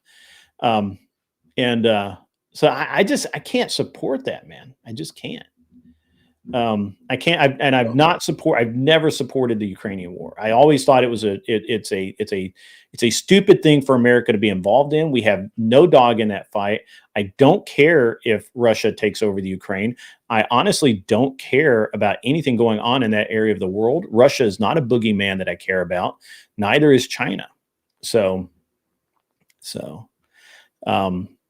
So I can't support that, man. I just can't. I can't. I've never supported the Ukrainian war. I always thought it's a stupid thing for America to be involved in. We have no dog in that fight. I don't care if Russia takes over the Ukraine. I honestly don't care about anything going on in that area of the world. Russia is not a boogeyman that I care about. Neither is China.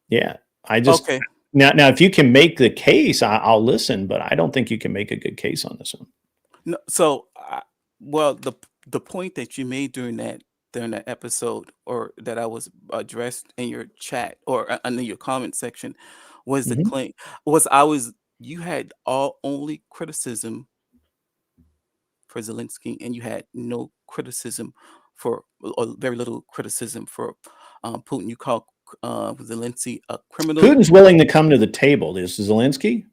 Yeah. I just now if you can make the case, I'll listen, but I don't think you can make a good case on this one. No, so well, the point that you made during that episode, or that I was addressed in your chat or under your comment section, was the claim you had only criticism for Zelensky, and you had no criticism or very little criticism for Putin. You call Zelensky a criminal. Putin's willing to come to the table. Is Zelensky?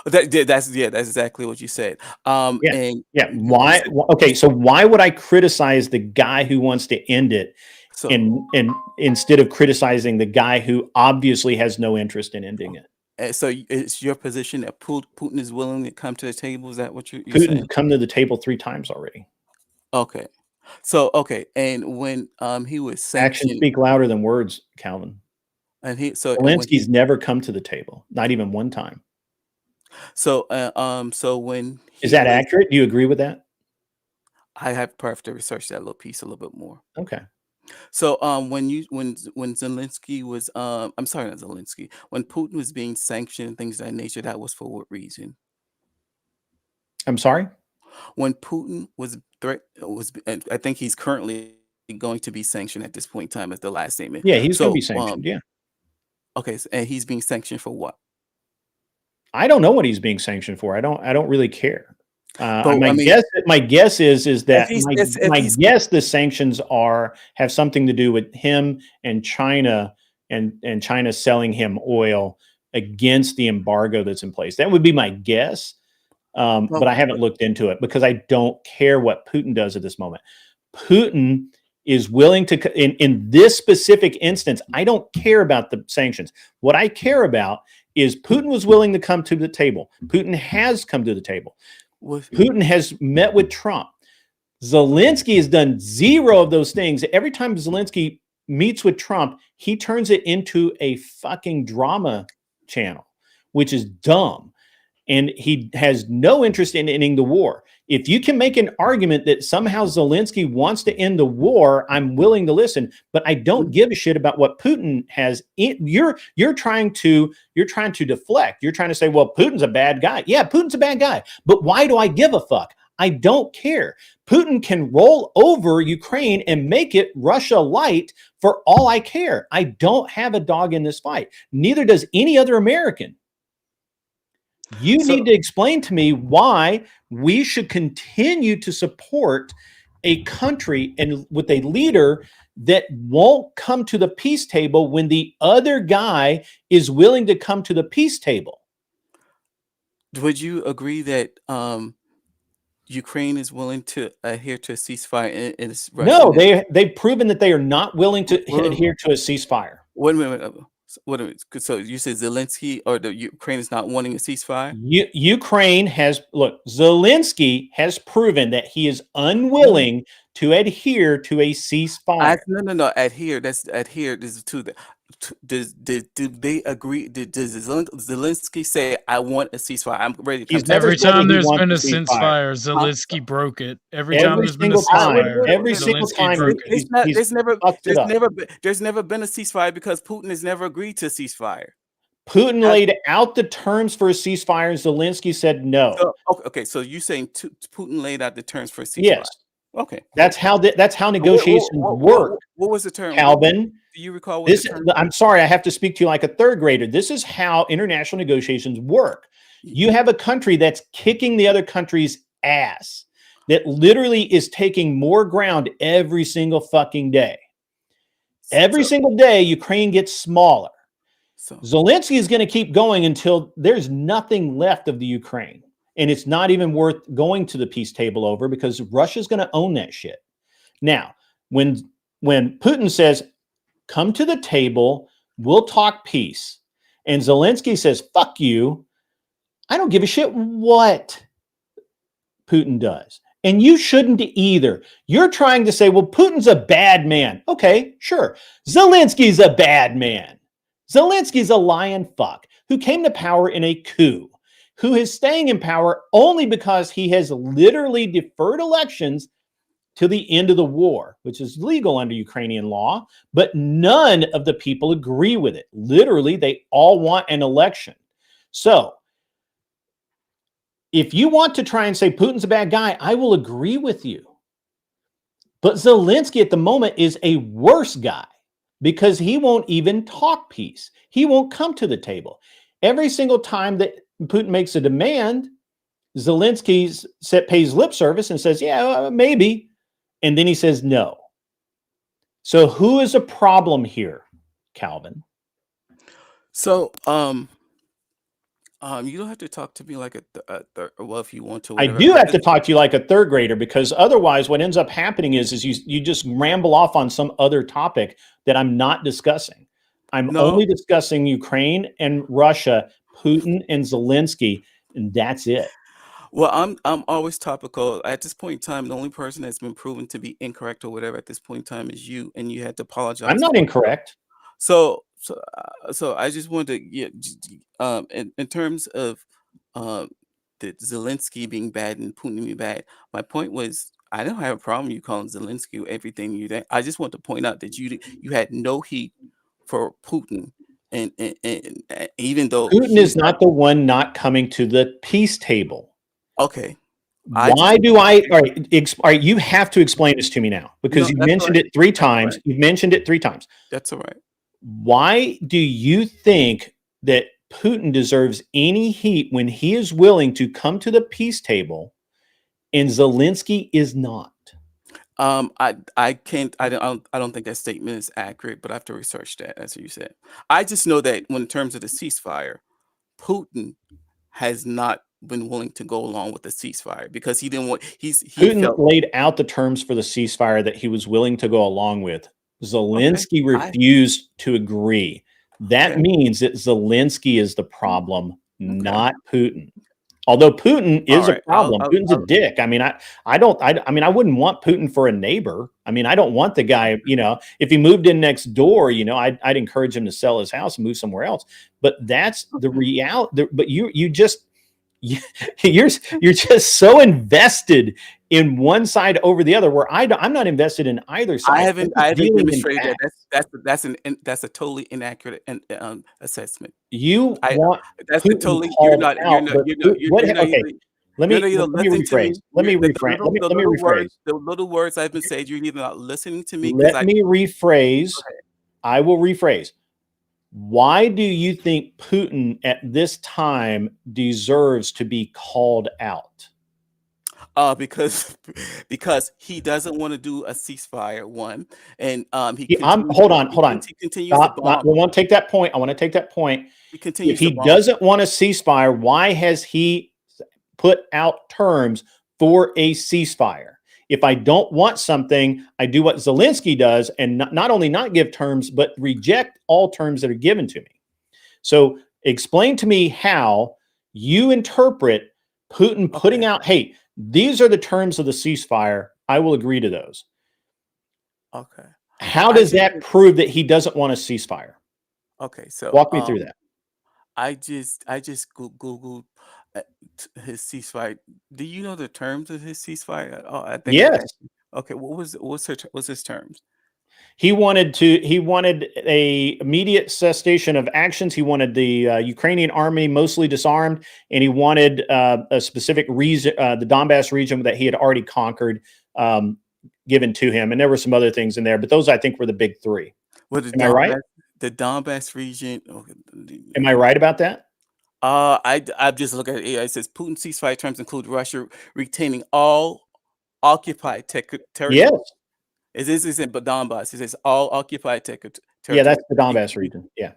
That's exactly what you said. Why? Okay, so why would I criticize the guy who wants to end it, and instead of criticizing the guy who obviously has no interest in ending it? So it's your position that Putin is willing to come to the table? Is that what you're Putin saying? come to the table 3 times already. Okay. So and when he was Actions sanctioned, speak louder than words, Calvin. And he so and when Zelensky's never come to the table, not even one time. so when Is he that was, accurate? Do you agree with that? I have probably to research that little piece a little bit more. Okay. So when Zelensky was I'm sorry, not Zelensky, when Putin was being sanctioned and things of that nature, that was for what reason? I'm sorry? When Putin was and I think he's currently going to be sanctioned at this point in time as the last statement. Yeah, he's gonna be So sanctioned, yeah. okay, and he's being sanctioned for what? I don't know what he's being sanctioned for. I don't really care. But I mean, My guess is if that he's if my he's guess the sanctions have something to do with him and China and China selling him oil against the embargo that's in place. That would be my guess. But I haven't looked into it because I don't care what Putin does at this moment. Putin is willing to, in this specific instance, I don't care about the sanctions. What I care about is Putin was willing to come to the table. Putin has come to the table. Putin has met with Trump. Zelensky has done zero of those things. Every time Zelensky meets with Trump, he turns it into a fucking drama channel, which is dumb. And he has no interest in ending the war. If you can make an argument that somehow Zelensky wants to end the war, I'm willing to listen, but I don't give a shit about what Putin has. You're trying to deflect. You're trying to say, well, Putin's a bad guy. Yeah, Putin's a bad guy, but why do I give a fuck? I don't care. Putin can roll over Ukraine and make it Russia light for all I care. I don't have a dog in this fight. Neither does any other American. You need to explain to me why we should continue to support a country and with a leader that won't come to the peace table when the other guy is willing to come to the peace table. Would you agree that Ukraine is willing to adhere to a ceasefire in No, they've proven that they are not willing to adhere to a ceasefire. Wait a minute. Wait a minute. So you said Zelensky or the Ukraine is not wanting a ceasefire? Ukraine has Zelensky has proven that he is unwilling to adhere to a ceasefire. No. Adhere. That's adhere. This to the. Do they agree? Does Zelensky say, "I want a ceasefire. I'm ready"? Every time there's been a ceasefire, Zelensky broke it. Every time there's been a ceasefire, Zelensky broke it. There's never been a ceasefire because Putin has never agreed to a ceasefire. Putin laid out the terms for a ceasefire, and Zelensky said no. So, okay. So you're saying Putin laid out the terms for a ceasefire? Yes. Okay. That's how negotiations work. What was the term, Calvin? Do you recall what this? the term? I'm sorry, I have to speak to you like a third grader. This is how international negotiations work. You have a country that's kicking the other country's ass, that literally is taking more ground every single fucking day. Every single day, Ukraine gets smaller. Zelensky is going to keep going until there's nothing left of the Ukraine. And it's not even worth going to the peace table over because Russia's going to own that shit. Now, when Putin says, come to the table, we'll talk peace, and Zelensky says, fuck you, I don't give a shit what Putin does. And you shouldn't either. You're trying to say, well, Putin's a bad man. Okay, sure. Zelensky's a bad man. Zelensky's a lying fuck who came to power in a coup, who is staying in power only because he has literally deferred elections to the end of the war, which is legal under Ukrainian law, but none of the people agree with it. Literally, they all want an election. So if you want to try and say Putin's a bad guy, I will agree with you. But Zelensky at the moment is a worse guy because he won't even talk peace. He won't come to the table. Every single time that Putin makes a demand, Zelensky pays lip service and says, yeah, maybe. And then he says no. So who is a problem here, Calvin? So, you don't have to talk to me like well, if you want to. I do have to talk to you like a third grader because otherwise what ends up happening is you just ramble off on some other topic that I'm not discussing. I'm only discussing Ukraine and Russia, Putin and Zelensky, and that's it. Well, I'm always topical. At this point in time, the only person that's been proven to be incorrect or whatever at this point in time is you, and you had to apologize. I'm not incorrect. So so I just wanted to, in terms of um, the Zelensky being bad and Putin being bad, my point was I don't have a problem you calling Zelensky everything you think. I just want to point out that you had no heat for Putin, and even though Putin is he's not not the one not coming to the peace table. okay. Why do I? All right, all right. You have to explain this to me now because No, you've that's all mentioned right. it 3 That's all times. right. You've mentioned it 3 times. That's all right. Why do you think that Putin deserves any heat when he is willing to come to the peace table and Zelensky is not? I can't. I don't think that statement is accurate, but I have to research that, as you said. I just know that when in terms of the ceasefire, Putin has not been willing to go along with the ceasefire because he didn't want. He Putin felt laid out the terms for the ceasefire that he was willing to go along with. okay. Zelensky I refused to agree. That okay. means that Zelensky is the problem, Okay. not Putin. Although Putin All is a right. problem, Putin's a dick. I mean, I mean, I wouldn't want Putin for a neighbor. I mean, I don't want the guy. You know, if he moved in next door, you know, I'd encourage him to sell his house and move somewhere else. But that's the reality. But you just you're just so invested in one side over the other, where I'm not invested in either side. I'm I just haven't dealing in demonstrated that. facts. That's a totally inaccurate assessment. You I want that's a Putin totally called out, but what? you're not Okay, either you're not either let me listening to rephrase. me. Let me The reframe. little Let me rephrase. the little words I've been saying. You're either not listening to me because Let I me rephrase. go ahead. I will rephrase. Why do you think Putin at this time deserves to be called out? Because because he doesn't want to do a ceasefire one, and he I'm continues hold on, hold on. he continues to Stop. bomb. We want to take that point. I want to take that point. He If continues to he bomb. doesn't want a ceasefire, why has he put out terms for a ceasefire? If I don't want something, I do what Zelensky does and not only not give terms, but reject all terms that are given to me. So explain to me how you interpret Putin putting Okay. out, hey, these are the terms of the ceasefire. I will agree to those. Okay. How I does just that prove that he doesn't want a ceasefire? okay. So Walk me through that. I just googled his ceasefire. Do you know the terms of his ceasefire? Oh, I think I Yes. asked you. Okay, what's his terms? He wanted a immediate cessation of actions. He wanted the Ukrainian army mostly disarmed, and he wanted a specific reason, the Donbass region that he had already conquered, given to him. And there were some other things in there, but those I think were the big 3. Well, the Am I right? Donbass region. Okay, Am I right about that? I'm just looking at it. It says Putin ceasefire terms include Russia retaining all occupied territory. Yes. This isn't but Donbass. It says all occupied Yeah, territory. that's the Donbass region. Yeah.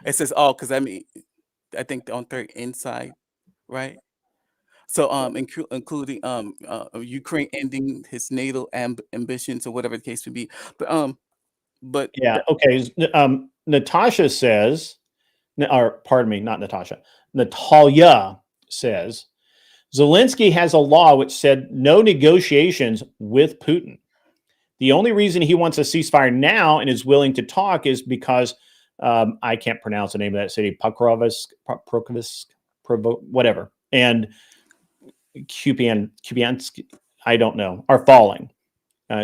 It says all because I mean, I think on third inside, right? So including Ukraine ending his NATO ambitions or whatever the case may be. But Yeah. Okay. Natasha says, or pardon me, not Natasha. Natalia says Zelensky has a law which said no negotiations with Putin. The only reason he wants a ceasefire now and is willing to talk is because I can't pronounce the name of that city, Pokrovsk, whatever, and Kupiansk, I don't know, are falling.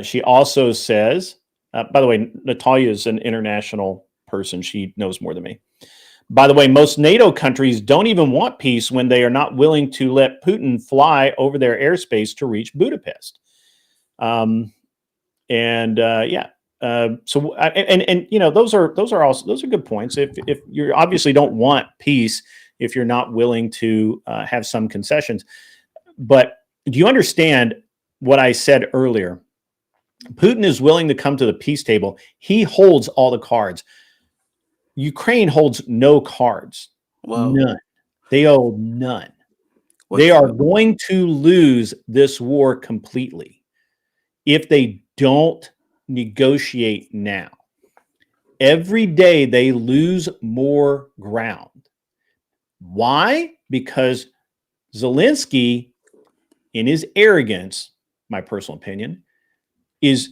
She also says, by the way, Natalia is an international person. She knows more than me. By the way, most NATO countries don't even want peace when they are not willing to let Putin fly over their airspace to reach Budapest. So you know, those are good points. If you obviously don't want peace, if you're not willing to have some concessions, but do you understand what I said earlier? Putin is willing to come to the peace table. He holds all the cards. Ukraine holds no cards. well, None. They hold none. They what's are going to lose this war completely if they don't negotiate now. Every day they lose more ground. Why? Because Zelensky, in his arrogance, my personal opinion, is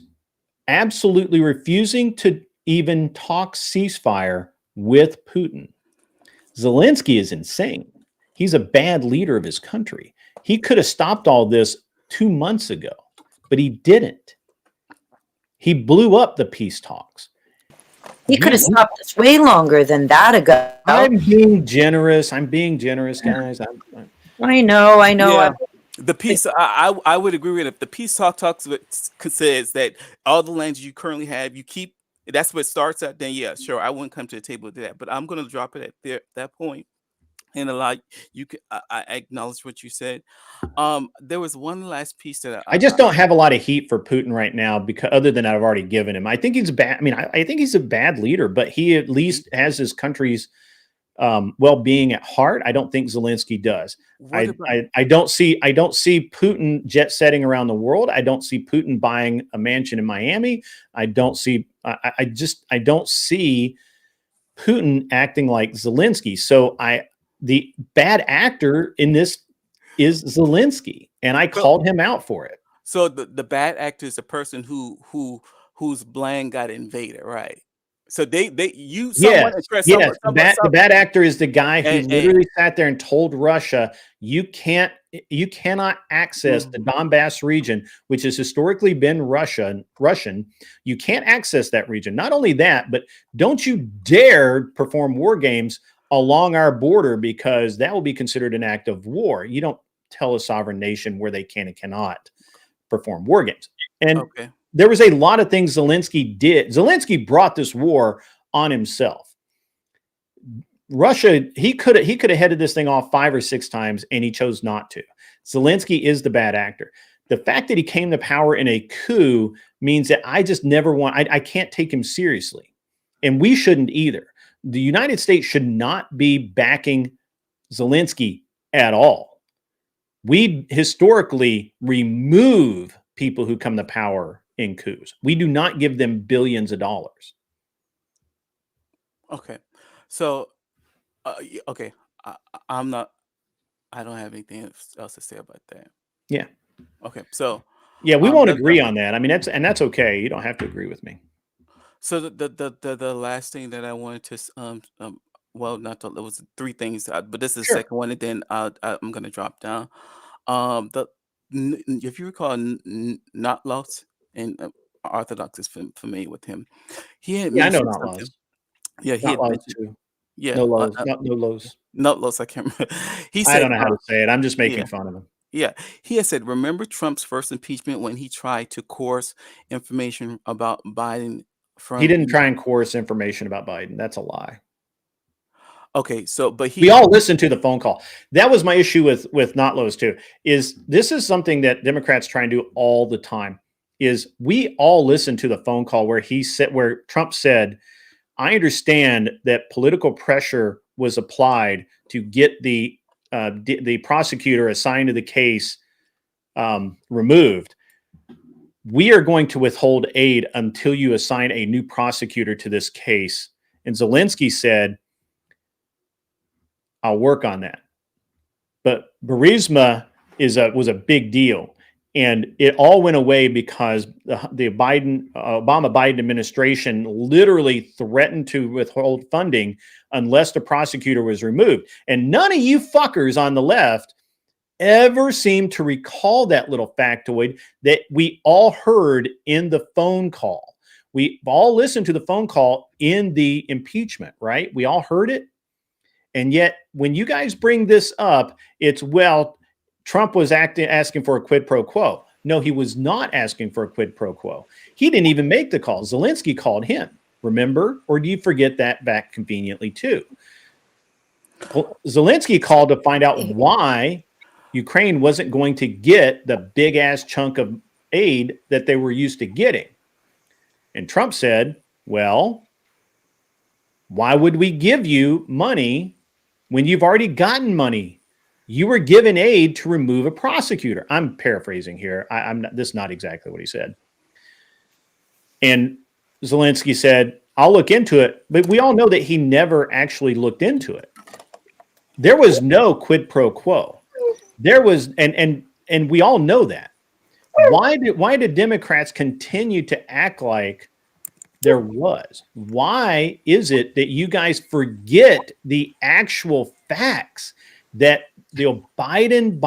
absolutely refusing to even talk ceasefire with Putin. Zelensky is insane. He's a bad leader of his country. He could have stopped all this 2 months ago, but he didn't. He blew up the peace talks. He could have stopped this way longer than that ago. I'm being generous. Guys. I know. Yeah. The peace, I would agree with it. If the peace talks says that all the lands you currently have, you keep, that's what starts at, then yeah, sure, I wouldn't come to the table to that. But I'm going to drop it at that point and allow you. I acknowledge what you said. There was one last piece that I just don't have a lot of heat for Putin right now, because other than I've already given him. I think he's bad. I mean, I think he's a bad leader, but he at least has his country's well-being at heart. I don't think Zelensky does. I don't see Putin jet setting around the world. I don't see Putin buying a mansion in Miami. I don't see Putin acting like Zelensky. So the bad actor in this is Zelensky, and I called him out for it. So the bad actor is a person whose land got invaded, right? So the bad actor is the guy who literally sat there and told Russia, you cannot access the Donbass region, which has historically been Russian. You can't access that region. Not only that, but don't you dare perform war games along our border, because that will be considered an act of war. You don't tell a sovereign nation where they can and cannot perform war games. And there was a lot of things Zelensky did. Zelensky brought this war on himself. Russia, he could have headed this thing off 5 or 6 times, and he chose not to. Zelensky is the bad actor. The fact that he came to power in a coup means that I just never want, I can't take him seriously. And we shouldn't either. The United States should not be backing Zelensky at all. We historically remove people who come to power in coups. We do not give them billions of dollars. Okay. So, okay. I don't have anything else to say about that. Yeah. Okay. So, yeah, we won't agree on that. I mean, that's okay. You don't have to agree with me. So the last thing that I wanted to well, there was 3 things, but this is the second one, and then I'm gonna drop down. If you recall, Not Lost, and Orthodox is familiar with him. He had mentioned something. Yeah, he had mentioned. Yeah, no lows, no lows. Not Lost. I can't remember. He said, I don't know how to say it. I'm just making fun of him. Yeah, he had said, remember Trump's first impeachment when he tried to coerce information about Biden. He didn't try and coerce information about Biden. That's a lie. Okay, so we all listened to the phone call. That was my issue with Not Lows too. This is something that Democrats try and do all the time. Is we all listened to the phone call where Trump said, "I understand that political pressure was applied to get the prosecutor assigned to the case removed. We are going to withhold aid until you assign a new prosecutor to this case." And Zelensky said, "I'll work on that." But Burisma was a big deal, and it all went away because the Obama-Biden administration literally threatened to withhold funding unless the prosecutor was removed. And none of you fuckers on the left ever seem to recall that little factoid that we all heard in the phone call. We all listened to the phone call in the impeachment, right? We all heard it. And yet, when you guys bring this up, it's, well, Trump was asking for a quid pro quo. No, he was not asking for a quid pro quo. He didn't even make the call. Zelensky called him, remember? Or do you forget that back conveniently too? Zelensky called to find out why Ukraine wasn't going to get the big-ass chunk of aid that they were used to getting. And Trump said, well, why would we give you money when you've already gotten money? You were given aid to remove a prosecutor. I'm paraphrasing here. This is not exactly what he said. And Zelensky said, I'll look into it. But we all know that he never actually looked into it. There was no quid pro quo. There was, and we all know that. Why did Democrats continue to act like There was. Why is it that you guys forget the actual facts that the Biden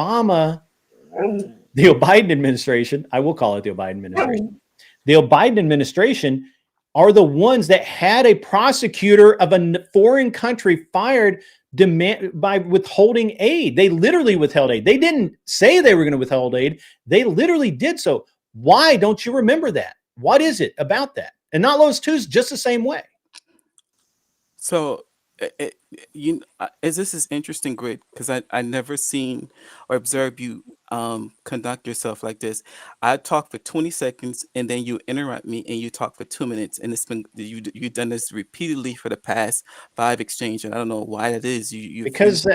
administration, I will call it the Biden administration, the Biden administration are the ones that had a prosecutor of a foreign country fired by withholding aid. They literally withheld aid. They didn't say they were going to withhold aid. They literally did so. Why don't you remember that? What is it about that? And not those two's just the same way. So, this is interesting, Grid, because I never seen or observed you conduct yourself like this. I talk for 20 seconds and then you interrupt me and you talk for 2 minutes, and it's been you've done this repeatedly for the past 5 exchanges. And I don't know why that is. Because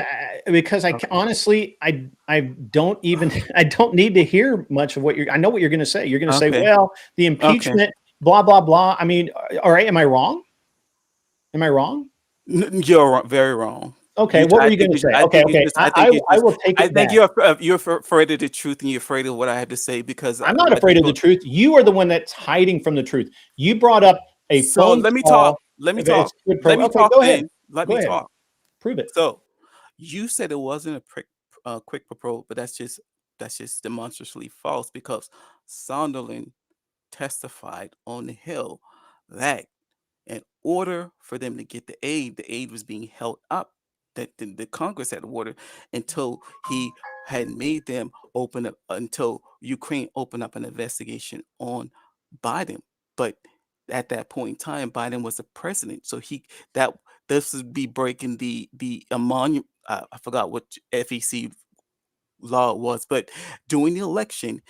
I honestly I don't even I don't need to hear much of what I know what you're going to say. You're going to say, well, the impeachment, blah blah blah. I mean, all right, am I wrong? Am I wrong? You're very wrong. Okay, what were you going to say? Okay, I will take it I think back. you're afraid of the truth, and you're afraid of what I have to say, because I'm not afraid of the truth. You are the one that's hiding from the truth. You brought up a phone let me call. talk. Let me talk. Let me Okay, talk. go ahead. Let Go me ahead. talk. Prove it. So, you said it wasn't a quick probe, but that's just demonstrably false, because Sunderland testified on the Hill that in order for them to get the aid was being held up, that the Congress had ordered until he had made them open up, until Ukraine opened up an investigation on Biden. But at that point in time, Biden was the president, so this would be breaking the monument. I forgot what FEC law it was, but during the election,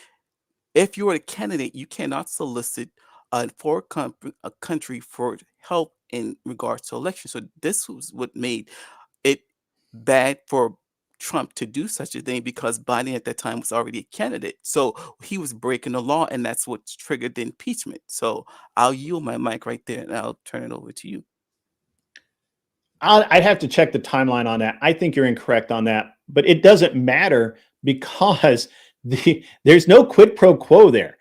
if you're a candidate, you cannot solicit for a country for help in regards to election. So this was what made it bad for Trump to do such a thing, because Biden at that time was already a candidate. So he was breaking the law, and that's what triggered the impeachment. So I'll yield my mic right there, and I'll turn it over to you. I'd have to check the timeline on that. I think you're incorrect on that, but it doesn't matter, because there's no quid pro quo there.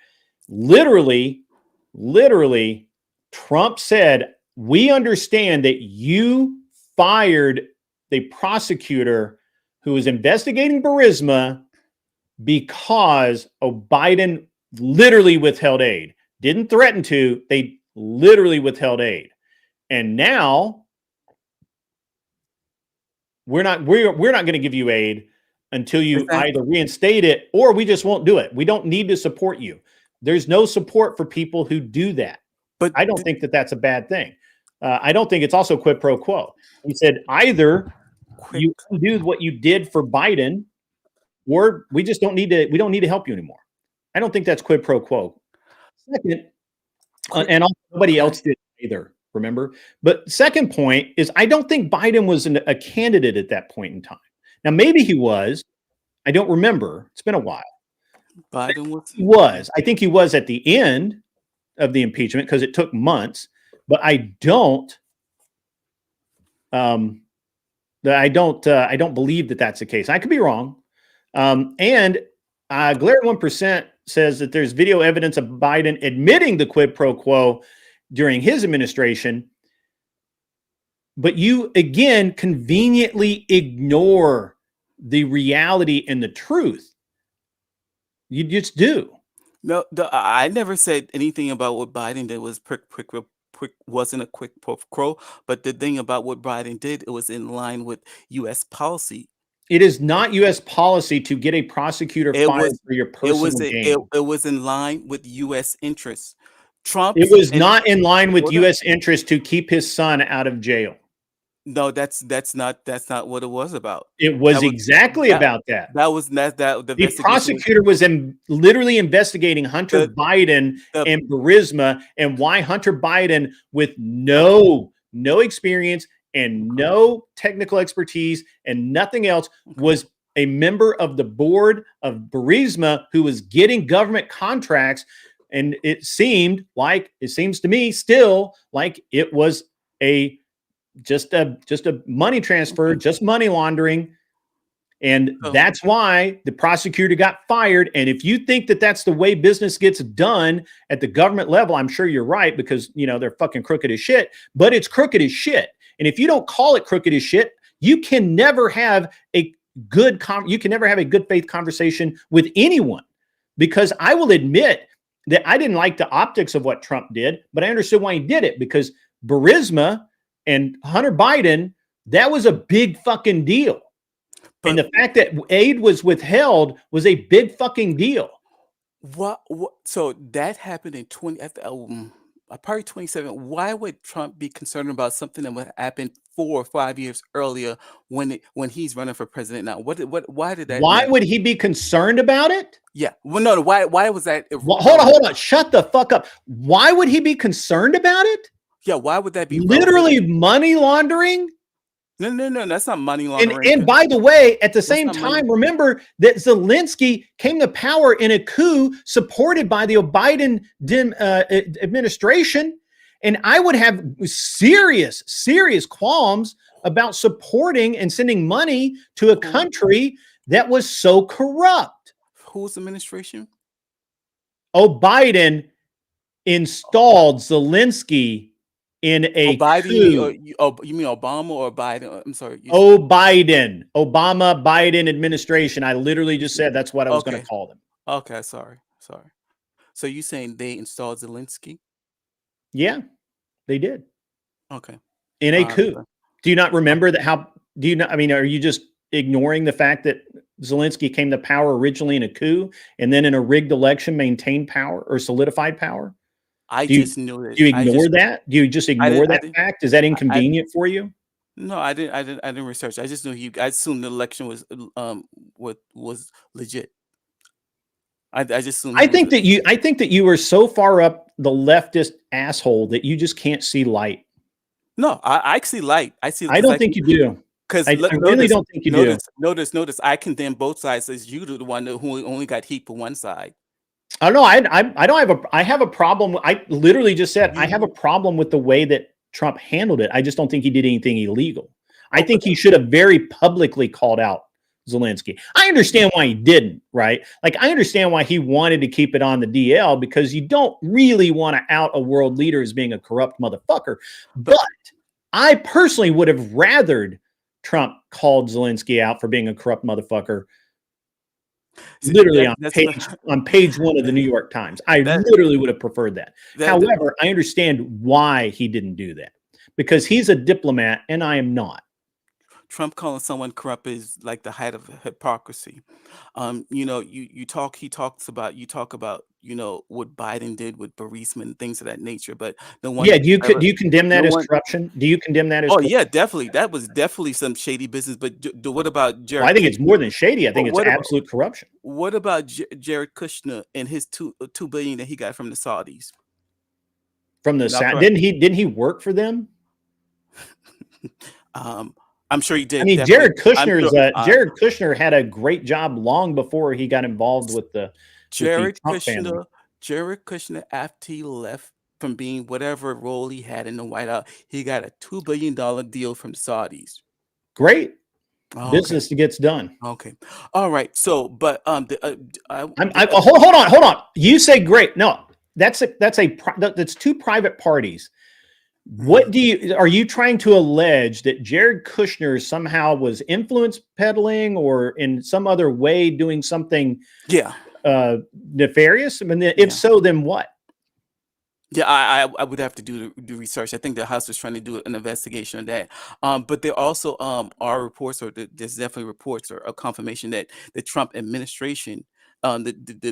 Literally, Trump said, we understand that you fired the prosecutor who was investigating Burisma because Biden literally withheld aid. Didn't threaten to, they literally withheld aid. And now we're not going to give you aid until you either reinstate it, or we just won't do it. We don't need to support you. There's no support for people who do that. But I don't think that that's a bad thing. I don't think it's also quid pro quo. He said either you do what you did for Biden, or we just don't need to. We don't need to help you anymore. I don't think that's quid pro quo. Second, and also nobody else did either. Remember, but second point is, I don't think Biden was a candidate at that point in time. Now, maybe he was. I don't remember. It's been a while. Biden was. I think he was at the end of the impeachment, because it took months. But I don't. I don't believe that that's the case. I could be wrong. And Glare 1% says that there's video evidence of Biden admitting the quid pro quo during his administration. But you, again, conveniently ignore the reality and the truth. You just do. No, I never said anything about what Biden did was wasn't a quick pro. But the thing about what Biden did, it was in line with U.S. policy. It is not U.S. policy to get a prosecutor fired for your personal gain. It was in line with U.S. interests. Trump. It was not in line with U.S. interests to keep his son out of jail. No, that's not what it was about. It was exactly about that. The prosecutor was literally investigating Hunter Biden and Burisma, and why Hunter Biden, with no experience and no technical expertise and nothing else, was a member of the board of Burisma, who was getting government contracts. And it seems to me still like it was just a money transfer, just money laundering. And that's why the prosecutor got fired. And if you think that that's the way business gets done at the government level, I'm sure you're right, because, you know, they're fucking crooked as shit, but it's crooked as shit. And if you don't call it crooked as shit, you can never have a good faith conversation with anyone, because I will admit that I didn't like the optics of what Trump did, but I understood why he did it, because Burisma and Hunter Biden, that was a big fucking deal. And the fact that aid was withheld was a big fucking deal. What so that happened in probably 27. Why would Trump be concerned about something that would happen 4 or 5 years earlier when he's running for president now? Why did that Why matter? would he be concerned about it? Yeah. Well, no, why was that? Hold on. Shut the fuck up. Why would he be concerned about it? Yeah, why would that be literally relevant? money laundering? No, that's not money laundering. And by the way, at the same time, remember that Zelensky came to power in a coup supported by the Biden administration. And I would have serious qualms about supporting and sending money to a country that was so corrupt. Whose administration? Oh, Biden installed Zelensky in a coup. You mean Obama or Biden? I'm sorry. Biden. Obama, Biden administration. I literally just said that's what I was going to call them. Okay, sorry. So you saying they installed Zelensky? Yeah, they did. Okay. In a coup. Do you not remember that? I mean, are you just ignoring the fact that Zelensky came to power originally in a coup and then in a rigged election maintained power or solidified power? Do you ignore that? Do you just ignore that fact? Is that inconvenient for you? No, I didn't research. I just knew I assumed the election was legit. I just assumed. I think that you are so far up the leftist asshole that you just can't see light. No, I see light. I don't think you do. Because I really don't think you do. Notice. I condemn both sides. As you the one who only got heat for one side. Oh no, I have a problem. I literally just said I have a problem with the way that Trump handled it. I just don't think he did anything illegal. I think he should have very publicly called out Zelensky. I understand why he didn't, right? Like, I understand why he wanted to keep it on the DL, because you don't really want to out a world leader as being a corrupt motherfucker. But I personally would have rathered Trump called Zelensky out for being a corrupt motherfucker. Literally on page 1 of the New York Times. I literally would have preferred that. However, I understand why he didn't do that, because he's a diplomat and I am not. Trump calling someone corrupt is like the height of hypocrisy. You talk about what Biden did with Burisma and things of that nature. But the one, do you condemn that as corruption? Do you condemn that as? Oh yeah, definitely. That was definitely some shady business. But what about Jared? Well, I think it's more than shady. I think it's absolute corruption. What about Jared Kushner and his $2 billion that he got from the Saudis? From the Saudis? Didn't he work for them? I'm sure he did. I mean, Jared Kushner had a great job long before he got involved with the Jared Trump family. Jared Kushner, after he left from being whatever role he had in the White House, he got a $2 billion deal from the Saudis. Great. Business gets done. Okay. All right. So, but hold on. You say great. No, that's two private parties. What are you trying to allege that Jared Kushner somehow was influence peddling or in some other way doing something nefarious? I mean, if so, then what? Yeah, I would have to do research. I think the House was trying to do an investigation on that. But there also are reports, or there's definitely reports or a confirmation that the Trump administration,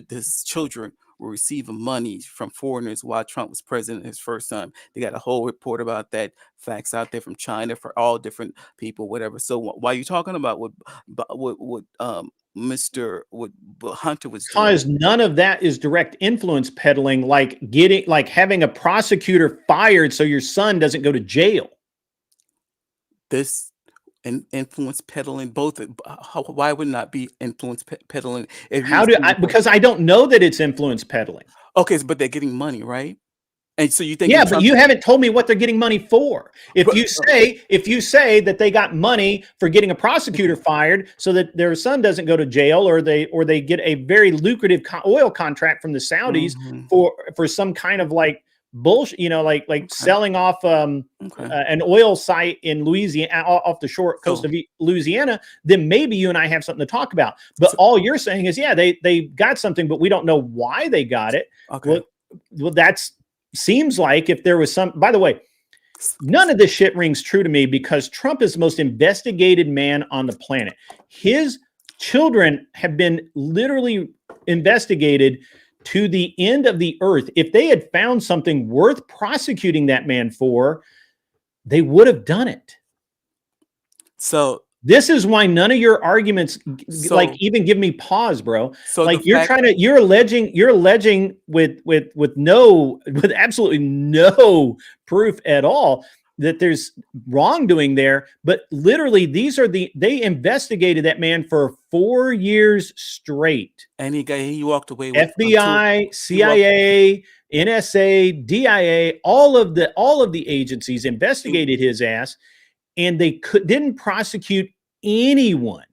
his children were receiving money from foreigners while Trump was president his first time. They got a whole report about that, facts out there from China for all different people, whatever. So while you're talking about what Hunter was doing, because none of that is direct influence peddling, like having a prosecutor fired so your son doesn't go to jail. This and influence peddling, both. Why would not be influence peddling? Because I don't know that it's influence peddling. Okay, but they're getting money, right? And so you think Yeah, but you haven't told me what they're getting money for. If you say that they got money for getting a prosecutor fired so that their son doesn't go to jail, or they get a very lucrative oil contract from the Saudis for some kind of like bullshit, like selling off an oil site in Louisiana, off the short coast of Louisiana, then maybe you and I have something to talk about. But all you're saying is, yeah, they got something, but we don't know why they got it. Okay. Well, that's seems like if there was some, by the way, none of this shit rings true to me, because Trump is the most investigated man on the planet. His children have been literally investigated to the end of the earth. If they had found something worth prosecuting that man for, they would have done it. So this is why none of your arguments like even give me pause, bro. So like you're alleging with absolutely no proof at all that there's wrongdoing there. But literally, they investigated that man for 4 years straight. And he walked away with FBI, CIA, NSA, DIA, all of the agencies investigated his ass. And they didn't prosecute anyone.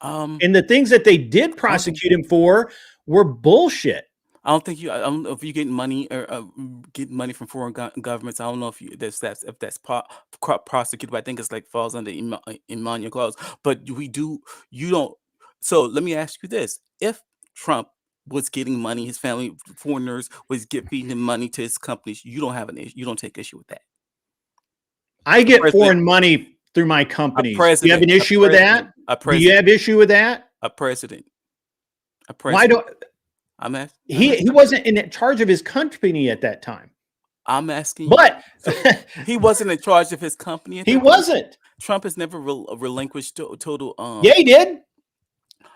And the things that they did prosecute him for were bullshit. I don't know if you get money or get money from foreign governments. I don't know if that's prosecuted. But I think it's like falls under Emmanuel clause. But you don't. So let me ask you this: if Trump was getting money, his family, foreigners was feeding him money to his companies, you don't have an issue. You don't take issue with that. I get foreign money through my companies. Do you have an issue with that? Do you have issue with that? A president. Why don't he wasn't in charge of his company at that time? I'm asking. But he wasn't in charge of his company. He wasn't. Trump has never relinquished total. Yeah, he did.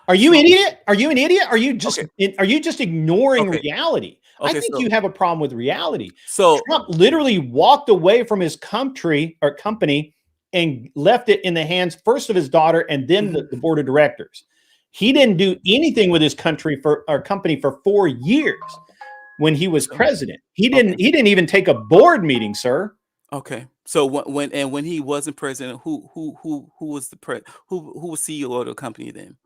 Are you an idiot? Are you an idiot? Are you just ignoring reality? I think you have a problem with reality. So Trump literally walked away from his country or company and left it in the hands first of his daughter and then the board of directors. He didn't do anything with his company for 4 years when he was president. He didn't even take a board meeting, sir. Okay. So when he wasn't president, who was who was CEO of the company then?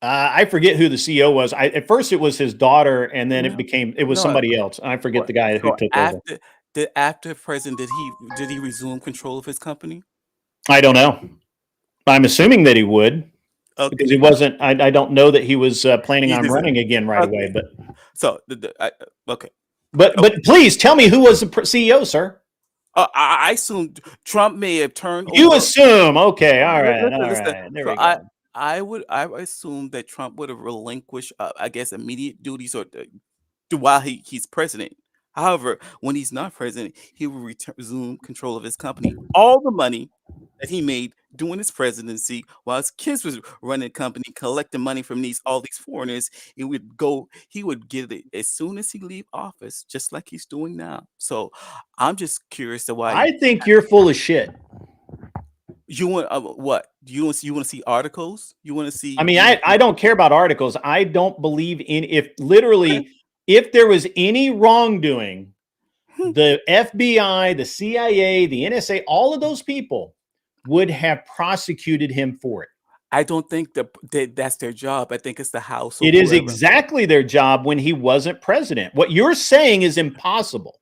I forget who the CEO was. At first it was his daughter, and then it was somebody else. I forget the guy who took over. After president, did he resume control of his company? I don't know. I'm assuming that he would, because he wasn't. I don't know that he was planning on running again right away. But so But please tell me who was the CEO, sir. I assume Trump may have turned. You assume? Okay, all right. There we go. I assume that Trump would have relinquished, I guess, immediate duties while he's president. However, when he's not president, he will resume control of his company. All the money that he made during his presidency, while his kids was running the company, collecting money from all these foreigners, he would get it as soon as he leave office, just like he's doing now. So I'm just curious to why. I think you're full of shit. You want what? You want to see articles? You want to see? I mean, I don't care about articles. I don't believe in if there was any wrongdoing, the FBI, the CIA, the NSA, all of those people would have prosecuted him for it. I don't think that's their job. I think it's the House. It is exactly their job when he wasn't president. What you're saying is impossible.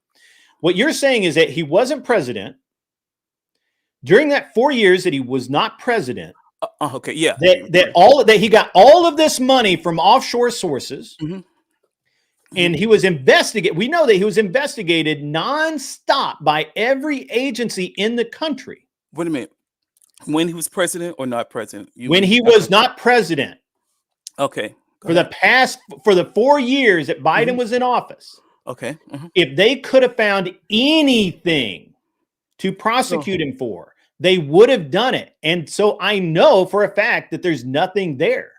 What you're saying is that he wasn't president. During that 4 years that he was not president, okay, yeah, that he got all of this money from offshore sources, and he was investigated. We know that he was investigated nonstop by every agency in the country. Wait a minute, when he was president or not president? When he was not president. Okay. For the 4 years that Biden was in office. Okay. If they could have found anything to prosecute him for, they would have done it. And so I know for a fact that there's nothing there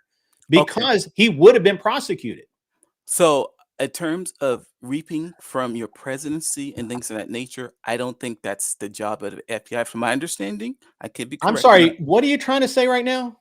because he would have been prosecuted. So in terms of reaping from your presidency and things of that nature, I don't think that's the job of the FBI. From my understanding, I could be correct. I'm sorry, what are you trying to say right now?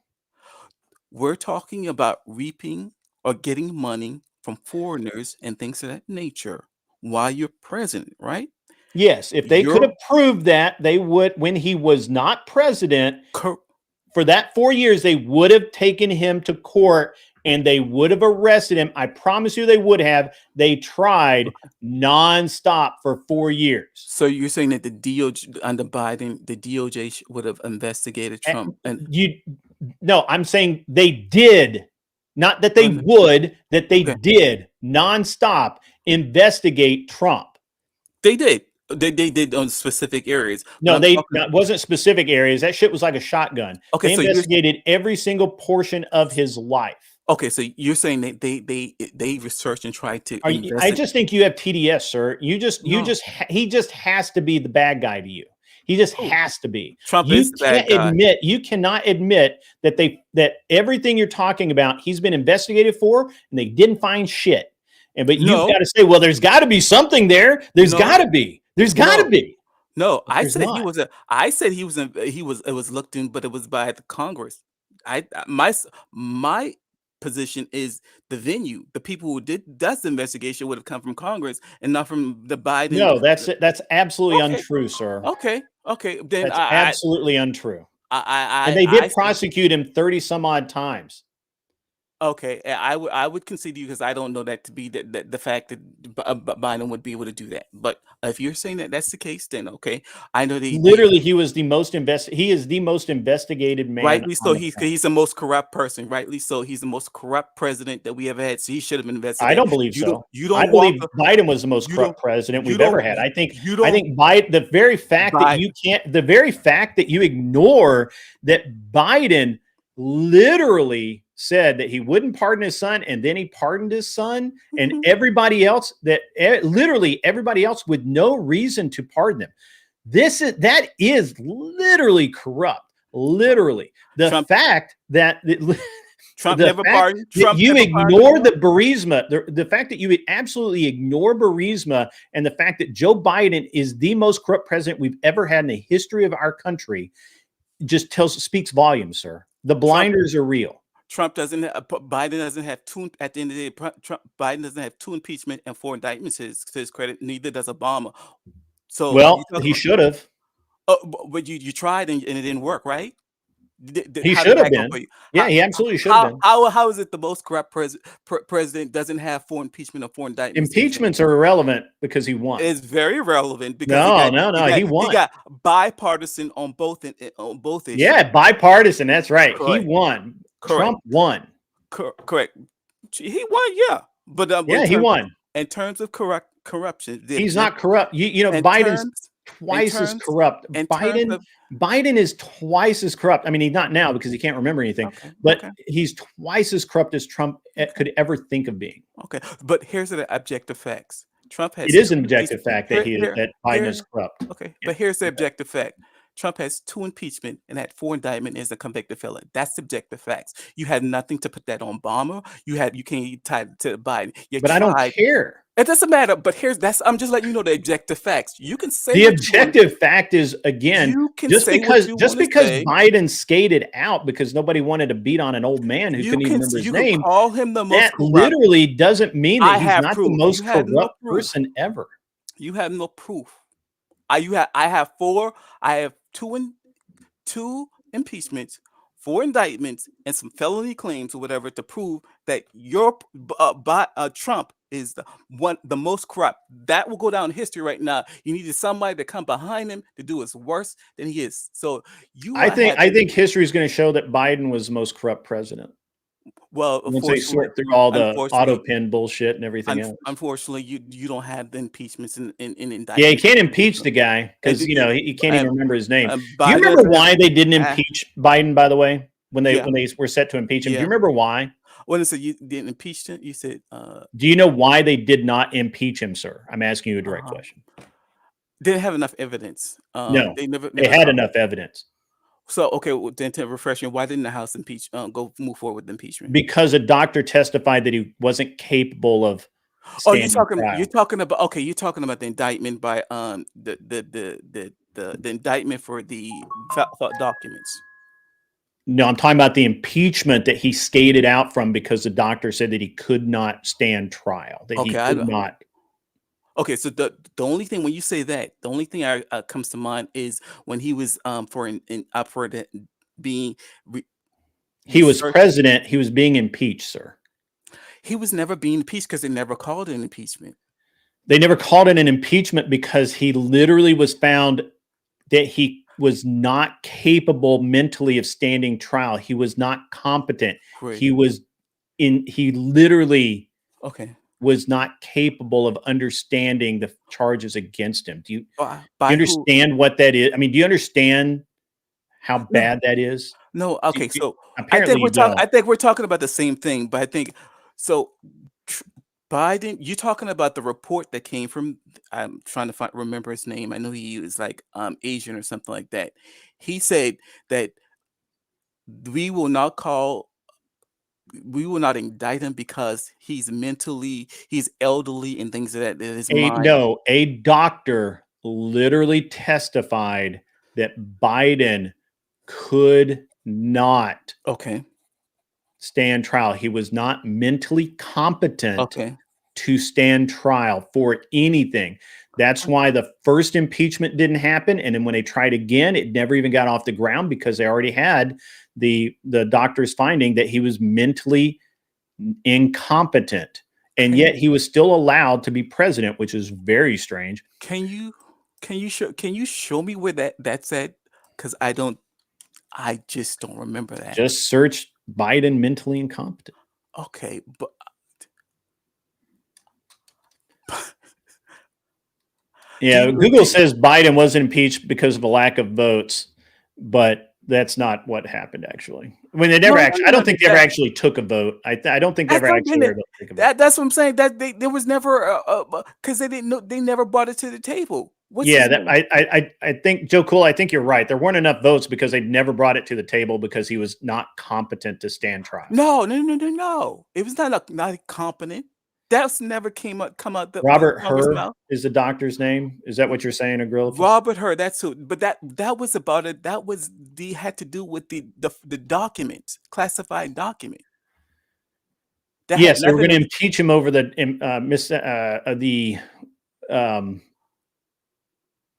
We're talking about reaping or getting money from foreigners and things of that nature. while you're president, right? Yes, if they could You're have proved that, they would, when he was not president, for that 4 years, they would have taken him to court and they would have arrested him. I promise you they would have. They tried nonstop for 4 years. So you're saying that the DOJ under Biden, the DOJ would have investigated Trump, and No, I'm saying they did, not that they would, that they did nonstop investigate Trump. They did. They did on specific areas. No, that wasn't specific areas. That shit was like a shotgun. Okay, they so investigated every single portion of his life. Okay, so you're saying that they researched and tried to. I just think you have TDS, sir. He just has to be the bad guy to you. He just has to be. Trump is the bad guy. You cannot admit that everything you're talking about, he's been investigated for, and they didn't find shit. But you've got to say, well, there's got to be something there. There's got to be. There's got to be. No, I said he was. I said he was. It was looked in, but it was by the Congress. My position is the venue. The people who does the investigation would have come from Congress and not from the Biden. No, that's absolutely untrue, sir. Okay, then that's absolutely untrue. And they did prosecute him 30 some odd times. Okay, I would concede to you because I don't know that to be the fact that Biden would be able to do that. But if you're saying that that's the case, then okay. I know he was the most he is the most investigated man. Rightly so, he's the most corrupt person. Rightly so, he's the most corrupt president that we ever had. So he should have been investigated. I don't believe so. I believe Biden was the most corrupt president we've ever had. I think Biden, the very fact that you ignore that Biden literally said that he wouldn't pardon his son, and then he pardoned his son, and everybody else literally everybody else with no reason to pardon them. That is literally corrupt. Literally, the fact that Trump never pardoned. You ignore the Burisma. The fact that you would absolutely ignore Burisma, and the fact that Joe Biden is the most corrupt president we've ever had in the history of our country, just speaks volumes, sir. The blinders are real. Biden doesn't have two. At the end of the day, Biden doesn't have 2 impeachment and 4 indictments to his credit. Neither does Obama. So he should have. But you tried and it didn't work, right? He should have been. Yeah, he absolutely should have been. How is it the most corrupt president doesn't have 4 impeachment or 4 indictments? Impeachments are irrelevant because he won. It's very relevant because he won. He got bipartisan on both issues. Yeah, bipartisan. That's right. Correct. He won. Correct. Trump won. Correct. He won. Yeah, but he won. In terms of corruption, he's not corrupt. Biden's twice as corrupt. Biden is twice as corrupt. I mean, he's not now because he can't remember anything, but he's twice as corrupt as Trump could ever think of being. Okay, but here's the objective facts. Trump has. It is an objective fact that Biden is corrupt. Okay, but here's the objective fact. Trump has 2 impeachment and had 4 indictment is a convicted felon. That's subjective facts. You had nothing to put that on Obama. You can't tie it to Biden. I don't care. It doesn't matter. But I'm just letting you know the objective facts. You can say the objective fact is, again, just because Biden skated out because nobody wanted to beat on an old man who couldn't even remember his name. Call him the most that corrupt. Literally doesn't mean that he's not the most corrupt person ever. You have no proof. I have 4. I have 2 impeachments, 4 indictments, and some felony claims or whatever to prove that your Trump is the most corrupt. That will go down in history right now. You needed somebody to come behind him to do his worse than he is. So I think history is going to show that Biden was the most corrupt president. Well, once they sort through all the auto pin bullshit and everything else. Unfortunately, you don't have the impeachments in indictments. Yeah, you can't impeach the guy because he can't even remember his name. Do you remember why they didn't impeach Biden? By the way, when they were set to impeach him, do you remember why? When so you didn't impeach him, you said. Do you know why they did not impeach him, sir? I'm asking you a direct question. They didn't have enough evidence. No, they had enough evidence. So, okay, then to refresh you, why didn't the House move forward with impeachment? Because a doctor testified that he wasn't capable of. You're talking about the indictment by the indictment for the documents. No, I'm talking about the impeachment that he skated out from because the doctor said that he could not stand trial. That he could not. Okay, so the only thing when you say that, the only thing I comes to mind is when he was for up for the, being re, He was research. president. He was being impeached, sir. He was never being impeached because they never called it an impeachment. They never called it an impeachment because he literally was found that he was not capable mentally of standing trial. He was not competent. Great. He literally Okay. was not capable of understanding the charges against him. Do you By who? understand what that is? I mean, do you understand how No, bad that is? no. Okay, so Apparently you don't. I think we're talking about the same thing, but I think so. Biden, you're talking about the report that came from. I'm trying to remember his name. I know he was like Asian or something like that. He said that we will not call, we will not indict him because he's elderly and things of that in his mind. A doctor literally testified that Biden could not Okay. stand trial. He was not mentally competent Okay. to stand trial for anything. That's why the first impeachment didn't happen. And then when they tried again, it never even got off the ground because they already had the doctor's finding that he was mentally incompetent. And yet he was still allowed to be president, which is very strange. Can you show me where that's at? Because I just don't remember that. Just search Biden mentally incompetent. Okay, but yeah, Google says Biden wasn't impeached because of a lack of votes, but that's not what happened actually. When they never I don't think they ever actually took a vote. I don't think they ever actually took a vote. That's what I'm saying. That there was never because they didn't know, they never brought it to the table. I think Joe Cool, I think you're right. There weren't enough votes because they never brought it to the table because he was not competent to stand trial. No. It was not competent. That's never come out. Robert Hur is the doctor's name. Is that what you're saying, Agrilla? Robert Hur. That's who. But that was about it. That was had to do with the documents, classified document. Yes, they were going to impeach him over the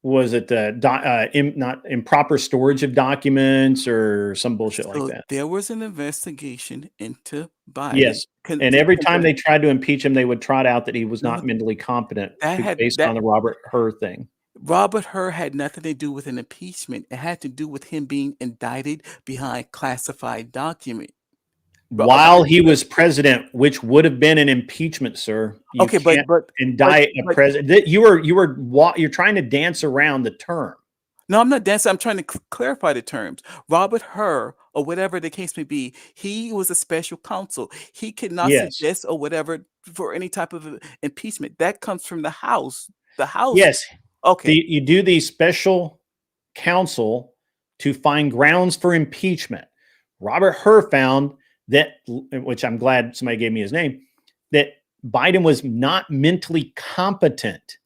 was it the not improper storage of documents or some bullshit like that? There was an investigation into Biden. Yes, and every time they tried to impeach him, they would trot out that he was not mentally competent based on the Robert Hur thing. Robert Hur had nothing to do with an impeachment. It had to do with him being indicted behind classified document. While he was president, which would have been an impeachment, sir. You can't indict a president. You're trying to dance around the term. No, I'm not dancing. I'm trying to clarify the terms. Robert Hur, or whatever the case may be, he was a special counsel. He could not suggest or whatever for any type of impeachment. That comes from the House. The House. Yes. Okay. You do the special counsel to find grounds for impeachment. Robert Hur found that, which I'm glad somebody gave me his name, that Biden was not mentally competent.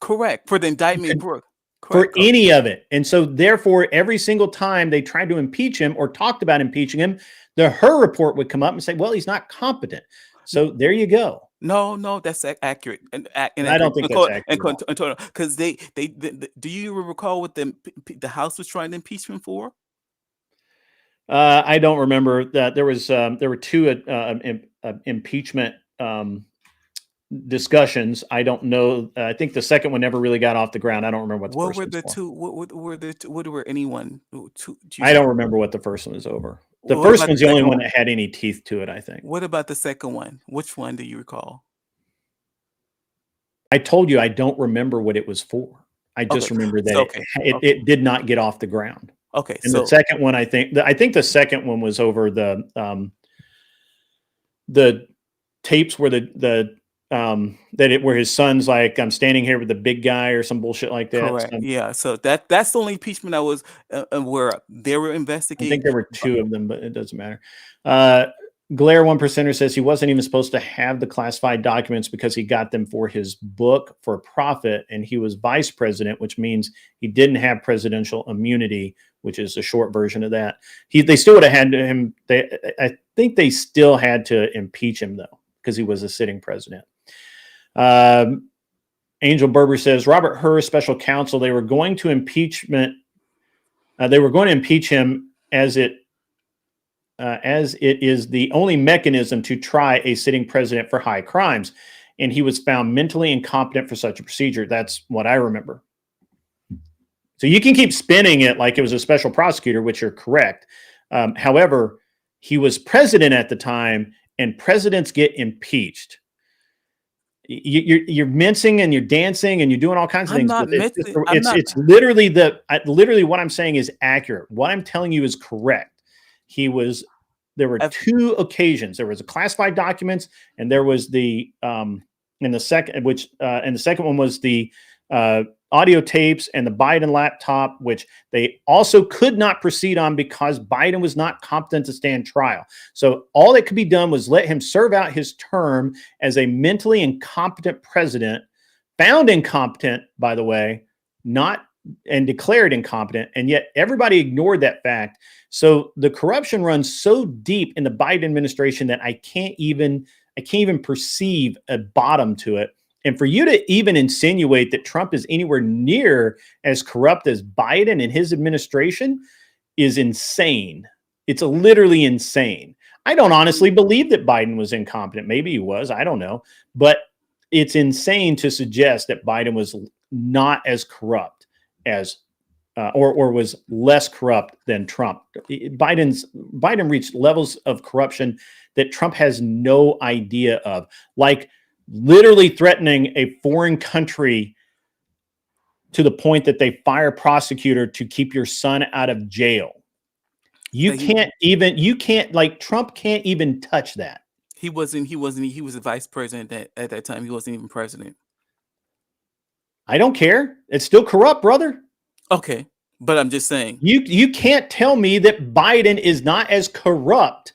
Correct. For the indictment. For any of it. And so therefore, every single time they tried to impeach him or talked about impeaching him, the Hur report would come up and say, well, he's not competent. So there you go. No, that's accurate. And I don't think that's accurate. Because they do you recall what the House was trying to impeach him for? I don't remember that. There were two impeachment discussions. I don't know. I think the second one never really got off the ground. I don't remember what the first were one the was two? What were anyone? I don't remember what the first one was over. The first one's the only one that had any teeth to it, I think. What about the second one? Which one do you recall? I told you I don't remember what it was for. I just remember that it did not get off the ground. Okay. And the second one, I think the second one was over the tapes where where his son's like, I'm standing here with the big guy or some bullshit like that. Correct. Yeah. So that's the only impeachment I was where they were investigating. I think there were two of them, but it doesn't matter. Glare 1%er says he wasn't even supposed to have the classified documents because he got them for his book for profit, and he was vice president, which means he didn't have presidential immunity, which is a short version of that. They still would have had him. I think they still had to impeach him though, because he was a sitting president. Angel Berber says Robert Hur's special counsel. They were going to impeachment. They were going to impeach him as it is the only mechanism to try a sitting president for high crimes, and he was found mentally incompetent for such a procedure. That's what I remember. So you can keep spinning it like it was a special prosecutor, which you're correct. However, he was president at the time, and presidents get impeached. You're mincing and you're dancing and you're doing all kinds of things with it. It's literally what I'm saying is accurate. What I'm telling you is correct. There were two occasions. There was a classified documents, and there was the second one was the audio tapes and the Biden laptop, which they also could not proceed on because Biden was not competent to stand trial. So all that could be done was let him serve out his term as a mentally incompetent president, found incompetent, by the way, and declared incompetent. And yet everybody ignored that fact. So the corruption runs so deep in the Biden administration that I can't even perceive a bottom to it. And for you to even insinuate that Trump is anywhere near as corrupt as Biden and his administration is insane. It's literally insane. I don't honestly believe that Biden was incompetent. Maybe he was. I don't know. But it's insane to suggest that Biden was not as corrupt as or was less corrupt than Trump. Biden reached levels of corruption that Trump has no idea of. Like literally threatening a foreign country to the point that they fire a prosecutor to keep your son out of jail. Trump can't even touch that. He was a vice president at that time. He wasn't even president. I don't care. It's still corrupt, brother. Okay. But I'm just saying. You can't tell me that Biden is not as corrupt.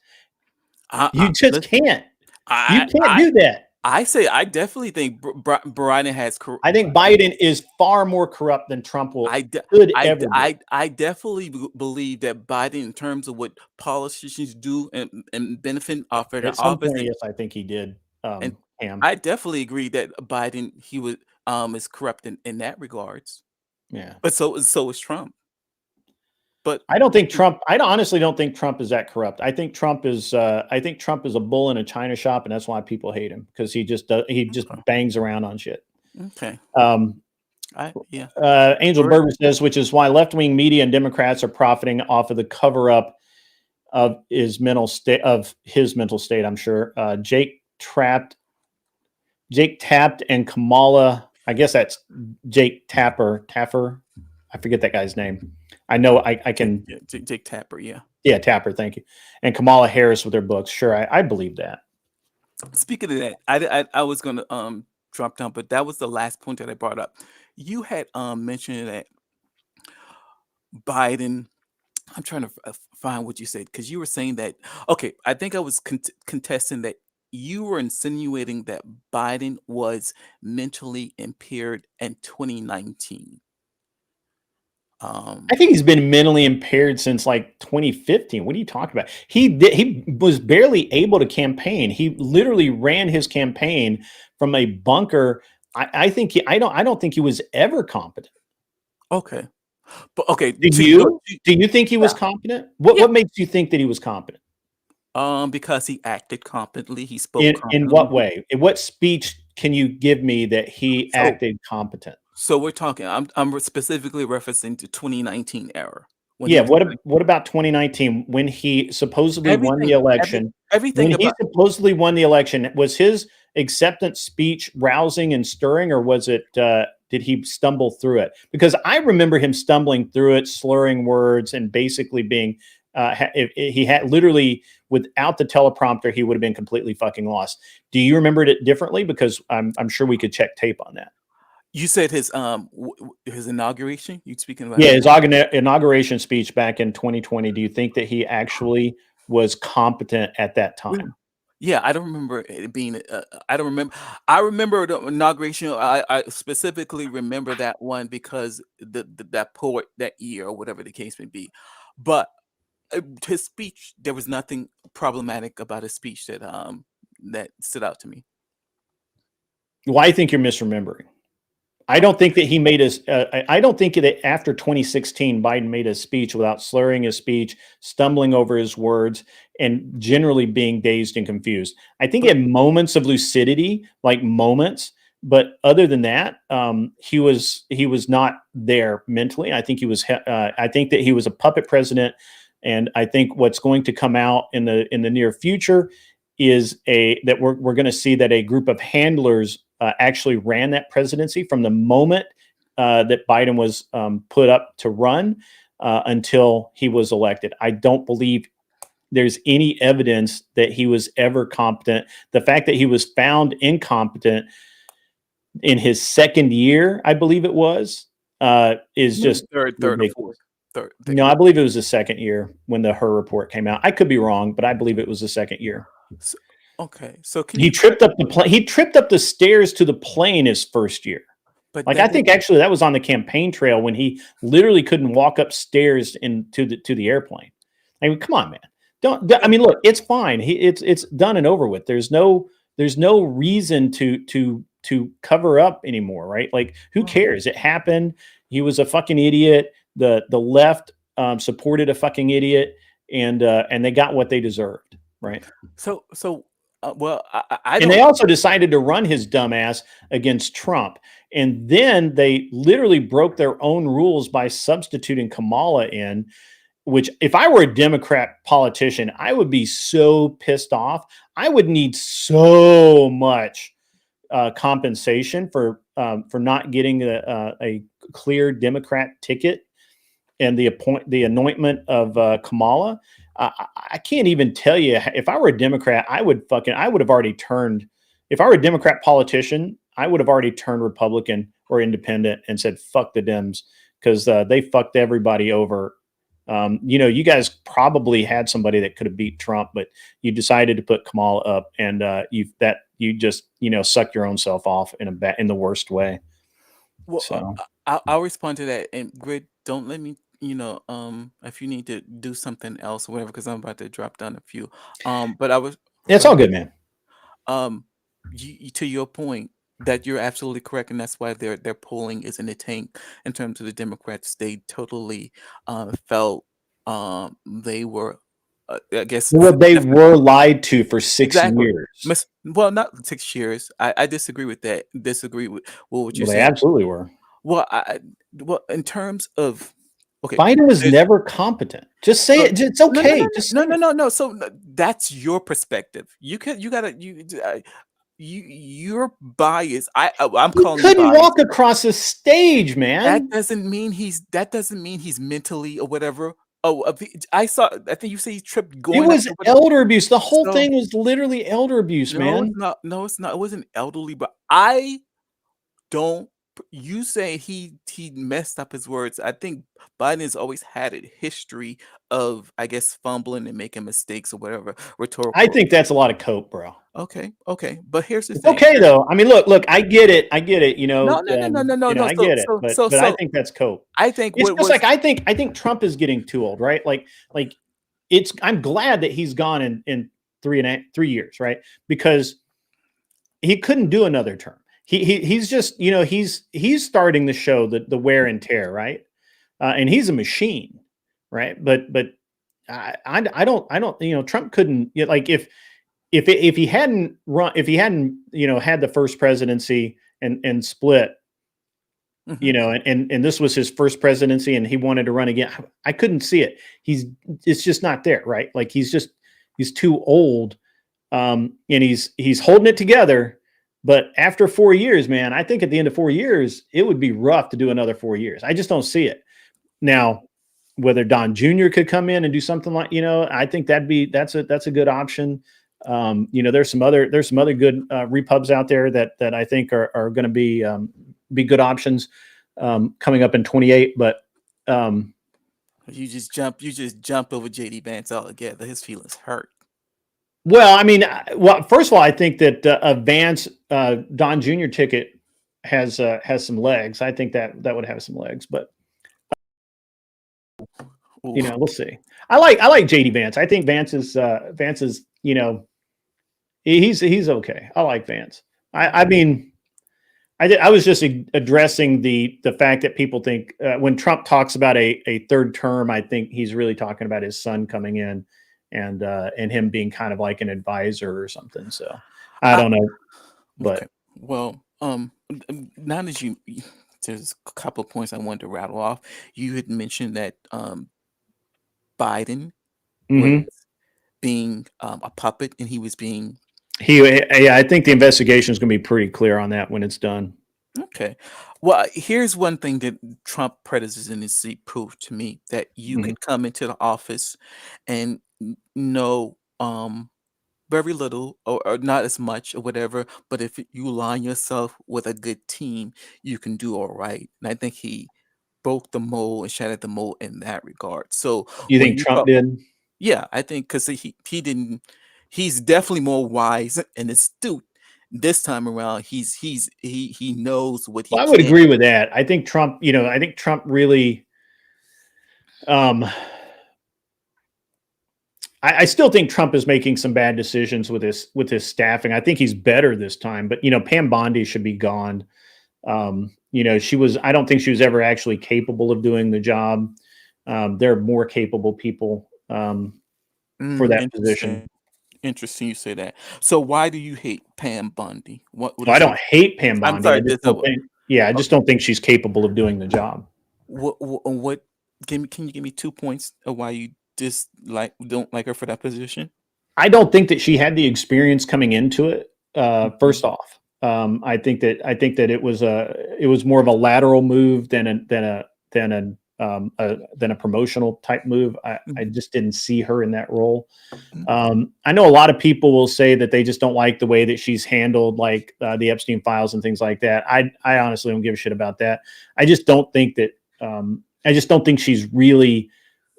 You just can't. You can't do that. I definitely think Biden has. I think Biden is far more corrupt than Trump will. I definitely believe that Biden, in terms of what politicians do and benefit off of their office. Yes, I think he did. And I definitely agree that Biden is corrupt in that regards. Yeah, but so is Trump. But I honestly don't think Trump is that corrupt. I think Trump is a bull in a china shop, and that's why people hate him, because he just bangs around on shit. Okay. Angel Berger says, which is why left-wing media and Democrats are profiting off of the cover-up of his mental state. I'm sure. Jake Tapped and Kamala. I guess that's Jake Taffer. I forget that guy's name. I know I can. Jake Tapper, yeah. Yeah, Tapper, thank you. And Kamala Harris with their books. Sure, I believe that. Speaking of that, I was going to drop down, but that was the last point that I brought up. You had mentioned that Biden. I'm trying to find what you said, because you were saying that. Okay, I think I was contesting that you were insinuating that Biden was mentally impaired in 2019. I think he's been mentally impaired since like 2015. What are you talking about? He was barely able to campaign. He literally ran his campaign from a bunker. I don't think he was ever competent. Okay, but okay. Do you think he was competent? What makes you think that he was competent? Because he acted competently. He spoke in what way? In what speech can you give me that he acted competent? So we're talking. I'm specifically referencing to 2019 era. What about 2019 when he supposedly won the election? Supposedly won the election, was his acceptance speech rousing and stirring, or was it? Did he stumble through it? Because I remember him stumbling through it, slurring words, and basically being. If he had literally without the teleprompter, he would have been completely fucking lost. Do you remember it differently? Because I'm sure we could check tape on that. You said his inauguration. You speaking about? Yeah, his inauguration speech back in 2020. Do you think that he actually was competent at that time? Yeah, I don't remember it being. I don't remember. I remember the inauguration. I specifically remember that one because that poet that year, or whatever the case may be. But his speech, there was nothing problematic about his speech that stood out to me. Well, I think you're misremembering. I don't think that he made his. I don't think that after 2016, Biden made a speech without slurring his speech, stumbling over his words, and generally being dazed and confused. I think he had moments of lucidity, like moments, but other than that, he was not there mentally. I think he was. I think that he was a puppet president, and I think what's going to come out in the near future is that we're going to see that a group of handlers actually ran that presidency from the moment that Biden was put up to run until he was elected. I don't believe there's any evidence that he was ever competent. The fact that he was found incompetent in his second year, I believe it was, is just third or fourth. Third. No, I believe it was the second year when the Her report came out. I could be wrong, but I believe it was the second year. So, okay, so He tripped up the plane. He tripped up the stairs to the plane his first year. But like I think actually that was on the campaign trail when he literally couldn't walk upstairs to the airplane. I mean, come on, man. I mean, look, it's fine. It's done and over with. There's no reason to cover up anymore, right? Like, who cares? It happened. He was a fucking idiot. The left supported a fucking idiot, and they got what they deserved, right? So and they also decided to run his dumbass against Trump. And then they literally broke their own rules by substituting Kamala in, which if I were a Democrat politician, I would be so pissed off. I would need so much compensation for not getting a clear Democrat ticket and the anointment of Kamala. I can't even tell you, if I were a Democrat, I would have already turned. If I were a Democrat politician, I would have already turned Republican or independent and said, fuck the Dems, because they fucked everybody over. You guys probably had somebody that could have beat Trump, but you decided to put Kamala up, and you just suck your own self off in the worst way. Well, so I'll respond to that. And Grid, don't let me, if you need to do something else or whatever, because I'm about to drop down a few. But I was. It's all good, man. To your point, that you're absolutely correct, and that's why their polling is in the tank in terms of the Democrats. They totally felt they were, I guess, well, they were lied to for 6 years. Well, not 6 years. I disagree with that. Disagree with what you're They saying. absolutely were. Well, in terms of, okay, Biden was never competent. Just say it. It's okay. No. So that's your perspective. You're biased. I'm calling. He couldn't walk across a stage, man. That doesn't mean he's mentally or whatever. I think you say he tripped going. It was elder abuse. The whole thing was literally elder abuse, man. No, it's not. It wasn't elderly, but I don't. You say he messed up his words. I think Biden has always had a history of, I guess, fumbling and making mistakes or whatever. Rhetorical. I think that's a lot of coke, bro. Okay. But here's the thing. Okay, though. I mean, look. I get it. No. I get it. But I think that's coke. I think it's just like I think Trump is getting too old, right? Like it's. I'm glad that he's gone in 3 years, right? Because he couldn't do another term. He's just, he's starting to show the wear and tear, right? And he's a machine, right? But I don't, Trump couldn't, like, if he hadn't had the first presidency and split, and this was his first presidency and he wanted to run again, I couldn't see it. It's just not there, right? Like, he's too old, and he's holding it together. But after 4 years, man, I think at the end of 4 years, it would be rough to do another 4 years. I just don't see it. Now, whether Don Jr. could come in and do something like, I think that's a good option. There's some other good repubs out there that I think are going to be good options coming up in 28. But you just jump over JD Vance altogether. His feelings hurt. Well, I mean, first of all, I think that a Vance Don Jr. ticket has some legs. I think that would have some legs, but we'll see. I like JD Vance. I think Vance is he's okay. I like Vance. I mean, I was just addressing the fact that people think when Trump talks about a third term, I think he's really talking about his son coming in and him being kind of like an advisor or something. So I don't know, but Okay. Well, now that there's a couple of points I wanted to rattle off. You had mentioned that Biden was Mhm. being a puppet, and he was being yeah, I think the investigation is going to be pretty clear on that when it's done. okay. Well, here's one thing that Trump presidency proved to me that you Mhm. could come into the office and know very little or not as much or whatever, but if you align yourself with a good team, you can do all right. And I think he broke the mold and shattered the mold in that regard. So You when think you Trump talk, did? yeah, I think because he didn't, he's definitely more wise and astute this time around. He knows what he Well, I would can. agree with that. I think Trump, I think Trump really, um, I still think Trump is making some bad decisions with his staffing. I think he's better this time, but Pam Bondi should be gone. She was. I don't think she was ever actually capable of doing the job. There are more capable people for that position. Interesting. Interesting you say that. So why do you hate Pam Bondi? What Well, I is don't it? hate Pam I'm Bondi. I sorry. just don't think. Yeah, I just don't think she's capable of doing the job. What give me can you give me 2 points of why you don't like her for that position? I don't think that she had the experience coming into it. Mhm. First off, I think that it was more of a lateral move than a promotional type move. I Mhm. just didn't see her in that role. Okay. I know a lot of people will say that they just don't like the way that she's handled like the Epstein files and things like that. I honestly don't give a shit about that. I just don't think that I just don't think she's really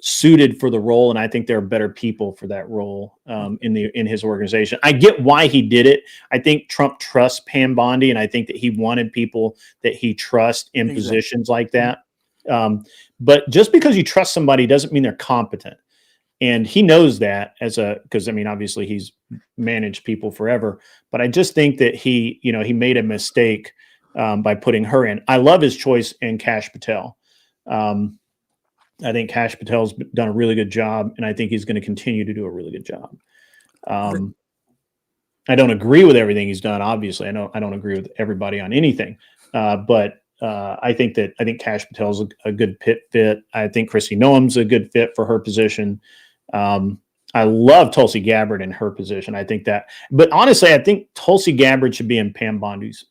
suited for the role, and I think there are better people for that role in his organization. I get why he did it. I think Trump trusts Pam Bondi, and I think that he wanted people that he trusts in Exactly. positions like that. But just because you trust somebody doesn't mean they're competent, and he knows that because I mean obviously he's managed people forever. But I just think that he made a mistake by putting her in. I love his choice in Kash Patel. Um, I think Kash Patel's done a really good job, and I think he's going to continue to do a really good job. Re- Um, I don't agree with everything he's done. Obviously, I don't agree with everybody on anything, but I think Kash Patel's a good fit. I think Chrissy Noam's a good fit for her position. Um, I love Tulsi Gabbard in her position. I think that, but honestly, I think Tulsi Gabbard should be in Pam Bondi's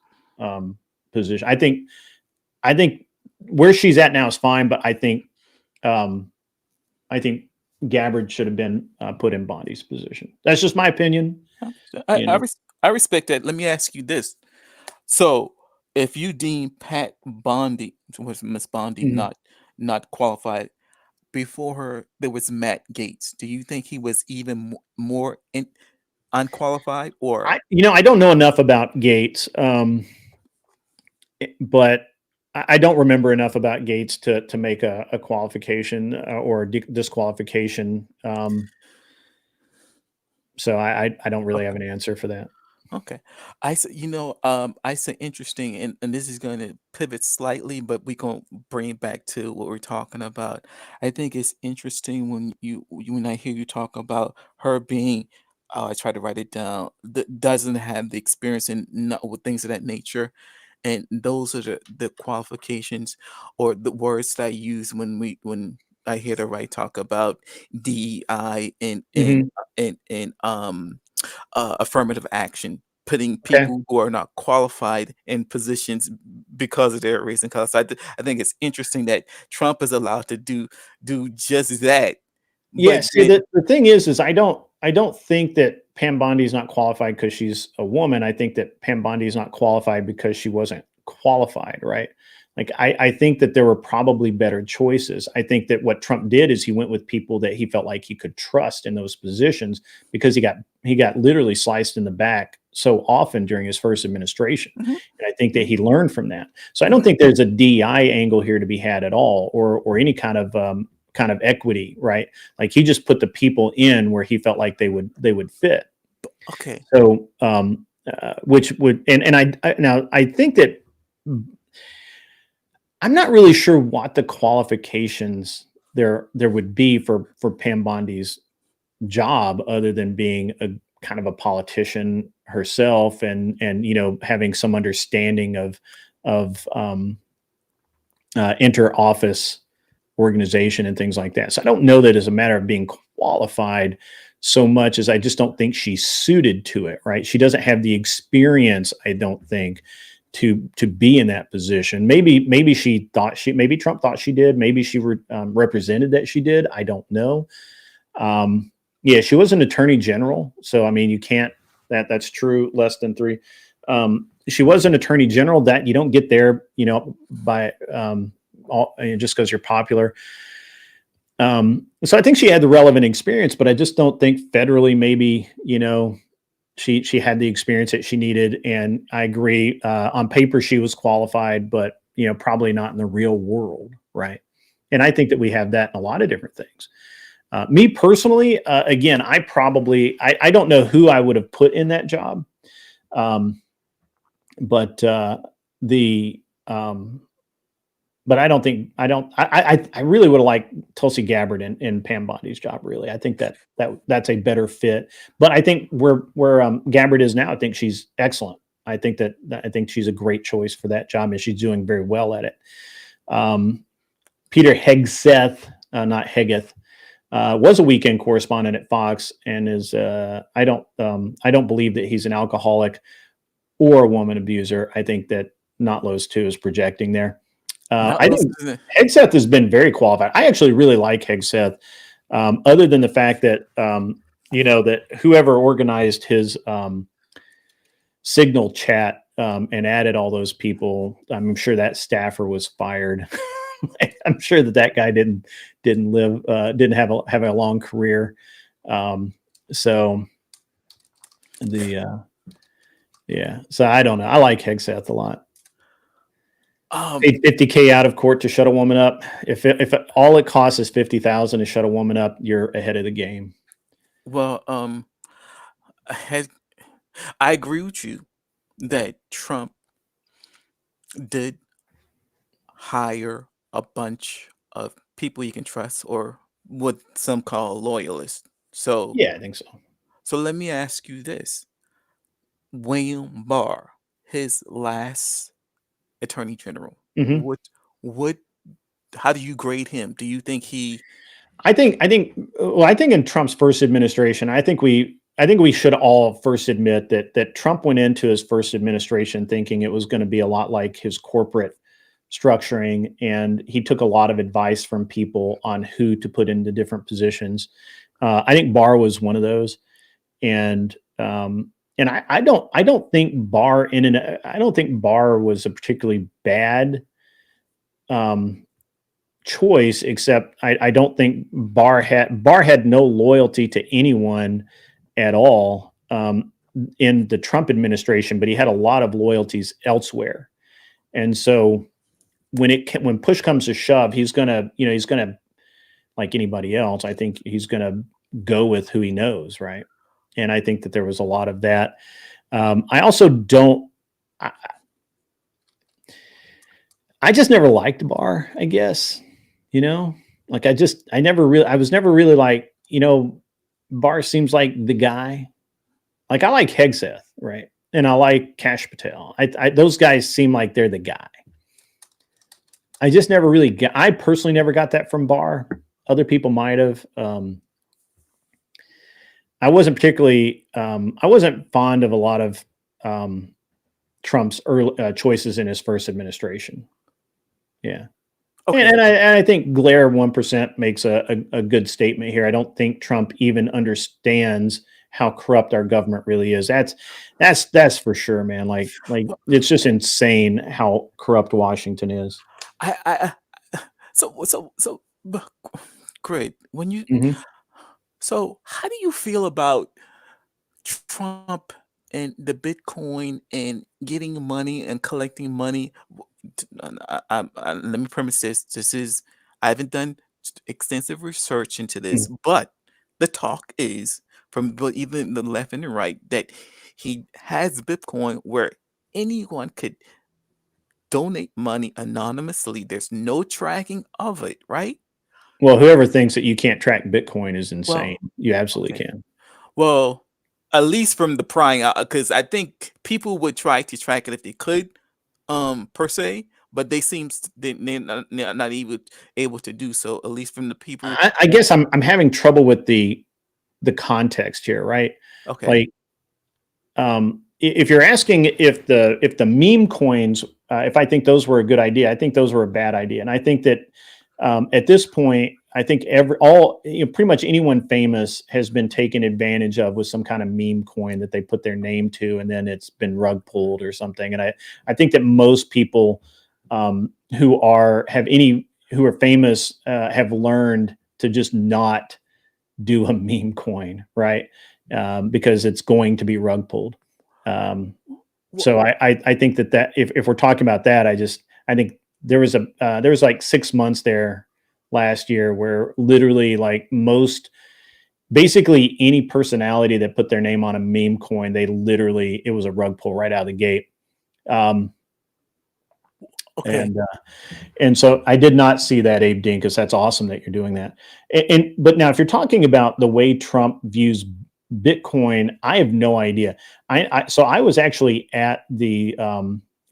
position. I think where she's at now is fine, but um, I think Gabbard should have been put in Bondi's position. That's just my opinion. I, You I, know, res- I respect that. Let me ask you this. So, if you deem Pat Bondi, was Miss Bondi, Mhm. not qualified, before her there was Matt Gates. Do you think he was even more unqualified, or I don't know enough about Gates, but I don't remember enough about Gates to make a qualification or a disqualification. So I don't really have an answer for that. okay? I say interesting, and this is going to pivot slightly, but we gonna bring it back to what we're talking about. I think it's interesting when I hear you talk about her being. I try to write it down. That doesn't have the experience and not with things of that nature, and those are the qualifications or the words that I use when I hear the right talk about DEI Mhm. and affirmative action, putting Okay. people who are not qualified in positions because of their race and color. So I think it's interesting that Trump is allowed to do just that. Yeah. But See, then, the thing is I don't think that Pam Bondi is not qualified because she's a woman. I think that Pam Bondi is not qualified because she wasn't qualified, right? Like I think that there were probably better choices. I think that what Trump did is he went with people that he felt like he could trust in those positions because he got literally sliced in the back so often during his first administration. mhm, And I think that mhm, he learned from that. So I don't mhm, think there's a DI angle here to be had at all, or any kind of equity, right? Like he just put the people in where he felt like they would fit. okay. So which would and I now I think that I'm not really sure what the qualifications there would be for Pam Bondi's job other than being a kind of a politician herself and having some understanding of inter-office organization and things like that. So I don't know that as a matter of being qualified so much as I just don't think she's suited to it, right? She doesn't have the experience, I don't think, to be in that position. Maybe maybe Trump thought she did. Maybe she represented that she did. I don't know. Yeah, she was an attorney general. So I mean, you can't that's true. Less than three. She was an attorney general. That you don't get there, by just because you're popular. So I think she had the relevant experience, but I just don't think federally, maybe, she had the experience that she needed. And I agree, on paper, she was qualified, but, probably not in the real world. Right. And I think that we have that in a lot of different things. Me personally, again, I don't know who I would have put in that job. But but I really would have liked Tulsi Gabbard in Pam Bondi's job. Really, I think that's a better fit. But I think where Gabbard is now, I think she's excellent. I think she's a great choice for that job, and she's doing very well at it. Peter Hegseth, not Heggeth, was a weekend correspondent at Fox, and is I don't believe that he's an alcoholic or a woman abuser. I think that Notlos 2 is projecting there. I think Hegseth has been very qualified. I actually really like Hegseth, other than the fact that that whoever organized his Signal chat and added all those people, I'm sure that staffer was fired. I'm sure that guy didn't have a long career. So I don't know. I like Hegseth a lot. Paid $50K out of court to shut a woman up. If all it costs is $50,000 to shut a woman up, you're ahead of the game. Well, I agree with you that Trump did hire a bunch of people you can trust, or what some call loyalists. So yeah, I think so. So let me ask you this: William Barr, his last attorney general, Mhm. what how do you grade him? Do you think he? I think in Trump's first administration, I think we should all first admit that Trump went into his first administration thinking it was going to be a lot like his corporate structuring, and he took a lot of advice from people on who to put into different positions. I think Barr was one of those, and I don't think Barr was a particularly bad choice, except I don't think Barr had no loyalty to anyone at all in the Trump administration, but he had a lot of loyalties elsewhere. And so when push comes to shove, he's gonna like anybody else. I think he's gonna go with who he knows, right? And I think that there was a lot of that. I also don't. I just never liked Barr, I guess. Like I was never really like, Barr seems like the guy. Like I like Hegseth, right? And I like Kash Patel. Those guys seem like they're the guy. I just never really I personally never got that from Barr. Other people might have. I wasn't fond of a lot of Trump's early choices in his first administration. Yeah. Okay. And I think Glare 1% makes a good statement here. I don't think Trump even understands how corrupt our government really is. That's for sure, man. Like it's just insane how corrupt Washington is. So great. When you Mhm. So how do you feel about Trump and the Bitcoin and getting money and collecting money? Let me premise this. I haven't done extensive research into this, but the talk is from even the left and the right that he has Bitcoin where anyone could donate money anonymously. There's no tracking of it, right? Well, whoever thinks that you can't track Bitcoin is insane. Well, You absolutely okay. can. Well, at least from the prying out, because I think people would try to track it if they could, per se, but they they're not even able to do so. At least from the people. I guess I'm having trouble with the context here, right? Okay. Like, if you're asking if the meme coins, if I think those were a good idea, I think those were a bad idea, and I think that at this point, I think pretty much anyone famous has been taken advantage of with some kind of meme coin that they put their name to, and then it's been rug pulled or something. And I think that most people who are famous have learned to just not do a meme coin, right? Because it's going to be rug pulled. So I think that if we're talking about that, I think there was like 6 months there last year where literally like basically any personality that put their name on a meme coin, it was a rug pull right out of the gate. Okay. And so I did not see that, Abe Dinkus. That's awesome that you're doing that. But now if you're talking about the way Trump views Bitcoin, I have no idea. So I was actually at the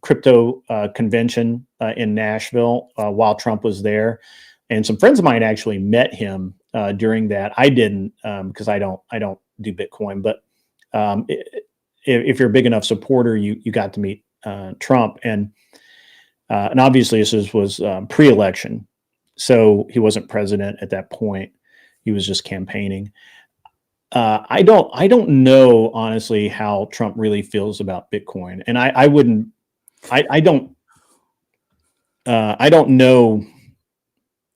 crypto convention in Nashville while Trump was there, and some friends of mine actually met him during that. I didn't because I don't do Bitcoin, but if you're a big enough supporter, you got to meet Trump, and obviously this was pre-election, so he wasn't president at that point. He was just campaigning. I don't know honestly how Trump really feels about Bitcoin, and I don't know.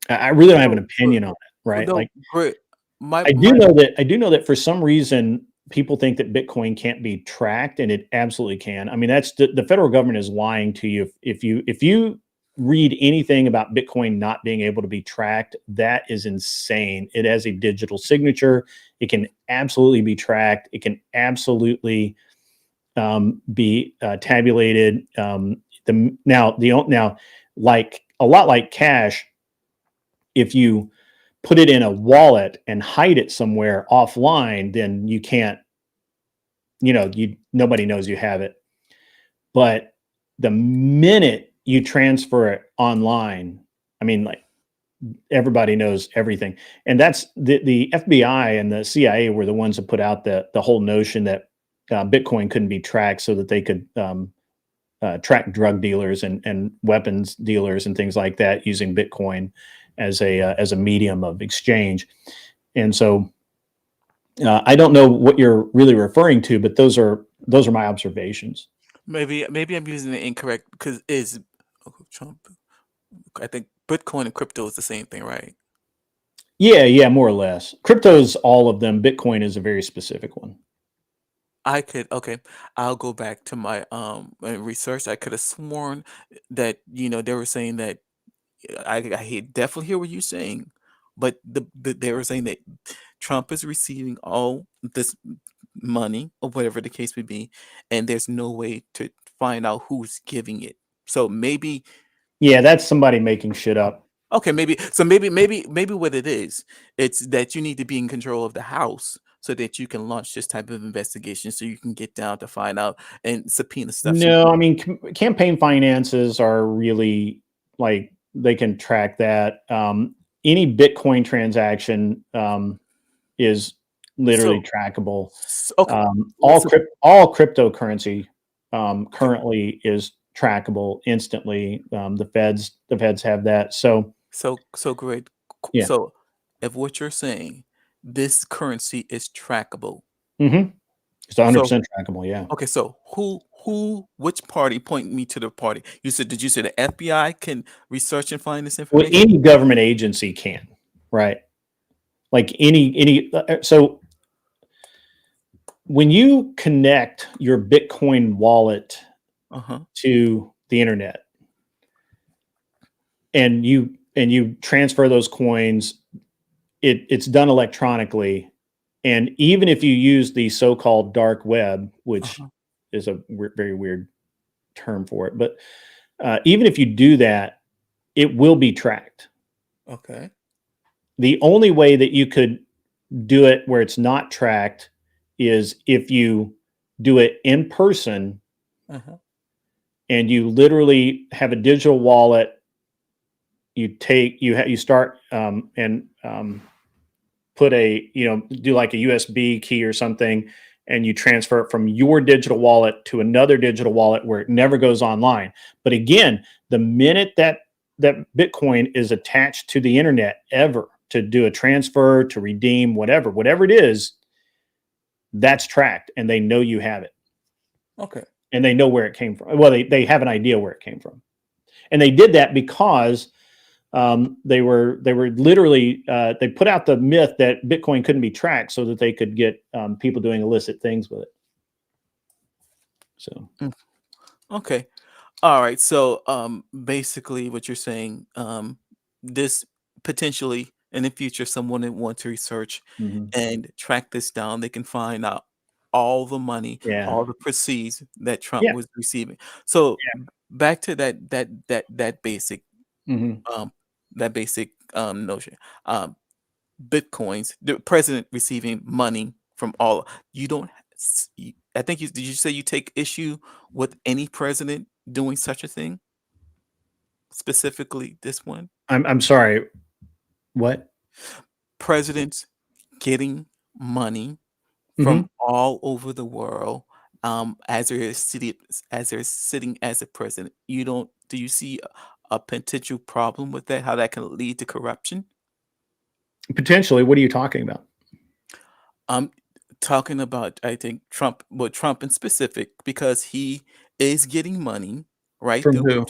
I really don't have an opinion on it, right? No, Like, great. I do know that for some reason people think that Bitcoin can't be tracked, and it absolutely can. I mean, that's the federal government is lying to you if you read anything about Bitcoin not being able to be tracked. That is insane. It has a digital signature. It can absolutely be tracked. It can absolutely be tabulated. Now, like a lot like cash, if you put it in a wallet and hide it somewhere offline, then you can't. Nobody knows you have it. But the minute you transfer it online, I mean, like, everybody knows everything. And that's the FBI and the CIA were the ones that put out the whole notion that Bitcoin couldn't be tracked so that they could track drug dealers and weapons dealers and things like that using Bitcoin as a medium of exchange. And so I don't know what you're really referring to, but those are my observations. Maybe I'm using it incorrect because Trump. I think Bitcoin and crypto is the same thing, right? Yeah, more or less. Crypto's all of them. Bitcoin is a very specific one. Okay. I'll go back to my research. I could have sworn that they were saying that definitely hear what you're saying, but they were saying that Trump is receiving all this money or whatever the case may be, and there's no way to find out who's giving it. So maybe Yeah, that's somebody making shit up. Okay, maybe what it is, it's that you need to be in control of the House so that you can launch this type of investigation, so you can get down to find out and subpoena stuff. So No, I mean, campaign finances are really, like, they can track that. Any Bitcoin transaction is literally trackable. Okay. All cryptocurrency currently is trackable instantly. The feds have that. So great. Yeah. So if what you're saying, this currency is trackable. It's 100% trackable. Yeah. Okay, so which party? Point me to the party. Did you say the FBI can research and find this Well, information? any government agency can, right? Like so when you connect your Bitcoin wallet to the internet and you transfer those coins, it's done electronically. And even if you use the so-called dark web, which is a very weird term for it, but even if you do that, it will be tracked. Okay. The only way that you could do it where it's not tracked is if you do it in person Uh-huh. and you literally have a digital wallet. You take you start and put a do like a USB key or something, and you transfer it from your digital wallet to another digital wallet where it never goes online. But again, the minute that Bitcoin is attached to the internet ever to do a transfer, to redeem, whatever it is, that's tracked and they know you have it. Okay. And they know where it came from. Well, they have an idea where it came from. And they did that because they were literally they put out the myth that Bitcoin couldn't be tracked so that they could get people doing illicit things with it. So Okay. All right. So basically what you're saying, this potentially in the future, someone that wants to research and track this down, they can find out all the money, yeah, all the proceeds that Trump yeah, was receiving. So yeah. back to that basic Mhm. um notion. Bitcoins, the president receiving money from all you don't I think did you say you take issue with any president doing such a thing? Specifically this one? I'm sorry. What? Presidents getting money from Mhm. all over the world, as they're sitting as a president. You don't do you see a potential problem with that? How that can lead to corruption? Potentially, what are you talking about? I'm talking about, I think Trump, well, Trump in specific, because he is getting money, right? From who?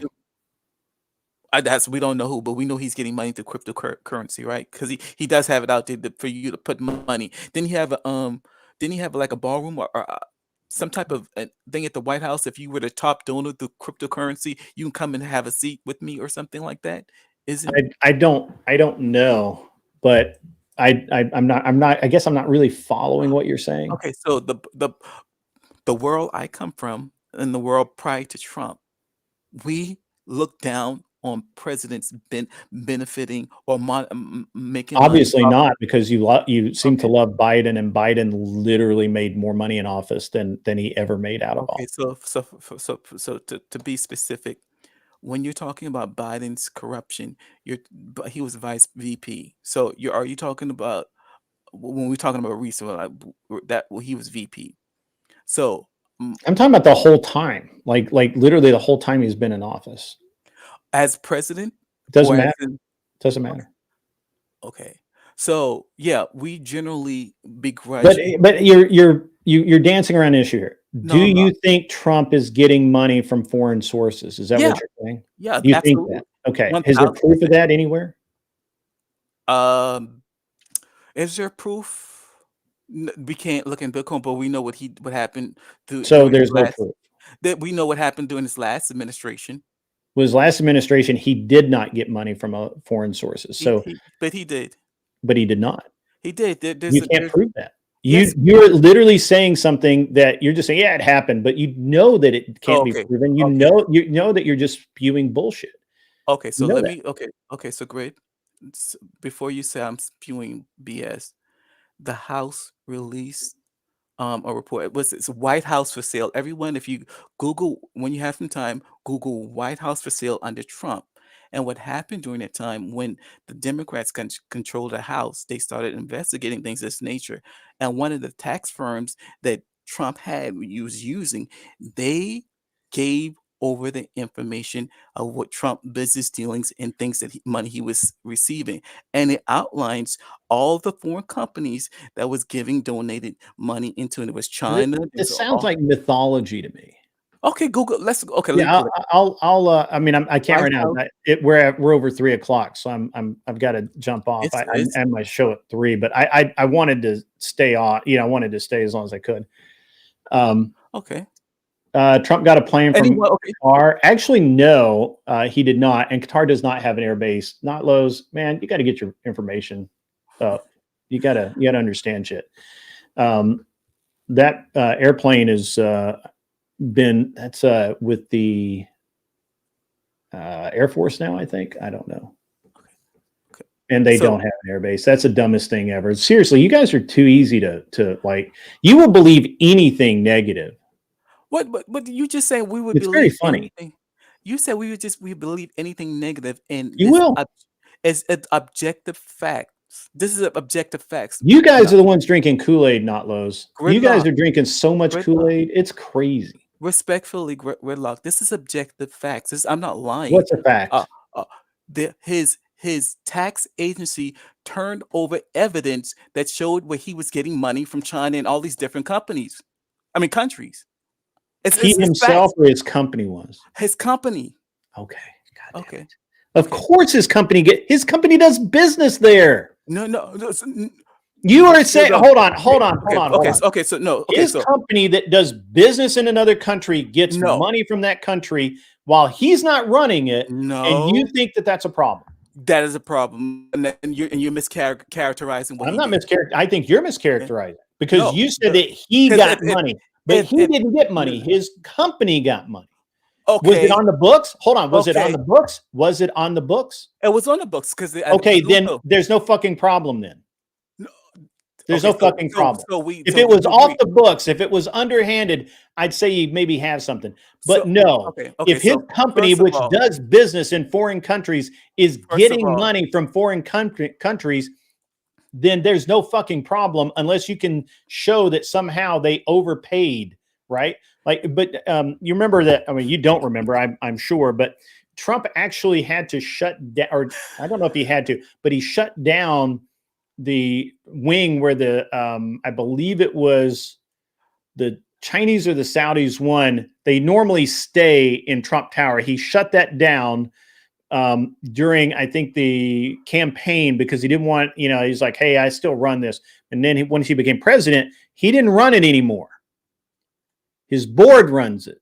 That's we don't know who, but we know he's getting money through cryptocurrency, right? Because he does have it out there for you to put money. Didn't he have didn't he have like a ballroom or some type of thing at the White House? If you were the top donor through cryptocurrency, you can come and have a seat with me or something like that. Isn't I don't know, but I'm not I guess I'm not really following what you're saying. okay? So the world I come from and the world prior to Trump, we look down on presidents benefiting or making money Obviously off. not, because you seem to Okay, love Biden, and Biden literally made more money in office than he ever made out of okay. office. So to be specific, when you're talking about Biden's corruption, but he was vice VP. So are you talking about when we're talking about recent that well, he was VP? So mm, I'm talking about the whole time, like literally the whole time he's been in office. as president It doesn't or as matter. in Doesn't matter. okay. So yeah, we generally But begrudge. you're dancing around the issue here. Do No, I'm not. you think Trump is getting money from foreign sources? Is that Yeah, what you're saying? yeah, Do you think absolutely. that? Okay. Is there proof of 1000%. that anywhere? Um, is there proof? We can't look in Bitcoin, but we know what happened So during his there's no last proof. that we know what happened during his last administration. Was last administration, he did not get money from foreign sources. So, But he did. but he did not. He did. You can't prove that. Yes. You're literally saying something that you're just saying, yeah, it happened, but you know that it can't Oh, be okay. proven. Okay. You know that you're just spewing bullshit. Okay. You So know let that. me. Okay. Okay. So great. Before you say I'm spewing BS, the House released a report. It's White House for sale. Everyone, if you Google when you have some time, Google White House for sale under Trump. And what happened during that time when the Democrats controlled the House, they started investigating things of this nature. And one of the tax firms that Trump was using, they gave over the information of what Trump business dealings and things that money he was receiving. And it outlines all the foreign companies that was giving donated money into it. It was China. This sounds like mythology to me. Okay, Google. Let me Yeah, pull it. I mean, I can't White right now. House. We're over 3 o'clock, so I've got to jump off. I It's end my show at 3, but I wanted to stay on. I wanted to stay as long as I could. okay. Trump got a plane from Anyone? Okay. Qatar. Actually, no, he did not. And Qatar does not have an air base. Not Lowe's. Man, you got to get your information up. You gotta understand shit. That airplane is. Been that's with the Air Force now, I think. I don't know. Okay. And they So- don't have an air base. That's the dumbest thing ever. Seriously, you guys are too easy to like. You will believe anything negative. But you just said we would It's very believe funny. anything. You said we believe anything negative, and You will. as objective facts. This is objective facts. You guys are the ones drinking Kool-Aid, not Lowe's. You guys Gridlock. are drinking so much Gridlock. Kool-Aid. It's crazy. Respectfully, Gridlock. This is objective facts. I'm not lying. What's a fact? His tax agency turned over evidence that showed where he was getting money from China and all these different countries. I mean, countries. He himself or his company was? His company. Okay. God Okay. it. Of course his company does business there. No. You are saying, hold on. Okay, so no. Okay, his company that does business in another country gets money from that country while he's not running it. No. And you think that that's a problem? That is a problem, and you're mischaracterizing what I'm not mischaracterizing. I think you're mischaracterizing because No, you said that he got money, but he if- didn't get money. His company got money. Okay. Was it on the books? Hold on. Was it on Okay. the books? Was it on the books? It was on the books because Okay, then there's no fucking problem then. There's no fucking problem. If it was off the books, if it was underhanded, I'd say you maybe have something. But no, if his company, which does business in foreign countries, is getting money from foreign countries, then there's no fucking problem unless you can show that somehow they overpaid, right? Like, but you remember that? I mean, you don't remember, I'm sure, but Trump actually had to shut down, or I don't know if he had to, but he shut down the wing where the I believe it was the Chinese or the Saudis won. They normally stay in Trump Tower. He shut that down during, I think, the campaign because he didn't want, he's like, hey, I still run this. And then once he became president, he didn't run it anymore. His board runs it.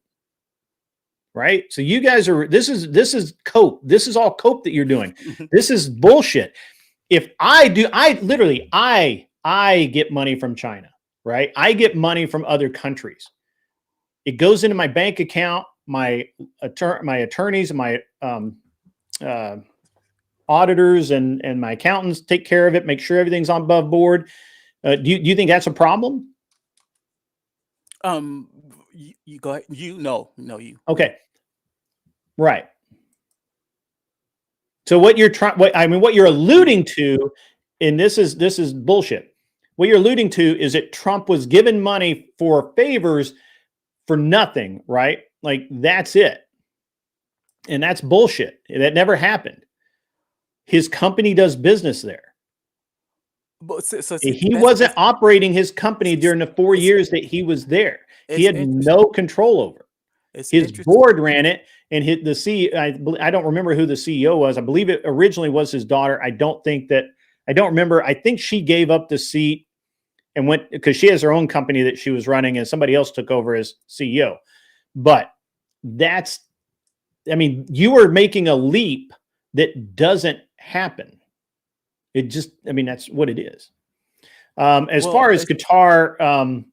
Right. So you guys are, this is cope. This is all cope that you're doing. This is bullshit. If I get money from China, right? I get money from other countries. It goes into my bank account, my attorneys, and my auditors and my accountants take care of it, make sure everything's on above board. Do you think that's a problem? You go ahead. You. Okay. Right. So what you're alluding to, and this is bullshit. What you're alluding to is that Trump was given money for favors for nothing, right? Like that's it. And that's bullshit. That never happened. His company does business there. But he wasn't operating his company during the 4 years that he was there. He had no control over it. His board ran it, and the CEO, I don't remember who the CEO was. I believe it originally was his daughter. I don't remember. I think she gave up the seat and went because she has her own company that she was running, and somebody else took over as CEO. But you are making a leap that doesn't happen. That's what it is. As far as Qatar,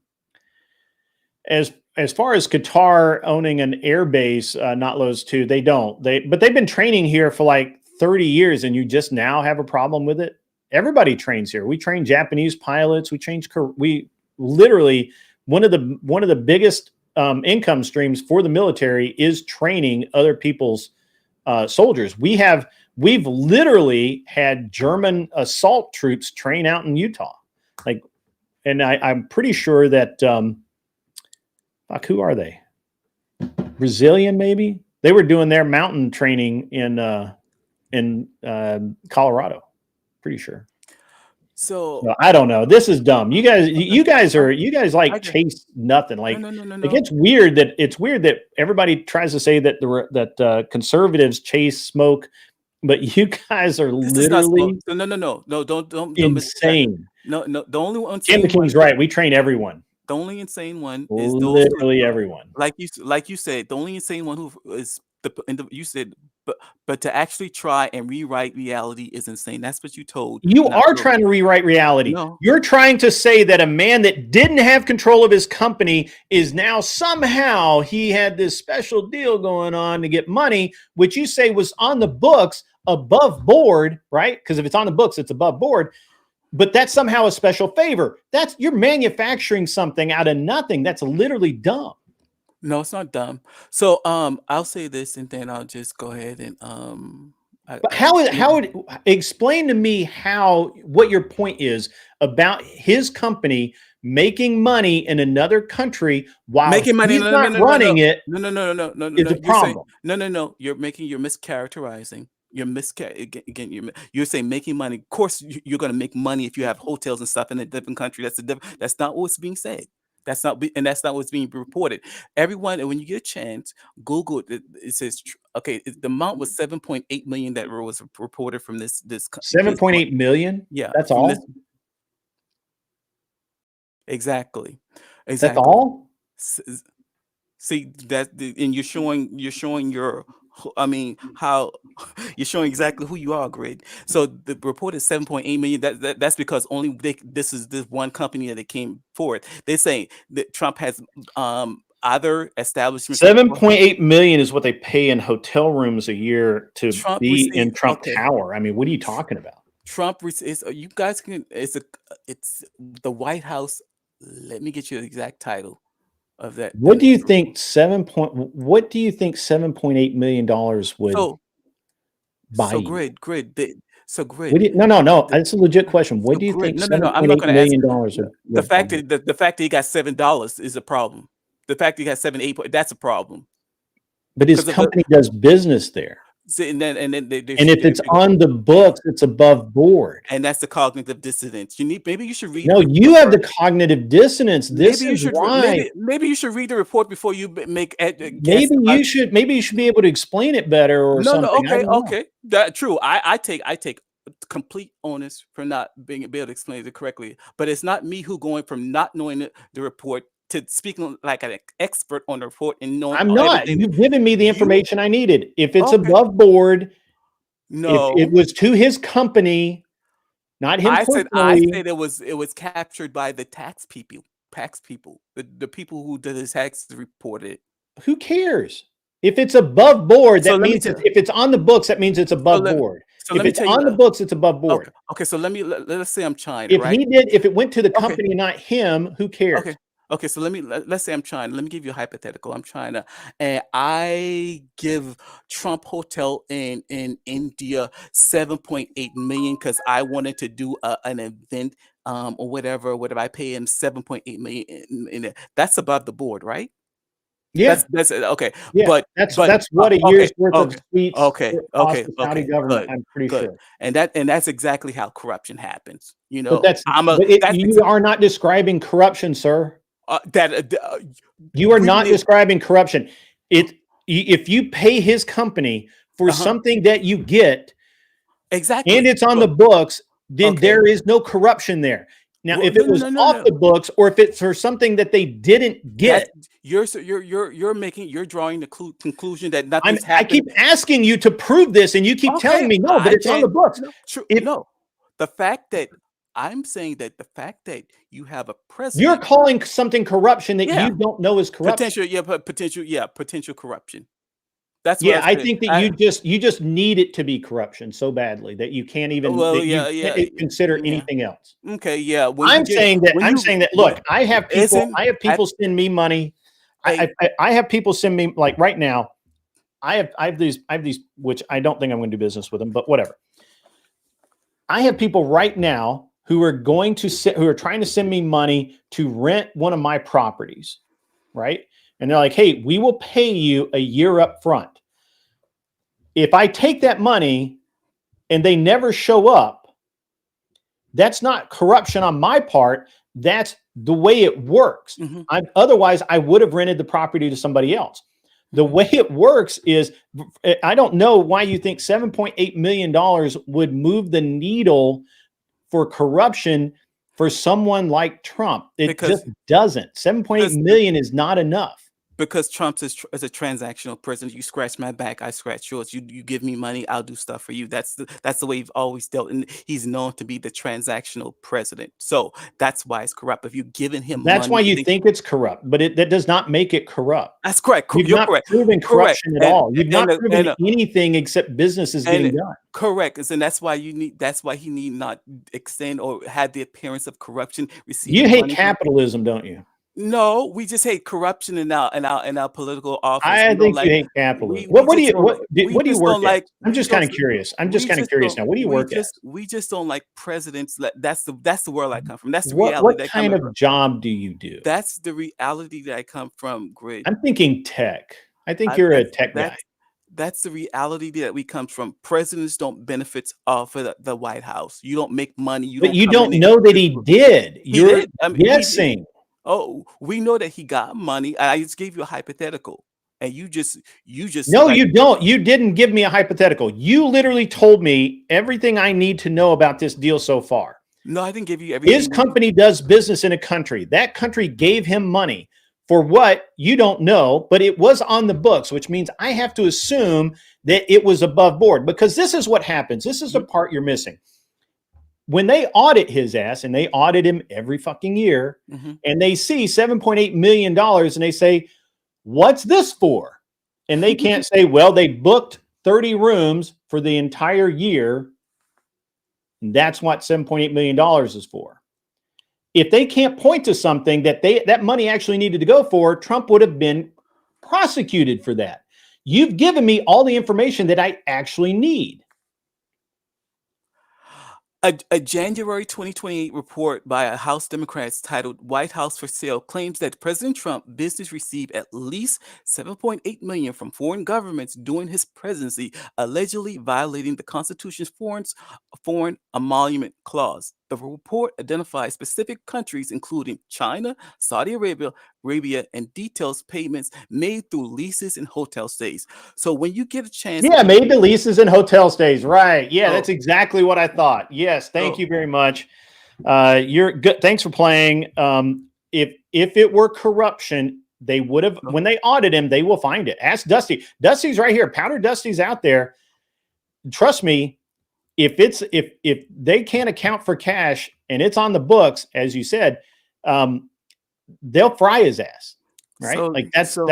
as far as Qatar owning an air base, not Lowe's too, they don't. But they've been training here for like 30 years, and you just now have a problem with it. Everybody trains here. We train Japanese pilots. We literally one of the biggest income streams for the military is training other people's soldiers. We've literally had German assault troops train out in Utah. And I'm pretty sure that who are they? Brazilian, maybe? They were doing their mountain training in Colorado. Pretty sure. So I don't know. This is dumb. You guys chase nothing. No. It's weird that everybody tries to say that conservatives chase smoke, but you guys are literally don't insane. No. The only one. Jim the King's right. We train everyone. The only insane one is literally everyone. Like you said, the only insane one who is you said but to actually try and rewrite reality is insane. That's what you told. You not are no, trying to rewrite reality. no. You're trying to say that a man that didn't have control of his company is now somehow he had this special deal going on to get money, which you say was on the books above board, right? Because if it's on the books, it's above board. But that's somehow a special favor. That's you're manufacturing something out of nothing. That's literally dumb. No, it's not dumb. So I'll say this and then I'll just go ahead and But how would explain to me what your point is about his company making money in another country while making money he's not running it? No. Is a problem. No. You're mischaracterizing. You're saying making money. Of course, you're going to make money if you have hotels and stuff in a different country. That's not what's being said. That's not what's being reported. Everyone, and when you get a chance, Google it. It says the amount was 7.8 million that was reported from this 7.8 million. Yeah, that's all. Exactly. That's all. See that, and you're showing your. I mean, how you're showing exactly who you are, Grid. So the report is 7.8 million. That's because only this is this one company that they came forward. They're saying that Trump has other establishments. 7.8 million is what they pay in hotel rooms a year to be in Trump Tower. I mean, what are you talking about? Trump is you guys can. It's the White House. Let me get you the exact title of that. What do you think 7.8 million dollars would buy? So you? Grid. No. That's a legit question. What do you think? No. I'm not going to ask. Dollars. The fact that he got $7 is a problem. The fact that he got 7, 8, that's a problem. But his company does business there. And if it's on the books, it's above board. And that's the cognitive dissonance. Maybe you should read. No, you have the cognitive dissonance. Maybe you should read the report before you make. Maybe you should be able to explain it better or something. Okay. That's true. I take complete onus for not being able to explain it correctly. But it's not me who going from not knowing the report to speaking like an expert on the report and knowing. I'm not. You've given me the information I needed. If it's above board, no, if it was to his company, not him. I said it was captured by the tax people, the people who did his tax reported. Who cares? If it's above board, that means if it's on the books, that means it's above board. If it's on the books, it's above board. Okay, so let's say I'm China. If it went to the company, not him, who cares? Okay, so let's say I'm China. Let me give you a hypothetical. I'm China, and I give Trump Hotel in India 7.8 million because I wanted to do an event or whatever. Whatever I pay him 7.8 million in it. That's above the board, right? Yeah, that's okay. Yeah, but that's what a year's worth of suites. The Saudi government. I'm pretty sure. And that's exactly how corruption happens. You know, you are not describing corruption, sir. You are not describing corruption. If you pay his company for something that you get, exactly, and it's on the books, then there is no corruption there. Now, if it was off the books, or if it's for something that they didn't get, you're drawing the conclusion that nothing's happening. I keep asking you to prove this, and you keep telling me no, but it's on the books. The fact that I'm saying that the fact that you have a president, you're calling something corruption that you don't know is corruption. Potential corruption. That's I think that you just need it to be corruption so badly that you can't even consider anything else. Okay, yeah. I'm saying that. Look, I have people send me money. I have people send me, like right now. I have these which I don't think I'm going to do business with them, but whatever. I have people right now who are trying to send me money to rent one of my properties, right? And they're like, hey, we will pay you a year up front. If I take that money and they never show up, that's not corruption on my part. That's the way it works. Otherwise, I would have rented the property to somebody else. The way it works is, I don't know why you think $7.8 million would move the needle for corruption for someone like Trump. It just doesn't. 7.8 million is not enough. because Trump is a transactional president. You scratch my back, I scratch yours. You give me money, I'll do stuff for you. That's the way he's always dealt, and he's known to be the transactional president. So that's why it's corrupt. If you're giving him That's money, why you think it's corrupt, but that does not make it corrupt. that's correct. You've You're not correct. proven Correct. corruption at all. You've not proven And anything except business is getting done. correct. And that's why that's why he need not extend or have the appearance of corruption. You Receiving hate money capitalism, don't you? No, we just hate corruption in our political office. I We don't think you hate capitalism. we What do just you don't what do we what do you just work don't at? like I'm we just kind of just curious. I'm we just kind of just curious don't now. What do you work at? we just don't like presidents. That's the world I come from. That's the What reality that I kind come of from. job do you do? That's the reality that I come from, Grid. I'm thinking tech. I think you're a tech guy. That's the reality that we come from. Presidents don't benefit off of the White House. You don't make money. But you come in don't and know get that he did. He You're did. I mean, he did. guessing. Oh, we know that he got money. I just gave you a hypothetical, and you just No, like, you don't. You didn't give me a hypothetical. You literally told me everything I need to know about this deal so far. No, I didn't give you everything. His company does business in a country. That country gave him money for what you don't know, but it was on the books, which means I have to assume that it was above board, because this is what happens. This is the part you're missing. When they audit his ass, and they audit him every fucking year, and they see $7.8 million, and they say, what's this for? And they can't say, well, they booked 30 rooms for the entire year. And that's what $7.8 million is for. If they can't point to something that that money actually needed to go for, Trump would have been prosecuted for that. You've given me all the information that I actually need. A January 2028 report by a House Democrats titled "White House for Sale" claims that President Trump business received at least $7.8 million from foreign governments during his presidency, allegedly violating the Constitution's foreign emolument clause. The report identifies specific countries, including China, Saudi Arabia, and details payments made through leases and hotel stays. So when you get a chance, yeah, made the leases and hotel stays, right? Yeah, that's exactly what I thought. Yes, thank you very much. You're good. Thanks for playing. If it were corruption, they would have. When they audit him, they will find it. Ask Dusty. Dusty's right here. Powder Dusty's out there. Trust me. If they can't account for cash and it's on the books, as you said, they'll fry his ass, right? So- Like that's so-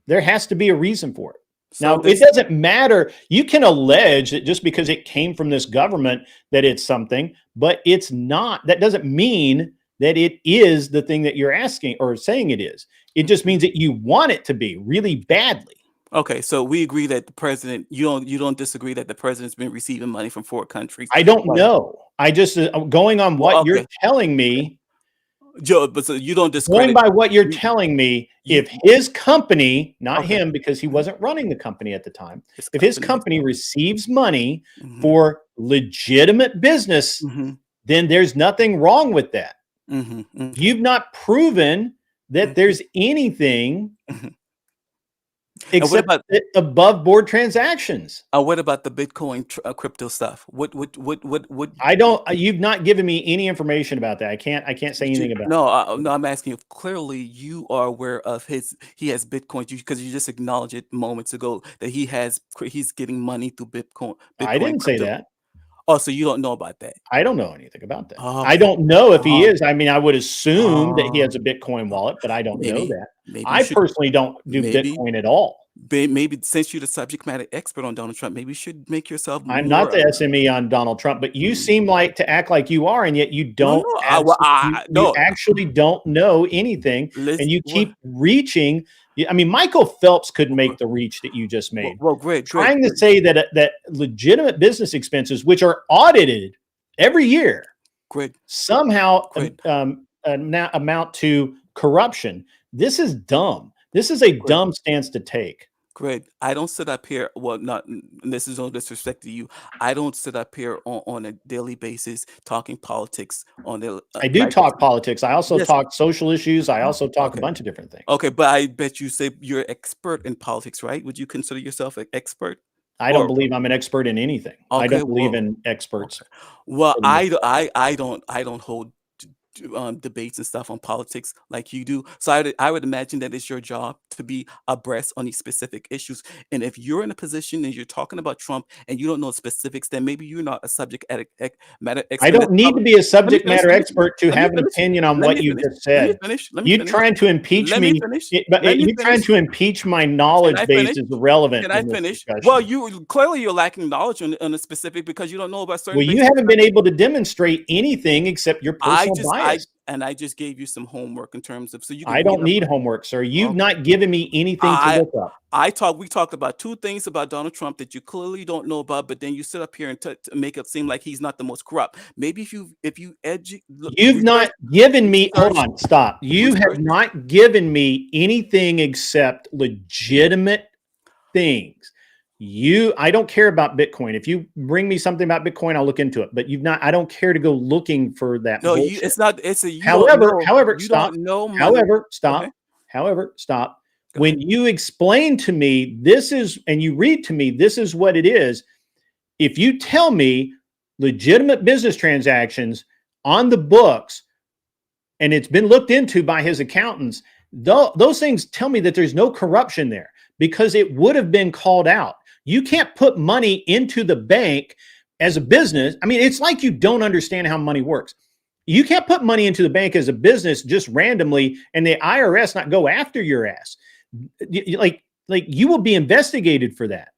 there has to be a reason for it. So Now, this- it doesn't matter. You can allege that just because it came from this government that it's something, but it's not. That doesn't mean that it is the thing that you're asking or saying it is. It just means that you want it to be really badly. Okay, so we agree that the president. You don't disagree that the president's been receiving money from foreign countries. I don't know. I just going on what you're okay. telling me. Joe, but so you don't Going discredit. by what you're telling me, if his company, not Okay. him, because he wasn't running the company at the time, His if his company- company receives money Mhm. for legitimate business, Mhm. then there's nothing wrong with that. Mhm. Mhm. You've not proven that there's anything Mhm. except about- above board transactions. What about the Bitcoin crypto stuff? What? I don't. You've not given me any information about that. I can't say anything about. No, I'm asking you. Clearly, you are aware of he has Bitcoin because you just acknowledged it moments ago that he's getting money through Bitcoin. I didn't say crypto. that. Oh, so you don't know about that? I don't know anything about that. Oh, I don't know if he oh. is. I mean, I would assume that he has a Bitcoin wallet, but I don't know Maybe- that. maybe you I should- personally don't do maybe- Bitcoin at all. Maybe since you're the subject matter expert on Donald Trump, maybe you should make yourself. I'm not the SME on Donald Trump, but you seem like to act like you are, and yet you don't. no. You actually don't know anything, and you keep reaching. I mean, Michael Phelps couldn't make the reach that you just made. Well, great. Trying to say that legitimate business expenses, which are audited every year, somehow amount to corruption. This is dumb. This is a dumb stance to take. Great. I don't sit up here. Well, not. This is no disrespect to you. I don't sit up here on a daily basis talking politics. I do talk politics. I also Yes. talk social issues. I also talk a bunch of different things. Okay, but I bet you say you're an expert in politics, right? Would you consider yourself an expert? I don't believe I'm an expert in anything. I Okay, don't believe well- in experts. Well, for the most I don't hold debates and stuff on politics like you do. So I would imagine that it's your job to be abreast on these specific issues. And if you're in a position and you're talking about Trump and you don't know specifics, then maybe you're not a matter I expert. don't need to be a Let me subject finish. matter expert to Let me have an finish. opinion on Let what me you finish. just Let me said. finish. Let me You finish. trying to impeach Let me me, finish. but Let me you trying finish. to impeach my Can knowledge I base finish? is irrelevant Can I in this finish? discussion. Well, clearly you're lacking knowledge on a specific because you don't know about certain Well, you basic haven't been terms. able to demonstrate anything except your personal bias. I just gave you some homework in terms of so you can I read don't up need on it. homework, sir. You've Okay. not given me anything to look up. We talked about two things about Donald Trump that you clearly don't know about, but then you sit up here and to make it seem like he's not the most corrupt. Maybe if you You've not given me, hold on, stop. You have research. not given me anything except legitimate things. I don't care about Bitcoin. If you bring me something about Bitcoin, I'll look into it. But I don't care to go looking for that No, bullshit. it's not. It's a you don't However, know. however, You stop. don't know money. However, stop. Okay. However, stop. Go When ahead. you explain to me this is, and you read to me this is what it is, if you tell me legitimate business transactions on the books and it's been looked into by his accountants, those things tell me that there's no corruption there because it would have been called out. You can't put money into the bank as a business. I mean, it's like you don't understand how money works. You can't put money into the bank as a business just randomly and the IRS not go after your ass. Like you will be investigated for that.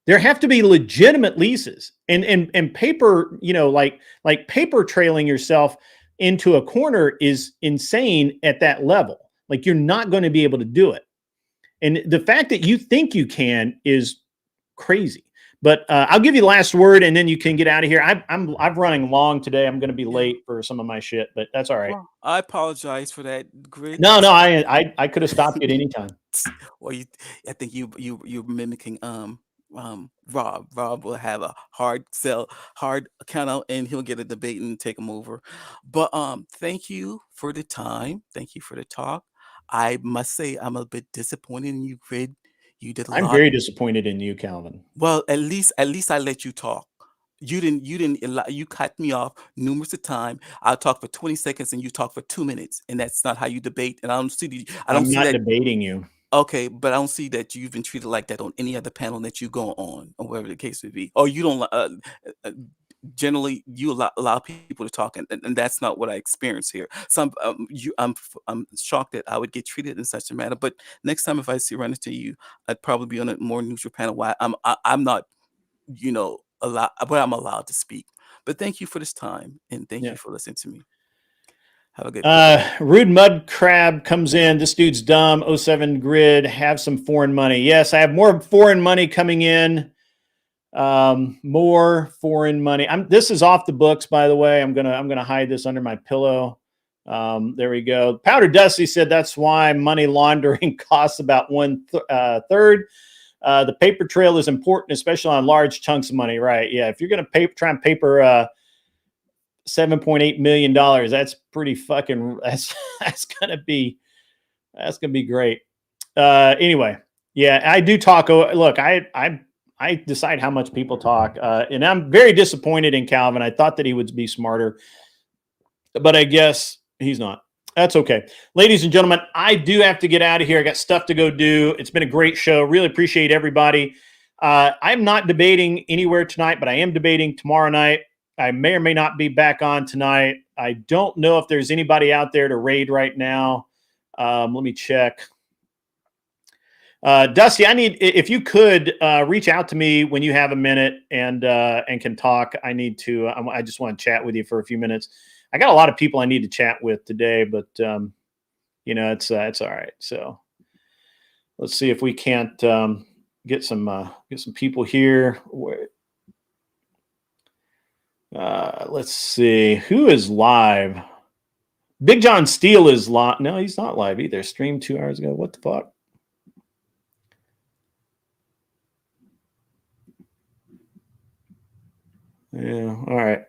There have to be legitimate leases and paper, like paper trailing yourself into a corner is insane at that level. Like you're not going to be able to do it. And the fact that you think you can is crazy. But I'll give you the last word, and then you can get out of here. I'm running long today. I'm going to be late for some of my shit, but that's all right. Well, I apologize for that, Grid. No, I could have stopped you at any time. Well, I think you're mimicking Rob. Rob will have a hard count out, and he'll get a debate and take him over. But thank you for the time. Thank you for the talk. I must say I'm a bit disappointed in you, Grid. You did a I'm lot. very disappointed in you, Calvin. Well, at least I let you talk. You cut me off numerous of times. I'll talk for 20 seconds and you talk for 2 minutes, and that's not how you debate. And I don't see I'm not that. debating you. Okay, but I don't see that you've been treated like that on any other panel that you go on, or whatever the case may be. Or you don't. Generally, you allow people to talk, and that's not what I experience here. I'm shocked that I would get treated in such a manner. But next time, if I run into you, I'd probably be on a more neutral panel. Why I'm not, allowed, but I'm allowed to speak. But thank you for this time, and thank you for listening to me. Have a good Rude Mud Crab comes in. This dude's dumb. 07 Grid. Have some foreign money. Yes, I have more foreign money coming in. More foreign money. This is off the books, by the way. I'm gonna hide this under my pillow. There we go. Powder Dusty said that's why money laundering costs about 1/3. The paper trail is important, especially on large chunks of money. Right? Yeah. If you're gonna try and paper $7.8 million, that's pretty fucking. That's gonna be great. Anyway, yeah, I do talk. Look, I decide how much people talk, and I'm very disappointed in Calvin. I thought that he would be smarter, but I guess he's not. That's okay. Ladies and gentlemen, I do have to get out of here. I got stuff to go do. It's been a great show. Really appreciate everybody. I'm not debating anywhere tonight, but I am debating tomorrow night. I may or may not be back on tonight. I don't know if there's anybody out there to raid right now. Let me check. Dusty, if you could reach out to me when you have a minute and can talk. I just want to chat with you for a few minutes. I got a lot of people I need to chat with today, but it's all right. So let's see if we can't get some people here. Let's see who is live. Big John Steele is live. No, he's not live either. Streamed 2 hours ago. What the fuck? Yeah. All right.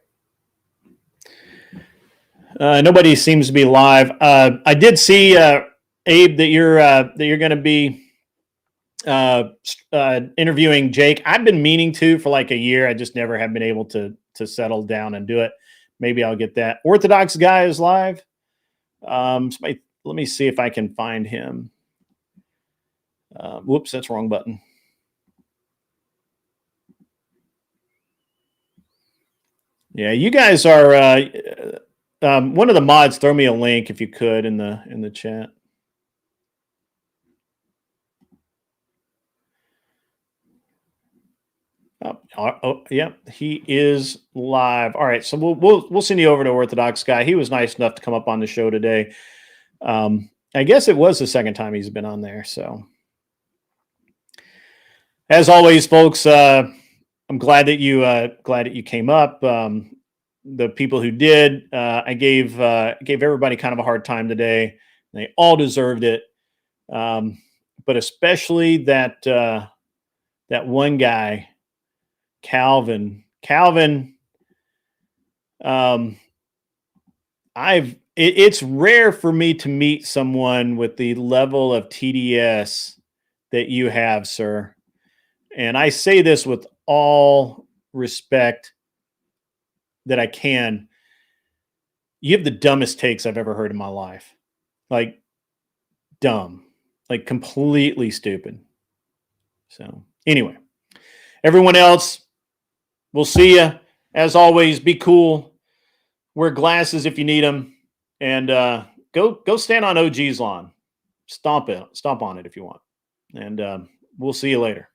Nobody seems to be live. I did see Abe that you're going to be interviewing Jake. I've been meaning to for like a year. I just never have been able to settle down and do it. maybe I'll get that. Orthodox guy is live. Let me see if I can find him. Whoops, that's wrong button. Yeah, you guys are. One of the mods, throw me a link if you could in the chat. Yeah, he is live. All right, so we'll send you over to Orthodox guy. He was nice enough to come up on the show today. I guess it was the second time he's been on there. So, as always, folks, I'm glad that you came up. The people who did, I gave everybody kind of a hard time today. They all deserved it, but especially that one guy. Calvin, it's rare for me to meet someone with the level of TDS that you have, sir. And I say this with all respect that I can. You have the dumbest takes I've ever heard in my life. Like, dumb, like completely stupid. So anyway, everyone else, we'll see you. As always, be cool. Wear glasses if you need them. And go stand on OG's lawn. Stomp on it if you want. And we'll see you later.